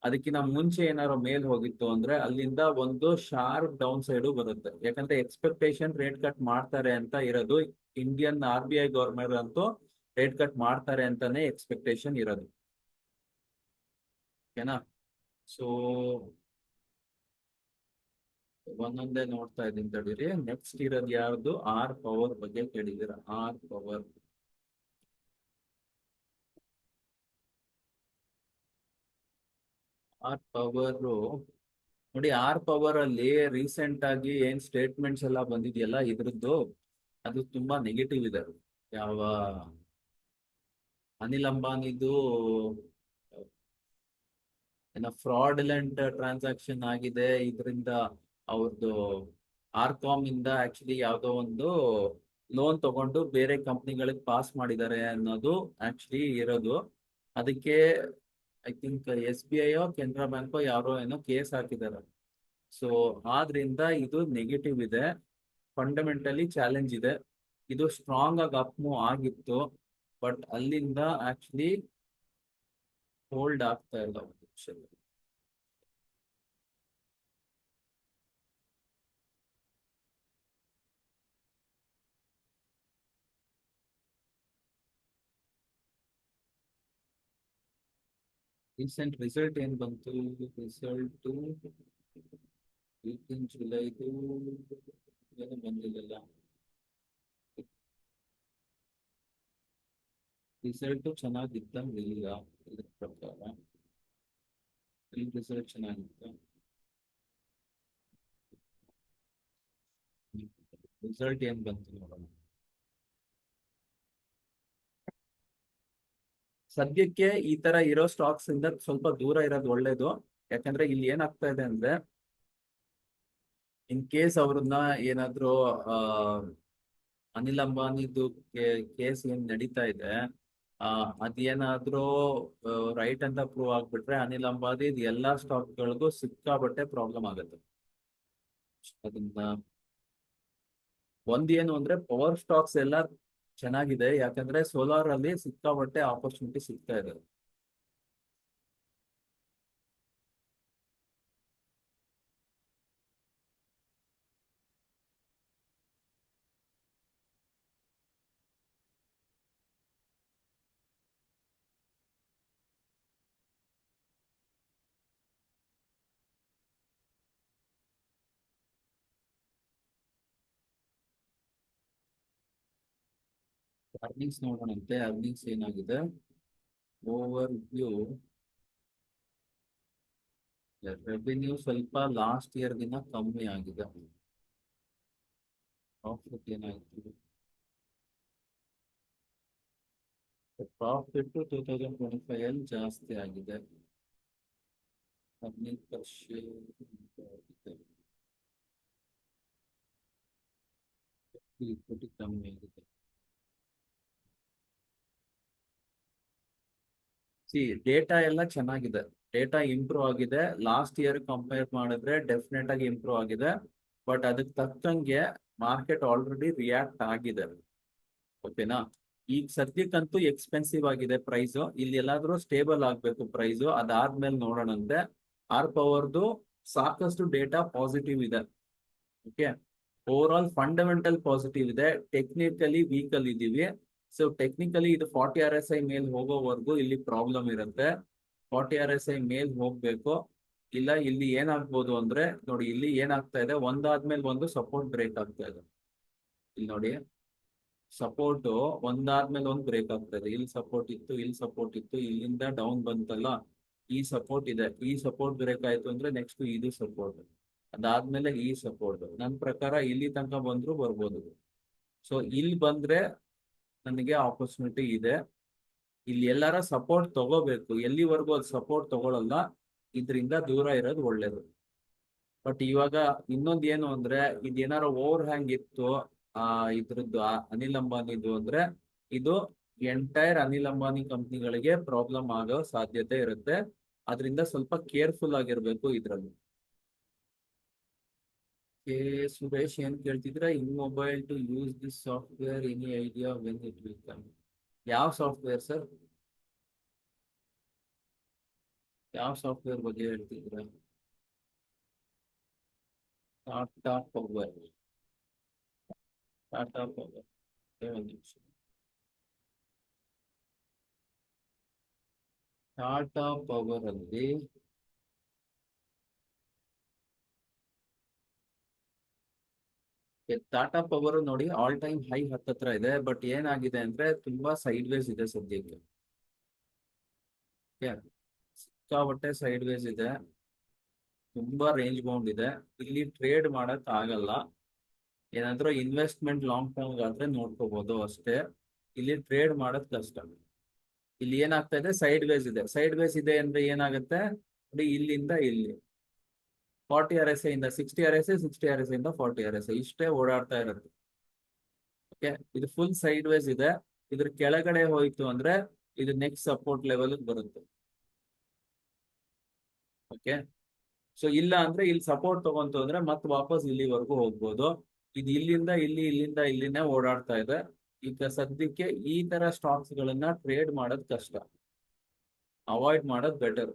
ಅದಕ್ಕಿಂತ ಮುಂಚೆ ಏನಾದ್ರು ಮೇಲ್ ಹೋಗಿತ್ತು ಅಂದ್ರೆ ಅಲ್ಲಿಂದ ಒಂದು ಶಾರ್ಪ್ ಡೌನ್ ಸೈಡು ಬರುತ್ತೆ. ಯಾಕಂದ್ರೆ ಎಕ್ಸ್ಪೆಕ್ಟೇಷನ್ ರೇಟ್ ಕಟ್ ಮಾಡ್ತಾರೆ ಅಂತ ಇರೋದು. ಇಂಡಿಯನ್ RBI ಗವರ್ನರ್ ಅಂತೂ ರೇಟ್ ಕಟ್ ಮಾಡ್ತಾರೆ ಅಂತಾನೆ ಎಕ್ಸ್ಪೆಕ್ಟೇಷನ್ ಇರೋದು. ಓಕೆನಾ? ಸೊ ಒಂದೊಂದೇ ನೋಡ್ತಾ ಇದ್ದೀನಿ ತಡೀರಿ. ನೆಕ್ಸ್ಟ್ ಇರೋದು ಯಾವ್ದು? ಆರ್ ಪವರ್ ಬಗ್ಗೆ ಕೇಳಿದ್ದೀರ. ಆರ್ ಪವರ್ ನೋಡಿ. ಆರ್ ಪವರ್ ಅಲ್ಲಿ ರೀಸೆಂಟ್ ಆಗಿ ಏನ್ ಸ್ಟೇಟ್ಮೆಂಟ್ಸ್ ಎಲ್ಲ ಬಂದಿದೆಯಲ್ಲ ಇದ್ರದ್ದು, ಅದು ತುಂಬಾ ನೆಗೆಟಿವ್ ಇದೆ. ಯಾವ ಅನಿಲ್ ಅಂಬಾನಿದು ಏನೋ ಫ್ರಾಡ್ಲೆಂಟ್ ಟ್ರಾನ್ಸಾಕ್ಷನ್ ಆಗಿದೆ, ಇದರಿಂದ ಅವ್ರದ್ದು ಆರ್ಕಾಮ್ ಇಂದ ಆಕ್ಚುಲಿ ಯಾವ್ದೋ ಒಂದು ಲೋನ್ ತಗೊಂಡು ಬೇರೆ ಕಂಪ್ನಿಗಳಿಗೆ ಪಾಸ್ ಮಾಡಿದ್ದಾರೆ ಅನ್ನೋದು ಆಕ್ಚುಲಿ ಇರೋದು. ಅದಕ್ಕೆ ಐ ಥಿಂಕ್ SBI ಕೆನರಾ ಬ್ಯಾಂಕೋ ಯಾರೋ ಏನೋ ಕೇಸ್ ಹಾಕಿದ್ದಾರೆ. ಸೊ ಆದ್ರಿಂದ ಇದು ನೆಗೆಟಿವ್ ಇದೆ, ಫಂಡಮೆಂಟಲಿ ಚಾಲೆಂಜ್ ಇದೆ. ಇದು ಸ್ಟ್ರಾಂಗ್ ಆಗಿ ಅಪ್ ಮೂವ್ ಆಗಿತ್ತು, ಬಟ್ ಅಲ್ಲಿಂದ ಆಕ್ಚುಲಿ ಹೋಲ್ಡ್ ಆಗ್ತಾ ಇಲ್ಲ. ಒಂದು ನಿಮಿಷ. ರೀಸೆಂಟ್ ರಿಸಲ್ಟ್ ಏನ್ ಬಂತು? ರಿಸಲ್ಟ್ 18 ಜುಲೈದು ಏನು ಬಂದಿಲ್ಲ. ರಿಸಲ್ಟ್ ಚೆನ್ನಾಗಿದ್ದಂಗೆ ಇಲ್ಲ ಇದ್ರ ಪ್ರಕಾರ. ಈ ರಿಸಲ್ಟ್ ಚೆನ್ನಾಗಿತ್ತು. ರಿಸಲ್ಟ್ ಏನ್ ಬಂತು ನೋಡೋಣ. ಸದ್ಯಕ್ಕೆ ಈ ತರ ಇರೋ ಸ್ಟಾಕ್ಸ್ ಇಂದ ಸ್ವಲ್ಪ ದೂರ ಇರೋದು ಒಳ್ಳೇದು. ಯಾಕಂದ್ರೆ ಇಲ್ಲಿ ಏನಾಗ್ತಾ ಇದೆ ಅಂದ್ರೆ, ಇನ್ ಕೇಸ್ ಅವ್ರನ್ನ ಏನಾದ್ರು ಅನಿಲ್ ಅಂಬಾನಿದು ಕೇಸ್ ಏನ್ ನಡೀತಾ ಇದೆ, ಅದೇನಾದ್ರೂ ರೈಟ್ ಅಂತ ಪ್ರೂವ್ ಆಗ್ಬಿಟ್ರೆ ಅನಿಲ್ ಅಂಬಾನಿ ಎಲ್ಲಾ ಸ್ಟಾಕ್ಗಳಿಗೂ ಸಿಕ್ಕಾಬಟ್ಟೆ ಪ್ರಾಬ್ಲಮ್ ಆಗುತ್ತೆ. ಅದನ್ನ ಒಂದೇನು ಅಂದ್ರೆ ಪವರ್ ಸ್ಟಾಕ್ಸ್ ಎಲ್ಲ ಚೆನ್ನಾಗಿದೆ, ಯಾಕಂದ್ರೆ ಸೋಲಾರ್ ಅಲ್ಲಿ ಸಿಕ್ಕಾಬಟ್ಟೆ ಆಪರ್ಚುನಿಟಿ ಸಿಗ್ತಾ ಇದೆ. ಅರ್ನಿಂಗ್ಸ್ ನೋಡೋಣಂತೆ. ಅರ್ನಿಂಗ್ಸ್ ಏನಾಗಿದೆ ಓವರ್ ವ್ಯೂ. ರೆವಿನ್ಯೂ ಸ್ವಲ್ಪ ಲಾಸ್ಟ್ ಇಯರ್ ದಿನ ಕಮ್ಮಿ ಆಗಿದೆ. ಪ್ರಾಫಿಟ್ ಏನಾಯ್ತು? ಪ್ರಾಫಿಟ್ 2025 ಅಲ್ಲಿ ಜಾಸ್ತಿ ಆಗಿದೆ, 15% ಈಕ್ವಿಟಿ ಕಮ್ಮಿ ಆಗಿದೆ. ಡೇಟಾ ಎಲ್ಲ ಚೆನ್ನಾಗಿದೆ, ಡೇಟಾ ಇಂಪ್ರೂವ್ ಆಗಿದೆ. ಲಾಸ್ಟ್ ಇಯರ್ ಕಂಪೇರ್ ಮಾಡಿದ್ರೆ ಡೆಫಿನೆಟ್ ಆಗಿ ಇಂಪ್ರೂವ್ ಆಗಿದೆ. ಬಟ್ ಅದಕ್ಕೆ ತಕ್ಕಂಗೆ ಮಾರ್ಕೆಟ್ ಆಲ್ರೆಡಿ ರಿಯಾಕ್ಟ್ ಆಗಿದೆ. ಓಕೆನಾ? ಈಗ ಸದ್ಯಕ್ಕಂತೂ ಎಕ್ಸ್ಪೆನ್ಸಿವ್ ಆಗಿದೆ ಪ್ರೈಸ್. ಇಲ್ಲಿ ಎಲ್ಲಾದ್ರೂ ಸ್ಟೇಬಲ್ ಆಗ್ಬೇಕು ಪ್ರೈಸ್, ಅದಾದ್ಮೇಲೆ ನೋಡೋಣಂತೆ. ಆರ್ ಪವರ್ದು ಸಾಕಷ್ಟು ಡೇಟಾ ಪಾಸಿಟಿವ್ ಇದೆ. Okay, over all fundamental positive ಇದೆ. ಟೆಕ್ನಿಕಲಿ ವೀಕ್ ಅಲ್ಲಿ ಇದೀವಿ. ಸೊ ಟೆಕ್ನಿಕಲಿ ಇದು 40 RSI ಮೇಲ್ ಹೋಗೋವರೆಗೂ ಇಲ್ಲಿ ಪ್ರಾಬ್ಲಮ್ ಇರುತ್ತೆ. 40 RSI ಮೇಲ್ ಹೋಗ್ಬೇಕು. ಇಲ್ಲ ಇಲ್ಲಿ ಏನಾಗ್ಬೋದು ಅಂದ್ರೆ ನೋಡಿ, ಇಲ್ಲಿ ಏನಾಗ್ತಾ ಇದೆ, ಒಂದಾದ್ಮೇಲೆ ಒಂದು ಸಪೋರ್ಟ್ ಬ್ರೇಕ್ ಆಗ್ತಾ ಇದೆ. ಇಲ್ಲಿ ನೋಡಿ, ಸಪೋರ್ಟ್ ಒಂದಾದ್ಮೇಲೆ ಒಂದು ಬ್ರೇಕ್ ಆಗ್ತಾ ಇದೆ. ಇಲ್ಲಿ ಸಪೋರ್ಟ್ ಇತ್ತು, ಇಲ್ಲಿ ಸಪೋರ್ಟ್ ಇತ್ತು, ಇಲ್ಲಿಂದ ಡೌನ್ ಬಂತಲ್ಲ, ಈ ಸಪೋರ್ಟ್ ಇದೆ. ಈ ಸಪೋರ್ಟ್ ಬ್ರೇಕ್ ಆಯ್ತು ಅಂದ್ರೆ ನೆಕ್ಸ್ಟ್ ಇದು ಸಪೋರ್ಟ್, ಅದಾದ್ಮೇಲೆ ಈ ಸಪೋರ್ಟ್. ನನ್ನ ಪ್ರಕಾರ ಇಲ್ಲಿ ತನಕ ಬಂದ್ರು ಬರ್ಬೋದು. ಸೊ ಇಲ್ಲಿ ಬಂದ್ರೆ ನನಗೆ ಆಪರ್ಚುನಿಟಿ ಇದೆ. ಇಲ್ಲಿ ಎಲ್ಲಾರ ಸಪೋರ್ಟ್ ತಗೋಬೇಕು. ಎಲ್ಲಿವರೆಗೂ ಅದು ಸಪೋರ್ಟ್ ತಗೊಳಲ್ಲ, ಇದರಿಂದ ದೂರ ಇರೋದು ಒಳ್ಳೇದು. ಬಟ್ ಇವಾಗ ಇನ್ನೊಂದು ಏನು ಅಂದ್ರೆ, ಇದೇನಾರ ಓವರ್ ಹ್ಯಾಂಗ್ ಇತ್ತು ಇದ್ರದ್ದು ಅನಿಲ್ ಅಂಬಾನಿದು ಅಂದ್ರೆ, ಇದು ಎಂಟೈರ್ ಅನಿಲ್ ಅಂಬಾನಿ ಕಂಪ್ನಿಗಳಿಗೆ ಪ್ರಾಬ್ಲಮ್ ಆಗೋ ಸಾಧ್ಯತೆ ಇರುತ್ತೆ. ಅದರಿಂದ ಸ್ವಲ್ಪ ಕೇರ್ಫುಲ್ ಆಗಿರ್ಬೇಕು ಇದ್ರಲ್ಲಿ. ಸುರೇಶ್ ಏನ್ ಕೇಳ್ತಿದ್ರೆ, in mobile to use this software, any idea when it will come? ಯಾವ ಸಾಫ್ಟ್ವೇರ್ ಸರ್? ಯಾವ ಸಾಫ್ಟ್ವೇರ್ ಬಗ್ಗೆ ಹೇಳ್ತಿದ್ರೆ? ಟಾಟಾ ಪವರ್. ಟಾಟಾ ಪವರ್, ಒಂದು ನಿಮಿಷ. ಟಾಟಾ ಪವರ್ ಅಲ್ಲಿ ಟಾಟಾ ಪವರ್ ನೋಡಿ, ಆಲ್ ಟೈಮ್ ಹೈ ಹತ್ತತ್ರ ಇದೆ. ಬಟ್ ಏನಾಗಿದೆ ಅಂದ್ರೆ ತುಂಬಾ ಸೈಡ್ ವೇಸ್ ಇದೆ ಸದ್ಯಕ್ಕೆ. ಸಿಕ್ಕಾಪಟ್ಟೆ ಸೈಡ್ ವೇಸ್ ಇದೆ, ತುಂಬಾ ರೇಂಜ್ ಬೌಂಡ್ ಇದೆ. ಇಲ್ಲಿ ಟ್ರೇಡ್ ಮಾಡಕ್ ಆಗಲ್ಲ. ಏನಾದ್ರೂ ಇನ್ವೆಸ್ಟ್ಮೆಂಟ್ ಲಾಂಗ್ ಟರ್ಮ್ ಆದ್ರೆ ನೋಡ್ಕೋಬಹುದು ಅಷ್ಟೇ. ಇಲ್ಲಿ ಟ್ರೇಡ್ ಮಾಡೋದ್ ಕಷ್ಟ. ಇಲ್ಲಿ ಏನಾಗ್ತಾ ಇದೆ, ಸೈಡ್ ವೇಸ್ ಇದೆ. ಸೈಡ್ ವೇಸ್ ಇದೆ ಅಂದ್ರೆ ಏನಾಗುತ್ತೆ ನೋಡಿ, ಇಲ್ಲಿಂದ ಇಲ್ಲಿ 40 RSI ಇಂದ 60 RSI, 60 RSI ಇಂದ 40 RSI ಇಷ್ಟೇ ಓಡಾಡ್ತಾ ಇರುತ್ತೆ. ಓಕೆ, ಇದು ಫುಲ್ ಸೈಡ್ ವೇಸ್ ಇದೆ. ಇದ್ರ ಕೆಳಗಡೆ ಹೋಯ್ತು ಅಂದ್ರೆ ಇದು ನೆಕ್ಸ್ಟ್ ಸಪೋರ್ಟ್ ಲೆವೆಲ್ ಬರುತ್ತೆ. ಓಕೆ, ಸೊ ಇಲ್ಲ ಅಂದ್ರೆ ಇಲ್ಲಿ ಸಪೋರ್ಟ್ ತಗೊಂತು ಅಂದ್ರೆ ಮತ್ತೆ ವಾಪಸ್ ಇಲ್ಲಿವರೆಗೂ ಹೋಗ್ಬೋದು. ಇದು ಇಲ್ಲಿಂದ ಇಲ್ಲಿ, ಇಲ್ಲಿಂದ ಇಲ್ಲಿನೇ ಓಡಾಡ್ತಾ ಇದೆ. ಈಗ ಸದ್ಯಕ್ಕೆ ಈ ತರ ಸ್ಟಾಕ್ಸ್ ಗಳನ್ನ ಟ್ರೇಡ್ ಮಾಡೋದ್ ಕಷ್ಟ, ಅವಾಯ್ಡ್ ಮಾಡೋದ್ better.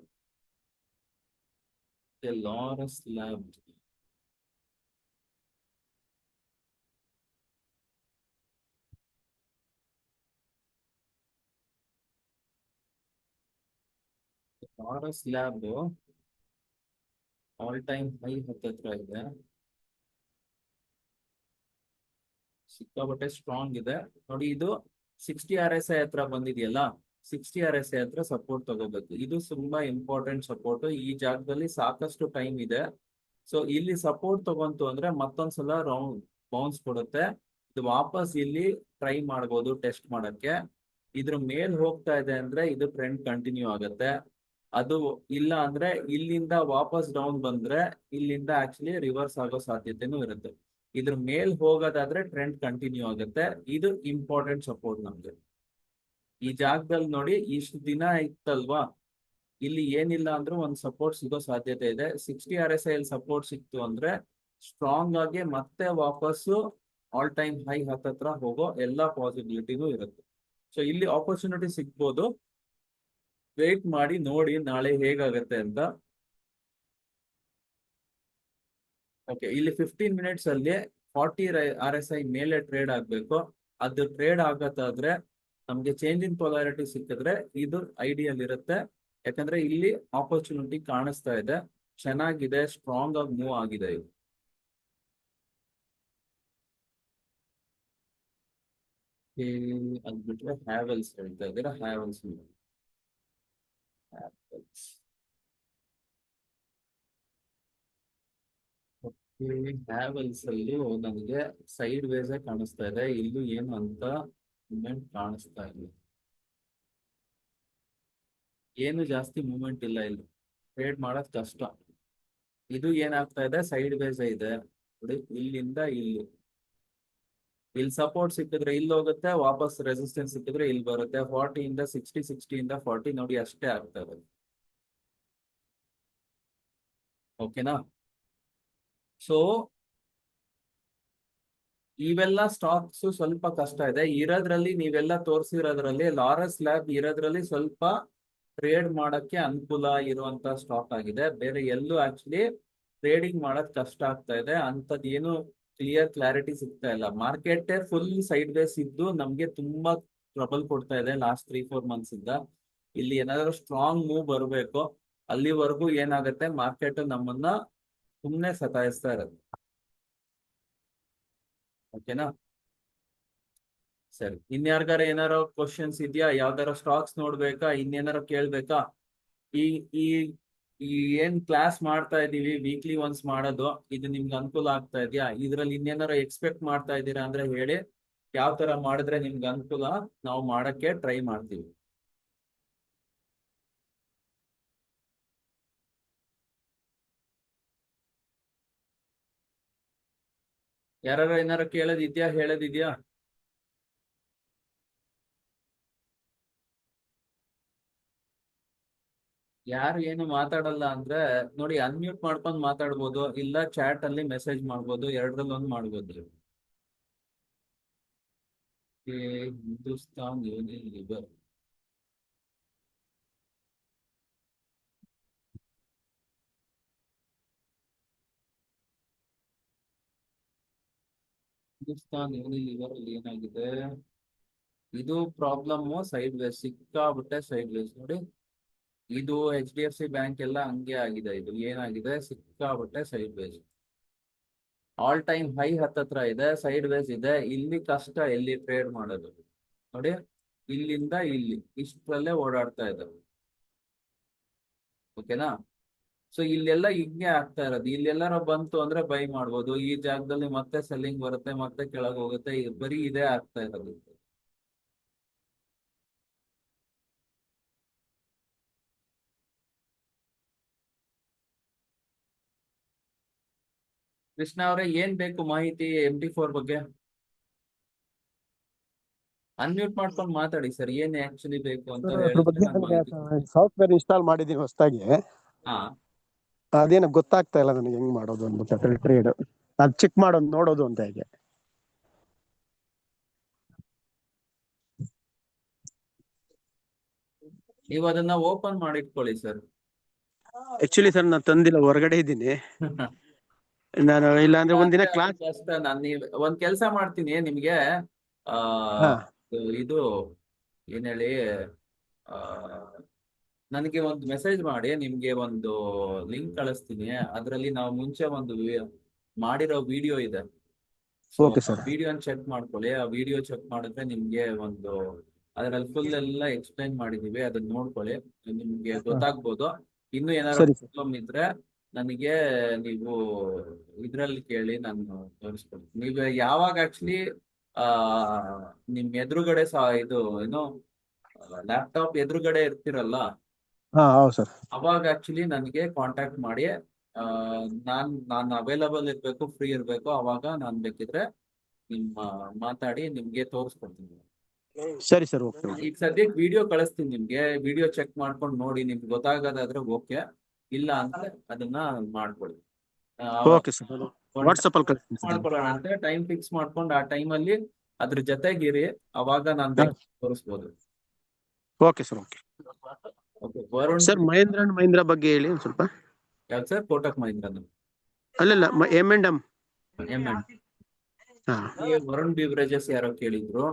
Laurus lab, Laurus lab all time high ಹತ್ತತ್ರ ಇದೆ, ಸಿಕ್ಕಾಪಟ್ಟೆ ಸ್ಟ್ರಾಂಗ್ ಇದೆ. ನೋಡಿ, ಇದು 60 RSI ಹತ್ರ ಬಂದಿದೆಯಲ್ಲ, 60 RSI ಹತ್ರ ಸಪೋರ್ಟ್ ತಗೋಬೇಕು. ಇದು ತುಂಬಾ ಇಂಪಾರ್ಟೆಂಟ್ ಸಪೋರ್ಟ್. ಈ ಜಾಗದಲ್ಲಿ ಸಾಕಷ್ಟು ಟೈಮ್ ಇದೆ. ಸೊ ಇಲ್ಲಿ ಸಪೋರ್ಟ್ ತಗೊಂತು ಅಂದ್ರೆ ಮತ್ತೊಂದ್ಸಲ ರೌಂಡ್ ಬೌನ್ಸ್ ಕೊಡುತ್ತೆ. ಇದು ವಾಪಸ್ ಇಲ್ಲಿ ಟ್ರೈ ಮಾಡ್ಬೋದು ಟೆಸ್ಟ್ ಮಾಡಕ್ಕೆ. ಇದ್ರ ಮೇಲ್ ಹೋಗ್ತಾ ಇದೆ ಅಂದ್ರೆ ಇದು ಟ್ರೆಂಡ್ ಕಂಟಿನ್ಯೂ ಆಗುತ್ತೆ. ಅದು ಇಲ್ಲ ಅಂದ್ರೆ ಇಲ್ಲಿಂದ ವಾಪಸ್ ಡೌನ್ ಬಂದ್ರೆ ಇಲ್ಲಿಂದ ಆಕ್ಚುಲಿ ರಿವರ್ಸ್ ಆಗೋ ಸಾಧ್ಯತೆನೂ ಇರುತ್ತೆ. ಇದ್ರ ಮೇಲ್ ಹೋಗೋದಾದ್ರೆ ಟ್ರೆಂಡ್ ಕಂಟಿನ್ಯೂ ಆಗುತ್ತೆ. ಇದು ಇಂಪಾರ್ಟೆಂಟ್ ಸಪೋರ್ಟ್ ನಮ್ಗೆ. ಈ ಜಾಗದಲ್ಲಿ ನೋಡಿ, ಇಷ್ಟು ದಿನ ಇತ್ತಲ್ವಾ, ಇಲ್ಲಿ ಏನಿಲ್ಲ ಅಂದ್ರೂ ಒಂದು ಸಪೋರ್ಟ್ ಸಿಗೋ ಸಾಧ್ಯತೆ ಇದೆ. 60 RSI ಅಲ್ಲಿ ಸಪೋರ್ಟ್ ಸಿಕ್ತು ಅಂದ್ರೆ ಸ್ಟ್ರಾಂಗ್ ಆಗಿ ಮತ್ತೆ ವಾಪಸ್ಸು ಆಲ್ ಟೈಮ್ ಹೈ ಹತ್ತತ್ರ ಹೋಗೋ ಎಲ್ಲಾ ಪಾಸಿಬಿಲಿಟಿನೂ ಇರುತ್ತೆ. ಸೊ ಇಲ್ಲಿ ಆಪರ್ಚುನಿಟಿ ಸಿಗ್ಬೋದು. ವೇಟ್ ಮಾಡಿ ನೋಡಿ ನಾಳೆ ಹೇಗಾಗತ್ತೆ ಅಂತ. ಓಕೆ, ಇಲ್ಲಿ 15 ಮಿನಿಟ್ಸ್ ಅಲ್ಲಿ 40 RSI ಮೇಲೆ ಟ್ರೇಡ್ ಆಗ್ಬೇಕು. ಅದು ಟ್ರೇಡ್ ಆಗತ್ತಾದ್ರೆ ನಮ್ಗೆ ಚೇಂಜ್ ಇನ್ ಪೊಲಾರಿಟಿ ಸಿಕ್ಕಿದ್ರೆ ಇದು ಐಡಿಯಲ್ ಇರುತ್ತೆ. ಯಾಕಂದ್ರೆ ಇಲ್ಲಿ ಆಪರ್ಚುನಿಟಿ ಕಾಣಿಸ್ತಾ ಇದೆ, ಚೆನ್ನಾಗಿದೆ, ಸ್ಟ್ರಾಂಗ್ ಆಗಿ ಮೂವ್ ಆಗಿದೆ ಇದು. ಅದ್ ಬಿಟ್ರೆ ಹ್ಯಾವೆಲ್ಸ್ ಹೇಳ್ತಾ ಇದ್ದೀರಾ? ಹ್ಯಾವೆಲ್ಸ್ ಹ್ಯಾವೆಲ್ಸ್ ಅಲ್ಲಿ ನನಗೆ ಸೈಡ್ ವೇಸ್ ಕಾಣಿಸ್ತಾ ಇದೆ. ಇಲ್ಲೂ ಏನು ಅಂತ ಮೂಮೆಂಟ್ ಕಾಣಿಸ್ತಾ ಇಲ್ಲ. ಏನು ಜಾಸ್ತಿ ಮೂವ್ಮೆಂಟ್ ಇಲ್ಲ ಇಲ್ಲಿ, ಟ್ರೇಡ್ ಮಾಡೋದ್ ಕಷ್ಟ. ಇದು ಏನಾಗ್ತಾ ಇದೆ, ಸೈಡ್ ವೇಸ್ ಇದೆ ನೋಡಿ, ಇಲ್ಲಿಂದ ಇಲ್ಲಿ ಸಪೋರ್ಟ್ ಸಿಕ್ಕಿದ್ರೆ ಇಲ್ಲಿ ಹೋಗುತ್ತೆ, ವಾಪಸ್ ರೆಸಿಸ್ಟೆನ್ಸ್ ಸಿಕ್ಕಿದ್ರೆ ಇಲ್ಲಿ ಬರುತ್ತೆ. 40 ಇಂದ 60, 60 ಇಂದ 40 ನೋಡಿ, ಅಷ್ಟೇ ಆಗ್ತಾ ಇರೋದು. ಓಕೆನಾ? ಸೊ ಇವೆಲ್ಲ ಸ್ಟಾಕ್ಸ್ ಸ್ವಲ್ಪ ಕಷ್ಟ ಇದೆ. ಇರೋದ್ರಲ್ಲಿ ನೀವೆಲ್ಲ ತೋರಿಸಿರೋದ್ರಲ್ಲಿ ಲಾರಸ್ ಲ್ಯಾಬ್ ಇರೋದ್ರಲ್ಲಿ ಸ್ವಲ್ಪ ಟ್ರೇಡ್ ಮಾಡಕ್ಕೆ ಅನುಕೂಲ ಇರುವಂತ ಸ್ಟಾಕ್ ಆಗಿದೆ. ಬೇರೆ ಎಲ್ಲೂ ಆಕ್ಚುಲಿ ಟ್ರೇಡಿಂಗ್ ಮಾಡೋದ್ ಕಷ್ಟ ಆಗ್ತಾ ಇದೆ. ಅಂತದ್ ಏನು ಕ್ಲಿಯರ್ ಕ್ಲಾರಿಟಿ ಸಿಗ್ತಾ ಇಲ್ಲ. ಮಾರ್ಕೆಟ್ ಫುಲ್ ಸೈಡ್ ವೇಸ್ ಇದ್ದು ನಮ್ಗೆ ತುಂಬಾ ಟ್ರಬಲ್ ಕೊಡ್ತಾ ಇದೆ ಲಾಸ್ಟ್ 3-4 ಮಂತ್ಸ್ ಇಂದ. ಇಲ್ಲಿ ಏನಾದ್ರು ಸ್ಟ್ರಾಂಗ್ ಮೂವ್ ಬರಬೇಕು. ಅಲ್ಲಿವರೆಗೂ ಏನಾಗುತ್ತೆ, ಮಾರ್ಕೆಟ್ ನಮ್ಮನ್ನ ಸುಮ್ನೆ ಸತಾಯಿಸ್ತಾ ಇರೋದು. ಓಕೆನಾ? ಸರಿ, ಇನ್ಯಾರ್ಗಾರ ಏನಾರ ಕ್ವಶನ್ಸ್ ಇದೆಯಾ? ಯಾವ್ದಾರ ಸ್ಟಾಕ್ಸ್ ನೋಡ್ಬೇಕಾ? ಇನ್ನೇನಾರ ಕೇಳ್ಬೇಕಾ? ಈ ಈ ಈ ಏನ್ ಕ್ಲಾಸ್ ಮಾಡ್ತಾ ಇದೀವಿ, ವೀಕ್ಲಿ ಒನ್ಸ್ ಮಾಡೋದು, ಇದು ನಿಮ್ಗೆ ಅನುಕೂಲ ಆಗ್ತಾ ಇದೆಯಾ? ಇದ್ರಲ್ಲಿ ಇನ್ನೇನಾರ ಎಕ್ಸ್ಪೆಕ್ಟ್ ಮಾಡ್ತಾ ಇದ್ದೀರಾ ಅಂದ್ರೆ ಹೇಳಿ. ಯಾವ ತರ ಮಾಡಿದ್ರೆ ನಿಮ್ಗೆ ಅನುಕೂಲ, ನಾವು ಮಾಡಕ್ಕೆ ಟ್ರೈ ಮಾಡ್ತೀವಿ. ಯಾರು ಏನಾರ ಕೇಳೋದಿದ್ಯಾ, ಹೇಳೋದಿದ್ಯಾ? ಯಾರು ಏನು ಮಾತಾಡಲ್ಲ ಅಂದ್ರೆ ನೋಡಿ, ಅನ್ಮ್ಯೂಟ್ ಮಾಡ್ಕೊಂಡು ಮಾತಾಡ್ಬೋದು, ಇಲ್ಲ ಚಾಟ್ ಅಲ್ಲಿ ಮೆಸೇಜ್ ಮಾಡ್ಬೋದು, ಎರಡರಲ್ಲಿ ಒಂದು ಮಾಡ್ಬೋದು. ಹಿಂದೂಸ್ತಾನ್ ಯೂನಿಲಿವರ್, ಹಿಂದೂಸ್ತಾನ್ ಯೂನಿಲಿವರ್ ಅಲ್ಲಿ ಏನಾಗಿದೆ, ಇದು ಪ್ರಾಬ್ಲಮ್. ಸೈಡ್ ವೇಸ್ ಸಿಕ್ಕಾಬಿಟ್ಟೆ, ಸೈಡ್ ವೇಸ್ ನೋಡಿ. ಇದು HDFC ಬ್ಯಾಂಕ್ ಎಲ್ಲ ಹಂಗೆ ಆಗಿದೆ. ಇದು ಏನಾಗಿದೆ, ಸಿಕ್ಕಾಬಿಟ್ಟೆ side ways. All time high ಹತ್ತತ್ರ ಇದೆ, ಸೈಡ್ ವೇಸ್ ಇದೆ. ಇಲ್ಲಿ ಕಷ್ಟ ಎಲ್ಲಿ ಟ್ರೇಡ್ ಮಾಡೋದು ನೋಡಿ. ಇಲ್ಲಿಂದ ಇಲ್ಲಿ ಇಷ್ಟರಲ್ಲೇ ಓಡಾಡ್ತಾ ಇದ್ದಾವೆ. ಓಕೆನಾ? ಸೊ ಇಲ್ಲೆಲ್ಲ ಹಿಂಗೆ ಆಗ್ತಾ ಇರೋದು. ಇಲ್ಲೆಲ್ಲಾರ ಬಂತು ಅಂದ್ರೆ ಬೈ ಮಾಡ್ಬೋದು, ಈ ಜಾಗದಲ್ಲಿ ಮತ್ತೆ ಸೆಲ್ಲಿಂಗ್ ಬರುತ್ತೆ, ಮತ್ತೆ ಕೆಳಗೆ ಹೋಗುತ್ತೆ. ಬರೀ ಇದೇ ಆಗ್ತಾ ಇರೋದು. ಕೃಷ್ಣ ಅವರೇ, ಏನ್ ಬೇಕು ಮಾಹಿತಿ MT4 ಬಗ್ಗೆ? ಅನ್ಮ್ಯೂಟ್ ಮಾಡ್ಕೊಂಡು ಮಾತಾಡಿ ಸರ್. ಏನ್ ಆಕ್ಚುಲಿ ಬೇಕು ಅಂತ ಸರ್, ಅದ್ರ ಹೇಳಿದ್ರೆ ಬಗ್ಗೆ ನಾನು ನನಗೆ ಮಾಹಿತಿ ಕೊಡ್ತೀನಿ. ಸಾಫ್ಟ್ವೇರ್ ಇನ್ಸ್ಟಾಲ್ ಮಾಡಿದೀನಿ ಹೊಸದಾಗಿ. ಹಾ, ಅದೇನು ಗೊತ್ತಾಗ್ತಾ ಇಲ್ಲ ನನಗೆ, ಹೆಂಗ್ ಮಾಡೋದು ಅಂದ್ಬಿಟ್ಟು ಟ್ರೇಡ್ ಅದು ಚೆಕ್ ಮಾಡೋದು ನೋಡೋದು ಅಂತ ಹೇಗೆ. ನೀವು ಅದನ್ನ ಓಪನ್ ಮಾಡಿಟ್ಕೊಳ್ಳಿ ಸರ್. ಆಕ್ಚುಲಿ ಸರ್, ನಾನು ತಂದಿಲ್ಲ, ಹೊರಗಡೆ ಇದ್ದೀನಿ ನಾನು. ಇಲ್ಲ ಅಂದ್ರೆ ಒಂದಿನ ಕ್ಲಾಸ್ ಜಸ್ಟ್ ನಾನು ಒಂದ್ ಕೆಲಸ ಮಾಡ್ತೀನಿ ನಿಮ್ಗೆ. ಆ ಹಾ ಇದು ಏನ್ ಹೇಳಿ, ಆ ನನಗೆ ಒಂದು ಮೆಸೇಜ್ ಮಾಡಿ, ನಿಮ್ಗೆ ಒಂದು ಲಿಂಕ್ ಕಳಿಸ್ತೀನಿ. ಅದರಲ್ಲಿ ನಾವು ಮುಂಚೆ ಒಂದು ಮಾಡಿರೋ ವಿಡಿಯೋ ಇದೆ. ಸೊ ಓಕೆ ಆ ಸರ್. ವಿಡಿಯೋನ ಚೆಕ್ ಮಾಡ್ಕೊಳ್ಳಿ. ಆ ವಿಡಿಯೋ ಚೆಕ್ ಮಾಡಿದ್ರೆ ನಿಮ್ಗೆ ಒಂದು ಅದರಲ್ಲಿ ಫುಲ್ ಎಲ್ಲ ಎಕ್ಸ್ಪ್ಲೈನ್ ಮಾಡಿದೀವಿ, ಅದನ್ನ ನೋಡ್ಕೊಳ್ಳಿ, ನಿಮ್ಗೆ ಗೊತ್ತಾಗ್ಬೋದು. ಇನ್ನು ಏನಾದ್ರು ಸರಿ ಸರ್. ಪ್ರಾಬ್ಲಮ್ ಇದ್ರೆ ನನಗೆ ನೀವು ಇದ್ರಲ್ಲಿ ಕೇಳಿ, ನಾನು ತೋರಿಸ್ಕೊಡ್ತೀನಿ. ನೀವು ಯಾವಾಗ ಆಕ್ಚುಲಿ ಆ ನಿಮ್ ಎದುರುಗಡೆ ಇದು ಏನೋ ಲ್ಯಾಪ್ಟಾಪ್ ಎದುರುಗಡೆ ಇರ್ತಿರಲ್ಲ, ಹಾ ಹೌದು ಸರ್. ಅವಾಗ ಆಕ್ಚುಲಿ ನನಗೆ ಕಾಂಟ್ಯಾಕ್ಟ್ ಮಾಡಿ. ನಾನು ಅವೈಲಬಲ್ ಇರ್ಬೇಕು, ಫ್ರೀ ಇರ್ಬೇಕು. ಅವಾಗ ನಾನು ಬೇಕಿದ್ರೆ ಮಾತಾಡಿ ನಿಮ್ಗೆ ತೋರಿಸ್ಕೊಡ್ತೀನಿ. ಸರಿ ಸರ್, ಓಕೆ. ಈಗ ಸದ್ಯಕ್ಕೆ ವಿಡಿಯೋ ಕಳಿಸ್ತೀನಿ ನಿಮ್ಗೆ. ವಿಡಿಯೋ ಚೆಕ್ ಮಾಡ್ಕೊಂಡು ನೋಡಿ, ನಿಮ್ಗೆ ಗೊತ್ತಾಗೋದಾದ್ರೆ ಓಕೆ, ಇಲ್ಲ ಅಂದ್ರೆ ಅದನ್ನ ಮಾಡ್ಕೊಳ್ಳಿ. ಓಕೆ ಸರ್, ವಾಟ್ಸಪ್ ಅಲ್ಲಿ ಕಳಿಸ್ತೀನಿ ಸರ್. ಮಾಡ್ಕೊಳ್ಳೋಣ ಅಂತ ಟೈಮ್ ಫಿಕ್ಸ್ ಮಾಡ್ಕೊಂಡು ಆ ಟೈಮಲ್ಲಿ ಅದ್ರ ಜೊತೆಗಿರಿ, ಅವಾಗ ನಾನು ತೋರಿಸ್ಬೋದು. Okay sir, okay. Okay, Varun sir, Mahindra and Mahindra ಬಗ್ಗೆ ಹೇಳಿ ಒಂದ್ ಸ್ವಲ್ಪ. ಯಾವ್ದು ಸರ್? ಕೋಟಕ್ ಮಹೀಂದ್ರನ? ಅಲ್ಲಲ್ಲ, M&M. ಹಾ, ವರುಣ್ ಬಿವರೇಜಸ್ ಯಾರೋ ಕೇಳಿದ್ರು.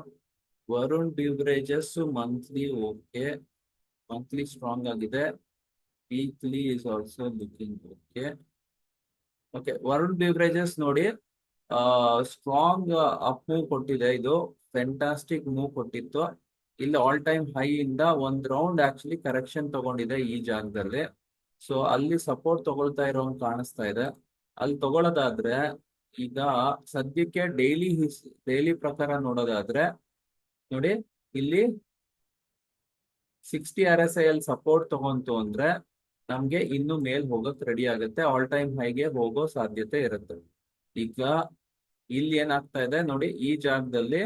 Varun beverages monthly okay, monthly strong ಆಗಿದೆ. Weekly is also looking okay. Okay, Varun beverages ನೋಡಿ, ಸ್ಟ್ರಾಂಗ್ ಅಪ್ ಮೂವ್ ಕೊಟ್ಟಿದೆ. ಇದು ಫ್ಯಾಂಟಾಸ್ಟಿಕ್ ಮೂವ್ ಕೊಟ್ಟಿತ್ತು. ಇಲ್ಲಿ ಆಲ್ ಟೈಮ್ ಹೈ ಇಂದ ಒಂದ್ ರೌಂಡ್ ಆಕ್ಚುಲಿ ಕರೆಕ್ಷನ್ ತಗೊಂಡಿದೆ ಈ ಜಾಗದಲ್ಲಿ. ಸೊ ಅಲ್ಲಿ ಸಪೋರ್ಟ್ ತಗೊಳ್ತಾ ಇರೋ ಕಾಣಿಸ್ತಾ ಇದೆ. ಅಲ್ಲಿ ತಗೊಳ್ಳೋದಾದ್ರೆ ಈಗ ಸದ್ಯಕ್ಕೆ ಡೈಲಿ ಪ್ರಕಾರ ನೋಡೋದಾದ್ರೆ ನೋಡಿ, ಇಲ್ಲಿ 60 RSI ಅಲ್ಲಿ ಸಪೋರ್ಟ್ ತಗೊಂತು ಅಂದ್ರೆ ನಮ್ಗೆ ಇನ್ನು ಮೇಲ್ ಹೋಗಕ್ ರೆಡಿ ಆಗುತ್ತೆ, ಆಲ್ ಟೈಮ್ ಹೈಗೆ ಹೋಗೋ ಸಾಧ್ಯತೆ ಇರುತ್ತೆ. ಈಗ ಇಲ್ಲಿ ಏನಾಗ್ತಾ ಇದೆ ನೋಡಿ, ಈ ಜಾಗದಲ್ಲಿ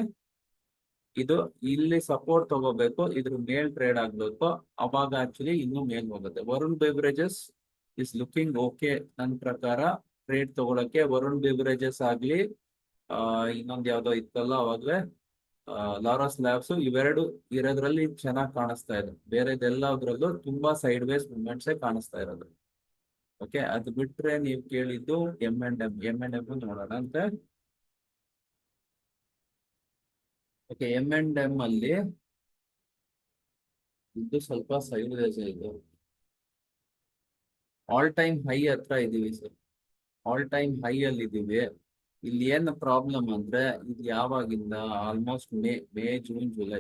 ಇದು ಇಲ್ಲಿ ಸಪೋರ್ಟ್ ತಗೋಬೇಕು, ಇದ್ರ ಮೇಲ್ ಟ್ರೇಡ್ ಆಗ್ಬೇಕು, ಅವಾಗ ಆಕ್ಚುಲಿ ಇನ್ನು ಮೇಲ್ ಹೋಗುತ್ತೆ. Varun beverages is looking okay ನನ್ನ ಪ್ರಕಾರ ಟ್ರೇಡ್ ತಗೊಳಕ್ಕೆ. ವರುಣ್ ಬೆವರೇಜಸ್ ಆಗ್ಲಿ, ಇನ್ನೊಂದು ಯಾವ್ದೋ ಇತ್ತಲ್ಲ ಅವಾಗ್ಲೇ ಲಾರಸ್ ಲ್ಯಾಬ್ಸ್, ಇವೆರಡು ಇರೋದ್ರಲ್ಲಿ ಚೆನ್ನಾಗಿ ಕಾಣಿಸ್ತಾ ಇದೆ. ಬೇರೆದೆಲ್ಲದ್ರಲ್ಲೂ ತುಂಬಾ ಸೈಡ್ ವೇಸ್ ಮೂವ್ಮೆಂಟ್ಸ್ ಕಾಣಿಸ್ತಾ ಇರೋದು. ಓಕೆ, ಅದು ಬಿಟ್ರೆ ನೀವು ಕೇಳಿದ್ದು ಎಂ ಅಂಡ್ ಎಂ ನೋಡೋಣ ಅಂತ. ಓಕೆ, ಎಂ ಅಲ್ಲಿ ಇದು ಸ್ವಲ್ಪ ಸೈಡ್ ವೇಸ್ ಇದು. ಆಲ್ ಟೈಮ್ ಹೈ ಹತ್ರ ಇದೀವಿ ಸರ್, ಆಲ್ ಟೈಮ್ ಹೈ ಅಲ್ಲಿ ಇದೀವಿ. ಇಲ್ಲಿ ಏನ್ ಪ್ರಾಬ್ಲಮ್ ಅಂದ್ರೆ, ಇದು ಯಾವಾಗಿಂದ ಆಲ್ಮೋಸ್ಟ್ ಮೇ ಜೂನ್ ಜುಲೈ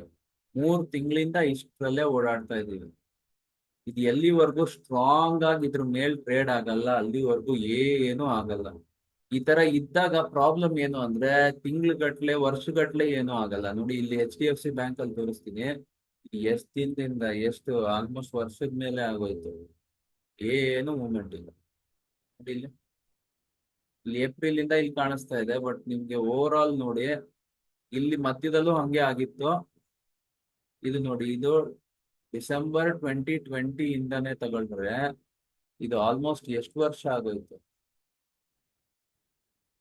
3 ತಿಂಗಳಿಂದ ಇಷ್ಟರಲ್ಲೇ ಓಡಾಡ್ತಾ ಇದೀವಿ. ಇದು ಎಲ್ಲಿವರೆಗೂ ಸ್ಟ್ರಾಂಗ್ ಆಗಿ ಇದ್ರ ಮೇಲ್ ಟ್ರೇಡ್ ಆಗಲ್ಲ ಅಲ್ಲಿವರೆಗೂ ಏನೂ ಆಗಲ್ಲ. ಈ ತರ ಇದ್ದಾಗ ಪ್ರಾಬ್ಲಮ್ ಏನು ಅಂದ್ರೆ, ತಿಂಗ್ಳುಗಟ್ಲೆ ವರ್ಷಗಟ್ಲೆ ಏನೂ ಆಗಲ್ಲ. ನೋಡಿ ಇಲ್ಲಿ HDFC ಬ್ಯಾಂಕ್ ಅಲ್ಲಿ ತೋರಿಸ್ತೀನಿ, ಎಷ್ಟು ದಿನದಿಂದ ಎಷ್ಟು ಆಲ್ಮೋಸ್ಟ್ ವರ್ಷದ ಮೇಲೆ ಆಗೋಯ್ತು, ಏನು ಮೂವ್ಮೆಂಟ್ ಇಲ್ಲ. ನೋಡಿ ಇಲ್ಲಿ ಏಪ್ರಿಲ್ ಇಂದ ಇಲ್ಲಿ ಕಾಣಿಸ್ತಾ ಇದೆ, ಬಟ್ ನಿಮ್ಗೆ ಓವರ್ ಆಲ್ ನೋಡಿ ಇಲ್ಲಿ ಮಧ್ಯದಲ್ಲೂ ಹಂಗೆ ಆಗಿತ್ತು. ಇದು ನೋಡಿ, ಇದು ಡಿಸೆಂಬರ್ 2020 ಇಂದಾನೆ ತಗೊಂಡ್ರೆ ಇದು ಆಲ್ಮೋಸ್ಟ್ ಎಷ್ಟು ವರ್ಷ ಆಗೋಯ್ತು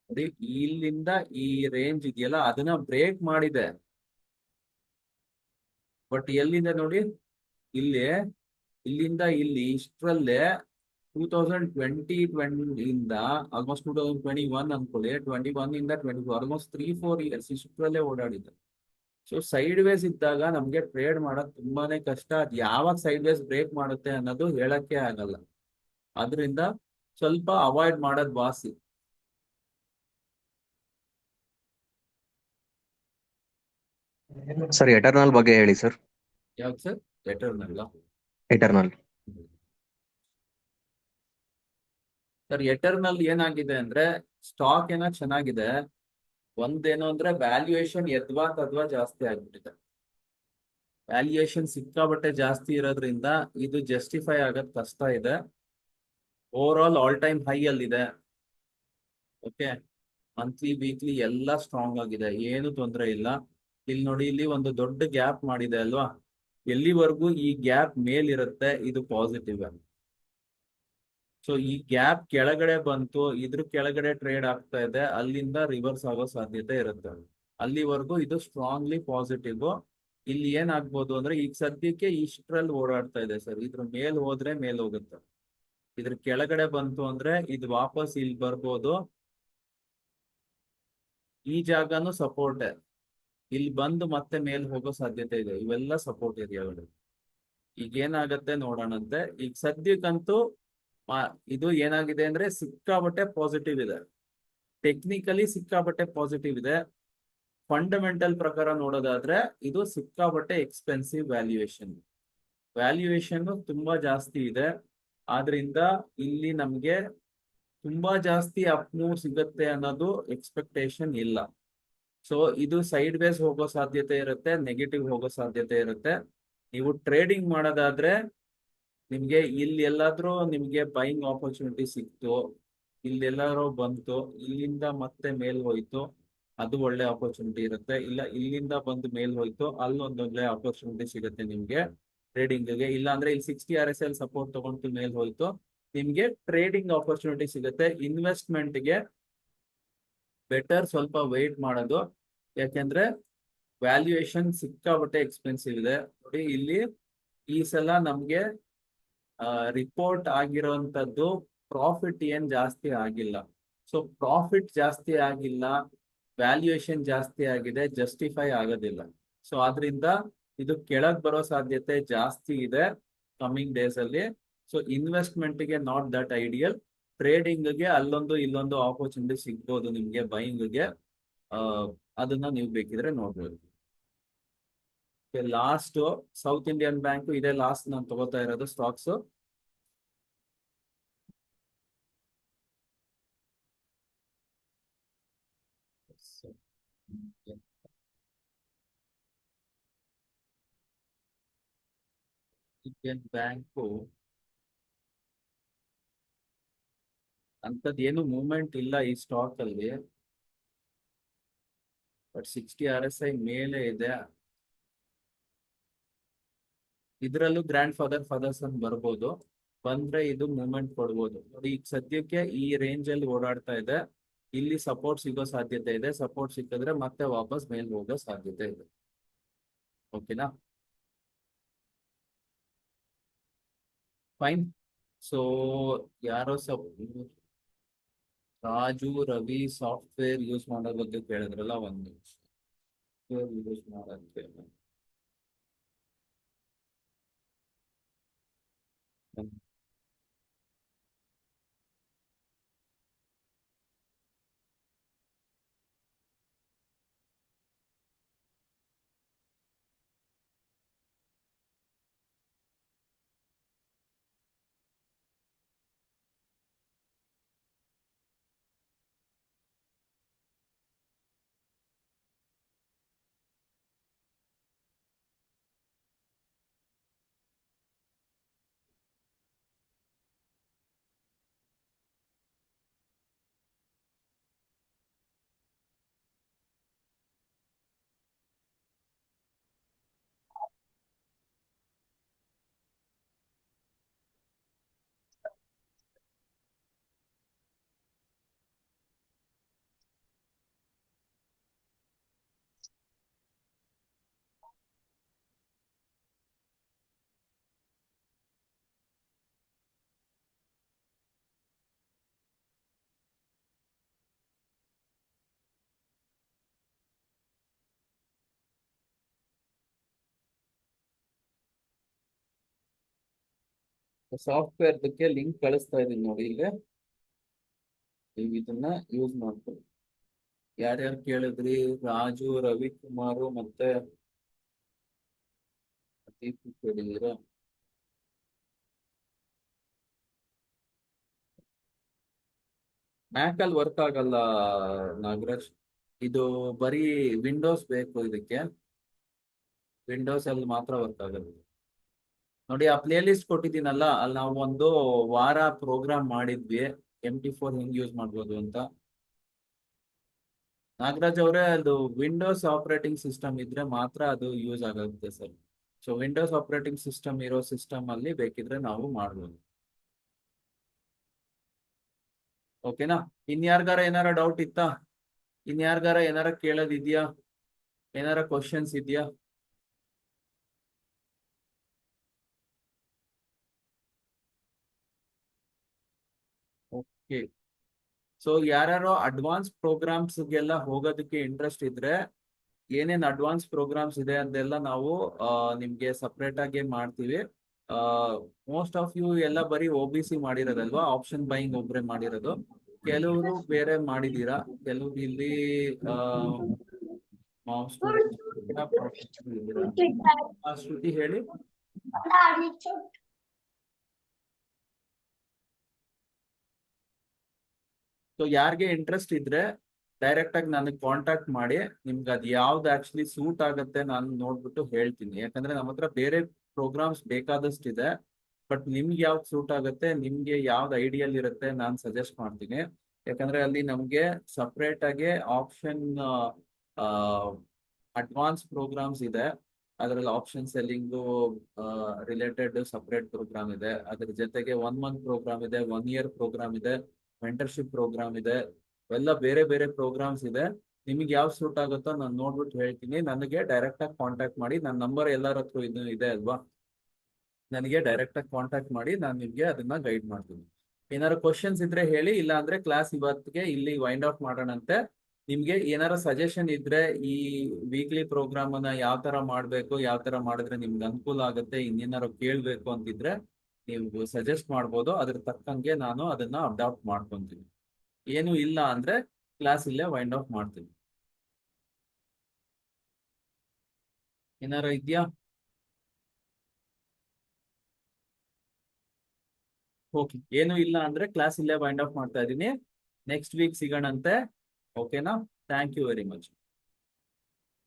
ನೋಡಿ. ಇಲ್ಲಿಂದ ಈ ರೇಂಜ್ ಇದೆಯಲ್ಲ ಅದನ್ನ ಬ್ರೇಕ್ ಮಾಡಿದೆ, ಬಟ್ ಎಲ್ಲಿಂದ ನೋಡಿ, ಇಲ್ಲಿ ಇಲ್ಲಿಂದ ಇಲ್ಲಿ ಇಷ್ಟರಲ್ಲೇ 2020 ಇಂದ ಆಲ್ಮೋಸ್ಟ್ 2021 ಅನ್ಕೊಳ್ಳಿ, 21 ಇಂದ 22 ಆಲ್ಮೋಸ್ಟ್ 3-4 ಇಯರ್ಸ್ ಇಷ್ಟರಲ್ಲೇ ಓಡಾಡಿದೆ. ಸೊ ಸೈಡ್ ವೇಸ್ ಇದ್ದಾಗ ನಮ್ಗೆ ಟ್ರೇಡ್ ಮಾಡೋದು ತುಂಬಾನೇ ಕಷ್ಟ. ಅದು ಯಾವಾಗ ಸೈಡ್ ವೇಸ್ ಬ್ರೇಕ್ ಮಾಡುತ್ತೆ ಅನ್ನೋದು ಹೇಳಕ್ಕೆ ಆಗಲ್ಲ. ಅದರಿಂದ ಸ್ವಲ್ಪ ಅವಾಯ್ಡ್ ಮಾಡೋದು ವಾಸಿ. ಸರ್ ಎಟರ್ನಲ್ ಬಗ್ಗೆ ಹೇಳಿ ಸರ್. ಯಾವ್ದು sir? Eternal eternal sir, eternal ಏನಾಗಿದೆ ಅಂದ್ರೆ, ಸ್ಟಾಕ್ ಏನೋ ಚೆನ್ನಾಗಿದೆ, ಒಂದೇನು ಅಂದ್ರೆ ವ್ಯಾಲ್ಯೂಯೇಷನ್ ಯದ್ವಾ ತದ್ವಾ ಜಾಸ್ತಿ ಆಗ್ಬಿಟ್ಟಿದೆ. ವ್ಯಾಲ್ಯೂಯೇಷನ್ ಸಿಕ್ಕಾಬಟ್ಟೆ ಜಾಸ್ತಿ ಇರೋದ್ರಿಂದ ಇದು ಜಸ್ಟಿಫೈ ಆಗೋದ್ ಕಷ್ಟ ಇದೆ. ಓವರ್ ಆಲ್ ಟೈಮ್ ಹೈ ಅಲ್ಲಿದೆ. ಓಕೆ, ಮಂತ್ಲಿ ವೀಕ್ಲಿ ಎಲ್ಲ ಸ್ಟ್ರಾಂಗ್ ಆಗಿದೆ, ಏನು ತೊಂದರೆ ಇಲ್ಲ. ಇಲ್ಲಿ ನೋಡಿ, ಇಲ್ಲಿ ಒಂದು ದೊಡ್ಡ ಗ್ಯಾಪ್ ಮಾಡಿದೆ ಅಲ್ವಾ, ಎಲ್ಲಿವರೆಗೂ ಈ ಗ್ಯಾಪ್ ಮೇಲಿರುತ್ತೆ ಇದು ಪಾಸಿಟಿವ್. ಸೊ ಈ ಗ್ಯಾಪ್ ಕೆಳಗಡೆ ಬಂತು, ಇದ್ರ ಕೆಳಗಡೆ ಟ್ರೇಡ್ ಆಗ್ತಾ ಇದೆ, ಅಲ್ಲಿಂದ ರಿವರ್ಸ್ ಆಗೋ ಸಾಧ್ಯತೆ ಇರುತ್ತೆ. ಅಲ್ಲಿವರೆಗೂ ಇದು ಸ್ಟ್ರಾಂಗ್ಲಿ ಪಾಸಿಟಿವ್. ಇಲ್ಲಿ ಏನಾಗ್ಬೋದು ಅಂದ್ರೆ, ಈಗ ಸದ್ಯಕ್ಕೆ ಇಷ್ಟರಲ್ಲಿ ಓಡಾಡ್ತಾ ಇದೆ ಸರ್, ಇದ್ರ ಮೇಲ್ ಹೋದ್ರೆ ಮೇಲ್ ಹೋಗುತ್ತೆ. ಇದ್ರ ಕೆಳಗಡೆ ಬಂತು ಅಂದ್ರೆ ಇದು ವಾಪಸ್ ಇಲ್ಲಿ ಬರ್ಬೋದು. ಈ ಜಾಗನು ಸಪೋರ್ಟ್, ಇಲ್ಲಿ ಬಂದು ಮತ್ತೆ ಮೇಲ್ ಹೋಗೋ ಸಾಧ್ಯತೆ ಇದೆ. ಇವೆಲ್ಲ ಸಪೋರ್ಟ್ ಏರಿಯಾಗಳು. ಈಗ ಏನಾಗತ್ತೆ ನೋಡೋಣಂತೆ. ಈಗ ಸದ್ಯಕ್ಕಂತೂ ಇದು ಏನಾಗಿದೆ ಅಂದ್ರೆ ಸಿಕ್ಕಾಬಟ್ಟೆ ಪಾಸಿಟಿವ್ ಇದೆ, ಟೆಕ್ನಿಕಲಿ ಸಿಕ್ಕಾಬಟ್ಟೆ ಪಾಸಿಟಿವ್ ಇದೆ. ಫಂಡಮೆಂಟಲ್ ಪ್ರಕಾರ ನೋಡೋದಾದ್ರೆ ಇದು ಸಿಕ್ಕಾಬಟ್ಟೆ ಎಕ್ಸ್ಪೆನ್ಸಿವ್ ವ್ಯಾಲ್ಯೂಯೇಷನ್ ತುಂಬಾ ಜಾಸ್ತಿ ಇದೆ. ಆದ್ರಿಂದ ಇಲ್ಲಿ ನಮ್ಗೆ ತುಂಬಾ ಜಾಸ್ತಿ ಅಪ್ ಮೂವ್ ಸಿಗುತ್ತೆ ಅನ್ನೋದು ಎಕ್ಸ್ಪೆಕ್ಟೇಷನ್ ಇಲ್ಲ. ಸೊ ಇದು ಸೈಡ್ ವೇಸ್ ಹೋಗೋ ಸಾಧ್ಯತೆ ಇರುತ್ತೆ, ನೆಗೆಟಿವ್ ಹೋಗೋ ಸಾಧ್ಯತೆ ಇರುತ್ತೆ. ನೀವು ಟ್ರೇಡಿಂಗ್ ಮಾಡೋದಾದ್ರೆ ನಿಮ್ಗೆ ಇಲ್ಲಿ ಎಲ್ಲಾದ್ರೂ ನಿಮ್ಗೆ ಬೈಯಿಂಗ್ ಆಪರ್ಚುನಿಟಿ ಸಿಕ್ತು, ಇಲ್ಲಿ ಎಲ್ಲಾದ್ರೂ ಬಂತು, ಇಲ್ಲಿಂದ ಮತ್ತೆ ಮೇಲ್ ಹೋಯ್ತು, ಅದು ಒಳ್ಳೆ ಆಪರ್ಚುನಿಟಿ ಇರುತ್ತೆ. ಇಲ್ಲ ಇಲ್ಲಿಂದ ಬಂದು ಮೇಲ್ ಹೋಯ್ತು, ಅಲ್ಲೊಂದು ಒಳ್ಳೆ ಆಪರ್ಚುನಿಟಿ ಸಿಗುತ್ತೆ ನಿಮ್ಗೆ ಟ್ರೇಡಿಂಗ್ಗೆ. ಇಲ್ಲ ಅಂದ್ರೆ ಇಲ್ಲಿ 60 RSI ಸಪೋರ್ಟ್ ತಗೊಂಡು ಮೇಲ್ ಹೋಯ್ತು, ನಿಮ್ಗೆ ಟ್ರೇಡಿಂಗ್ ಆಪರ್ಚುನಿಟಿ ಸಿಗುತ್ತೆ. ಇನ್ವೆಸ್ಟ್ಮೆಂಟ್ಗೆ ಬೆಟರ್ ಸ್ವಲ್ಪ ವೆಯ್ಟ್ ಮಾಡೋದು, ಯಾಕೆಂದ್ರೆ ವ್ಯಾಲ್ಯೂಯೇಷನ್ ಸಿಕ್ಕಾಬಟ್ಟೆ ಎಕ್ಸ್ಪೆನ್ಸಿವ್ ಇದೆ. ನೋಡಿ ಇಲ್ಲಿ ಈ ಸಲ ನಮ್ಗೆ ರಿಪೋರ್ಟ್ ಆಗಿರೋಂಥದ್ದು ಪ್ರಾಫಿಟ್ ಏನ್ ಜಾಸ್ತಿ ಆಗಿಲ್ಲ. ಸೊ ಪ್ರಾಫಿಟ್ ಜಾಸ್ತಿ ಆಗಿಲ್ಲ, ವ್ಯಾಲ್ಯೂಯೇಷನ್ ಜಾಸ್ತಿ ಆಗಿದೆ, ಜಸ್ಟಿಫೈ ಆಗೋದಿಲ್ಲ. ಸೊ ಆದ್ರಿಂದ ಇದು ಕೆಳಗ್ ಬರೋ ಸಾಧ್ಯತೆ ಜಾಸ್ತಿ ಇದೆ ಕಮಿಂಗ್ ಡೇಸ್ ಅಲ್ಲಿ. ಸೊ ಇನ್ವೆಸ್ಟ್ಮೆಂಟ್ಗೆ ನಾಟ್ ದಟ್ ಐಡಿಯಲ್. ಟ್ರೇಡಿಂಗ್ಗೆ ಅಲ್ಲೊಂದು ಇಲ್ಲೊಂದು ಆಪರ್ಚುನಿಟಿ ಸಿಗ್ಬೋದು ನಿಮ್ಗೆ ಬೈಯಿಂಗ್ಗೆ, ಅದನ್ನ ನೀವು ಬೇಕಿದ್ರೆ ನೋಡ್ಬೋದು. ಲಾಸ್ಟ್ ಸೌತ್ ಇಂಡಿಯನ್ ಬ್ಯಾಂಕ್ ಇದೇ ಲಾಸ್ಟ್ ನಾನು ತಗೋತಾ ಇರೋದು ಸ್ಟಾಕ್ಸ್. ಏನ್ ಬ್ಯಾಂಕು ಅಂತದ್ ಏನು ಮೂವ್ಮೆಂಟ್ ಇಲ್ಲ ಈ ಸ್ಟಾಕ್ ಅಲ್ಲಿ, ಬಟ್ 60 RSI ಮೇಲೆ ಇದೆ. ಇದ್ರಲ್ಲೂ ಗ್ರ್ಯಾಂಡ್ ಫಾದರ್ಸ್ ಅಂತ ಬರ್ಬೋದು, ಬಂದ್ರೆ ಇದು ಮೂವ್ಮೆಂಟ್ ಕೊಡ್ಬೋದು. ನೋಡಿ ಈಗ ಸದ್ಯಕ್ಕೆ ಈ ರೇಂಜ್ ಅಲ್ಲಿ ಓಡಾಡ್ತಾ ಇದೆ, ಇಲ್ಲಿ ಸಪೋರ್ಟ್ ಸಿಗೋ ಸಾಧ್ಯತೆ ಇದೆ. ಸಪೋರ್ಟ್ ಸಿಕ್ಕಿದ್ರೆ ಮತ್ತೆ ವಾಪಸ್ ಮೇಲ್ ಹೋಗೋ ಸಾಧ್ಯತೆ ಇದೆ. ಓಕೆನಾ? ಫೈನ್. ಸೊ ಯಾರೋ ರಾಜು ರವಿ ಸಾಫ್ಟ್ವೇರ್ ಯೂಸ್ ಮಾಡೋ ಬಗ್ಗೆ ಕೇಳಿದ್ರಲ್ಲ, ಒಂದು ಯೂಸ್ ಮಾಡೋಕ್ಕೆ ಸಾಫ್ಟ್ವೇರ್ ಬಗ್ಗೆ ಲಿಂಕ್ ಕಳಿಸ್ತಾ ಇದೀನಿ ನೋಡಿ ಇಲ್ಲಿ, ನೀವು ಇದನ್ನ ಯೂಸ್ ಮಾಡ್ಕೊಳ್ಳಿ. ಯಾರ್ಯಾರು ಕೇಳಿದ್ರಿ? ರಾಜು, ರವಿಕುಮಾರು ಮತ್ತೆ ದೀಪು ಕೇಳಿದಿರ. ಮ್ಯಾಕ್ ಅಲ್ಲಿ ವರ್ಕ್ ಆಗಲ್ಲ ನಾಗರಾಜ್, ಇದು ಬರೀ ವಿಂಡೋಸ್ ಬೇಕು ಇದಕ್ಕೆ. ವಿಂಡೋಸ್ ಅಲ್ಲಿ ಮಾತ್ರ ವರ್ಕ್ ಆಗಲ್ಲ. ನೋಡಿ ಆ ಪ್ಲೇ ಲಿಸ್ಟ್ ಕೊಟ್ಟಿದ್ದೀನಲ್ಲ, ಅಲ್ಲಿ ನಾವು ಒಂದು ವಾರ ಪ್ರೋಗ್ರಾಮ್ ಮಾಡಿದ್ವಿ MT4 ಹೆಂಗ್ ಯೂಸ್ ಮಾಡ್ಬೋದು ಅಂತ. ನಾಗರಾಜ್ ಅವರೇ, ಅದು ವಿಂಡೋಸ್ ಆಪರೇಟಿಂಗ್ ಸಿಸ್ಟಮ್ ಇದ್ರೆ ಮಾತ್ರ ಅದು ಯೂಸ್ ಆಗುತ್ತೆ sir. So Windows operating system ಇರೋ ಸಿಸ್ಟಮ್ ಅಲ್ಲಿ ಬೇಕಿದ್ರೆ ನಾವು ಮಾಡ್ಬೋದು. ಓಕೆನಾ? ಇನ್ಯಾರ್ಗಾರ ಏನಾರ ಡೌಟ್ ಇತ್ತಾ? ಇನ್ಯಾರ್ಗಾರ ಏನಾರ ಕೇಳೋದಿದ್ಯಾ? ಏನಾರ ಕ್ವಶನ್ಸ್ ಇದೆಯಾ? ಓಕೆ. ಸೊ ಯಾರ್ಯಾರೋ ಅಡ್ವಾನ್ಸ್ ಪ್ರೋಗ್ರಾಮ್ಸ್ಗೆಲ್ಲ ಹೋಗೋದಕ್ಕೆ ಇಂಟ್ರೆಸ್ಟ್ ಇದ್ರೆ, ಏನೇನ್ ಅಡ್ವಾನ್ಸ್ ಪ್ರೋಗ್ರಾಮ್ಸ್ ಇದೆ ಅದೆಲ್ಲ ನಾವು ನಿಮ್ಗೆ ಸಪ್ರೇಟ್ ಆಗಿ ಮಾಡ್ತೀವಿ. ಮೋಸ್ಟ್ ಆಫ್ ಯು ಎಲ್ಲ ಬರೀ OBC ಮಾಡಿರೋದಲ್ವಾ, ಆಪ್ಷನ್ ಬೈಯಿಂಗ್ ಒಬ್ರೆ ಮಾಡಿರೋದು. ಕೆಲವರು ಬೇರೆ ಮಾಡಿದೀರಾ, ಕೆಲವರು ಇಲ್ಲಿ ಶ್ರುತಿ ಹೇಳಿ. ಸೊ ಯಾರಿಗೆ ಇಂಟ್ರೆಸ್ಟ್ ಇದ್ರೆ ಡೈರೆಕ್ಟ್ ಆಗಿ ನನಗೆ ಕಾಂಟ್ಯಾಕ್ಟ್ ಮಾಡಿ, ನಿಮ್ಗೆ ಅದು ಯಾವ್ದು ಆಕ್ಚುಲಿ ಸೂಟ್ ಆಗುತ್ತೆ ನಾನು ನೋಡ್ಬಿಟ್ಟು ಹೇಳ್ತೀನಿ. ಯಾಕಂದ್ರೆ ನಮ್ಮ ಹತ್ರ ಬೇರೆ ಪ್ರೋಗ್ರಾಮ್ಸ್ ಬೇಕಾದಷ್ಟಿದೆ, ಬಟ್ ನಿಮ್ಗೆ ಯಾವ್ದು ಸೂಟ್ ಆಗುತ್ತೆ, ನಿಮ್ಗೆ ಯಾವ್ದು ಐಡಿಯಲ್ ಇರುತ್ತೆ ನಾನು ಸಜೆಸ್ಟ್ ಮಾಡ್ತೀನಿ. ಯಾಕಂದ್ರೆ ಅಲ್ಲಿ ನಮ್ಗೆ ಸಪ್ರೇಟ್ ಆಗಿ ಆಪ್ಷನ್ ಅಡ್ವಾನ್ಸ್ ಪ್ರೋಗ್ರಾಮ್ಸ್ ಇದೆ. ಅದರಲ್ಲಿ option selling related separate programme ಇದೆ. ಅದ್ರ ಜೊತೆಗೆ 1 month ಪ್ರೋಗ್ರಾಮ್ ಇದೆ, 1 year ಪ್ರೋಗ್ರಾಮ್ ಇದೆ, ಮೆಂಟರ್ಶಿಪ್ ಪ್ರೋಗ್ರಾಮ್ ಇದೆ. ಎಲ್ಲ ಬೇರೆ ಬೇರೆ ಪ್ರೋಗ್ರಾಮ್ಸ್ ಇದೆ. ನಿಮಗೆ ಯಾವ ಸೂಟ್ ಆಗುತ್ತೋ ನಾನು ನೋಡ್ಬಿಟ್ಟು ಹೇಳ್ತೀನಿ. ನನಗೆ ಡೈರೆಕ್ಟ್ ಆಗಿ ಕಾಂಟ್ಯಾಕ್ಟ್ ಮಾಡಿ, ನನ್ನ ನಂಬರ್ ಎಲ್ಲರ ಹತ್ರ ಇದು ಇದೆ ಅಲ್ವಾ, ನನಗೆ ಡೈರೆಕ್ಟ್ ಆಗಿ ಕಾಂಟ್ಯಾಕ್ಟ್ ಮಾಡಿ ನಾನು ನಿಮ್ಗೆ ಅದನ್ನ ಗೈಡ್ ಮಾಡ್ತೀನಿ. ಏನಾದ್ರು ಕ್ವಶನ್ಸ್ ಇದ್ರೆ ಹೇಳಿ, ಇಲ್ಲ ಅಂದ್ರೆ ಕ್ಲಾಸ್ ಇವತ್ತಿಗೆ ಇಲ್ಲಿ ವೈಂಡ್ ಆಫ್ ಮಾಡೋಣಂತೆ. ನಿಮ್ಗೆ ಏನಾರ ಸಜೆಷನ್ ಇದ್ರೆ ಈ ವೀಕ್ಲಿ ಪ್ರೋಗ್ರಾಮ್ ಅನ್ನ ಯಾವ ತರ ಮಾಡ್ಬೇಕು, ಯಾವ ತರ ಮಾಡಿದ್ರೆ ನಿಮ್ಗೆ ಅನುಕೂಲ ಆಗುತ್ತೆ, ಇನ್ನೇನಾರು ಕೇಳ್ಬೇಕು ಅಂತಿದ್ರೆ ನೀವು ಸಜೆಸ್ಟ್ ಮಾಡ್ಬೋದು. ಅದ್ರ ತಕ್ಕಂಗೆ ನಾನು ಅದನ್ನ ಅಡಾಪ್ಟ್ ಮಾಡ್ಕೊಂತೀನಿ. ಏನು ಇಲ್ಲ ಅಂದ್ರೆ ಕ್ಲಾಸ್ ಇಲ್ಲೇ ವೈಂಡ್ ಆಫ್ ಮಾಡ್ತೀನಿ. ಏನಾರ ಇದೆಯಾ? ಓಕೆ, ಏನು ಇಲ್ಲ ಅಂದ್ರೆ ಕ್ಲಾಸ್ ಇಲ್ಲೇ ವೈಂಡ್ ಆಫ್ ಮಾಡ್ತಾ ಇದ್ದೀನಿ. ನೆಕ್ಸ್ಟ್ ವೀಕ್ ಸಿಗೋಣಂತೆ. ಓಕೆನಾ? Thank you very much.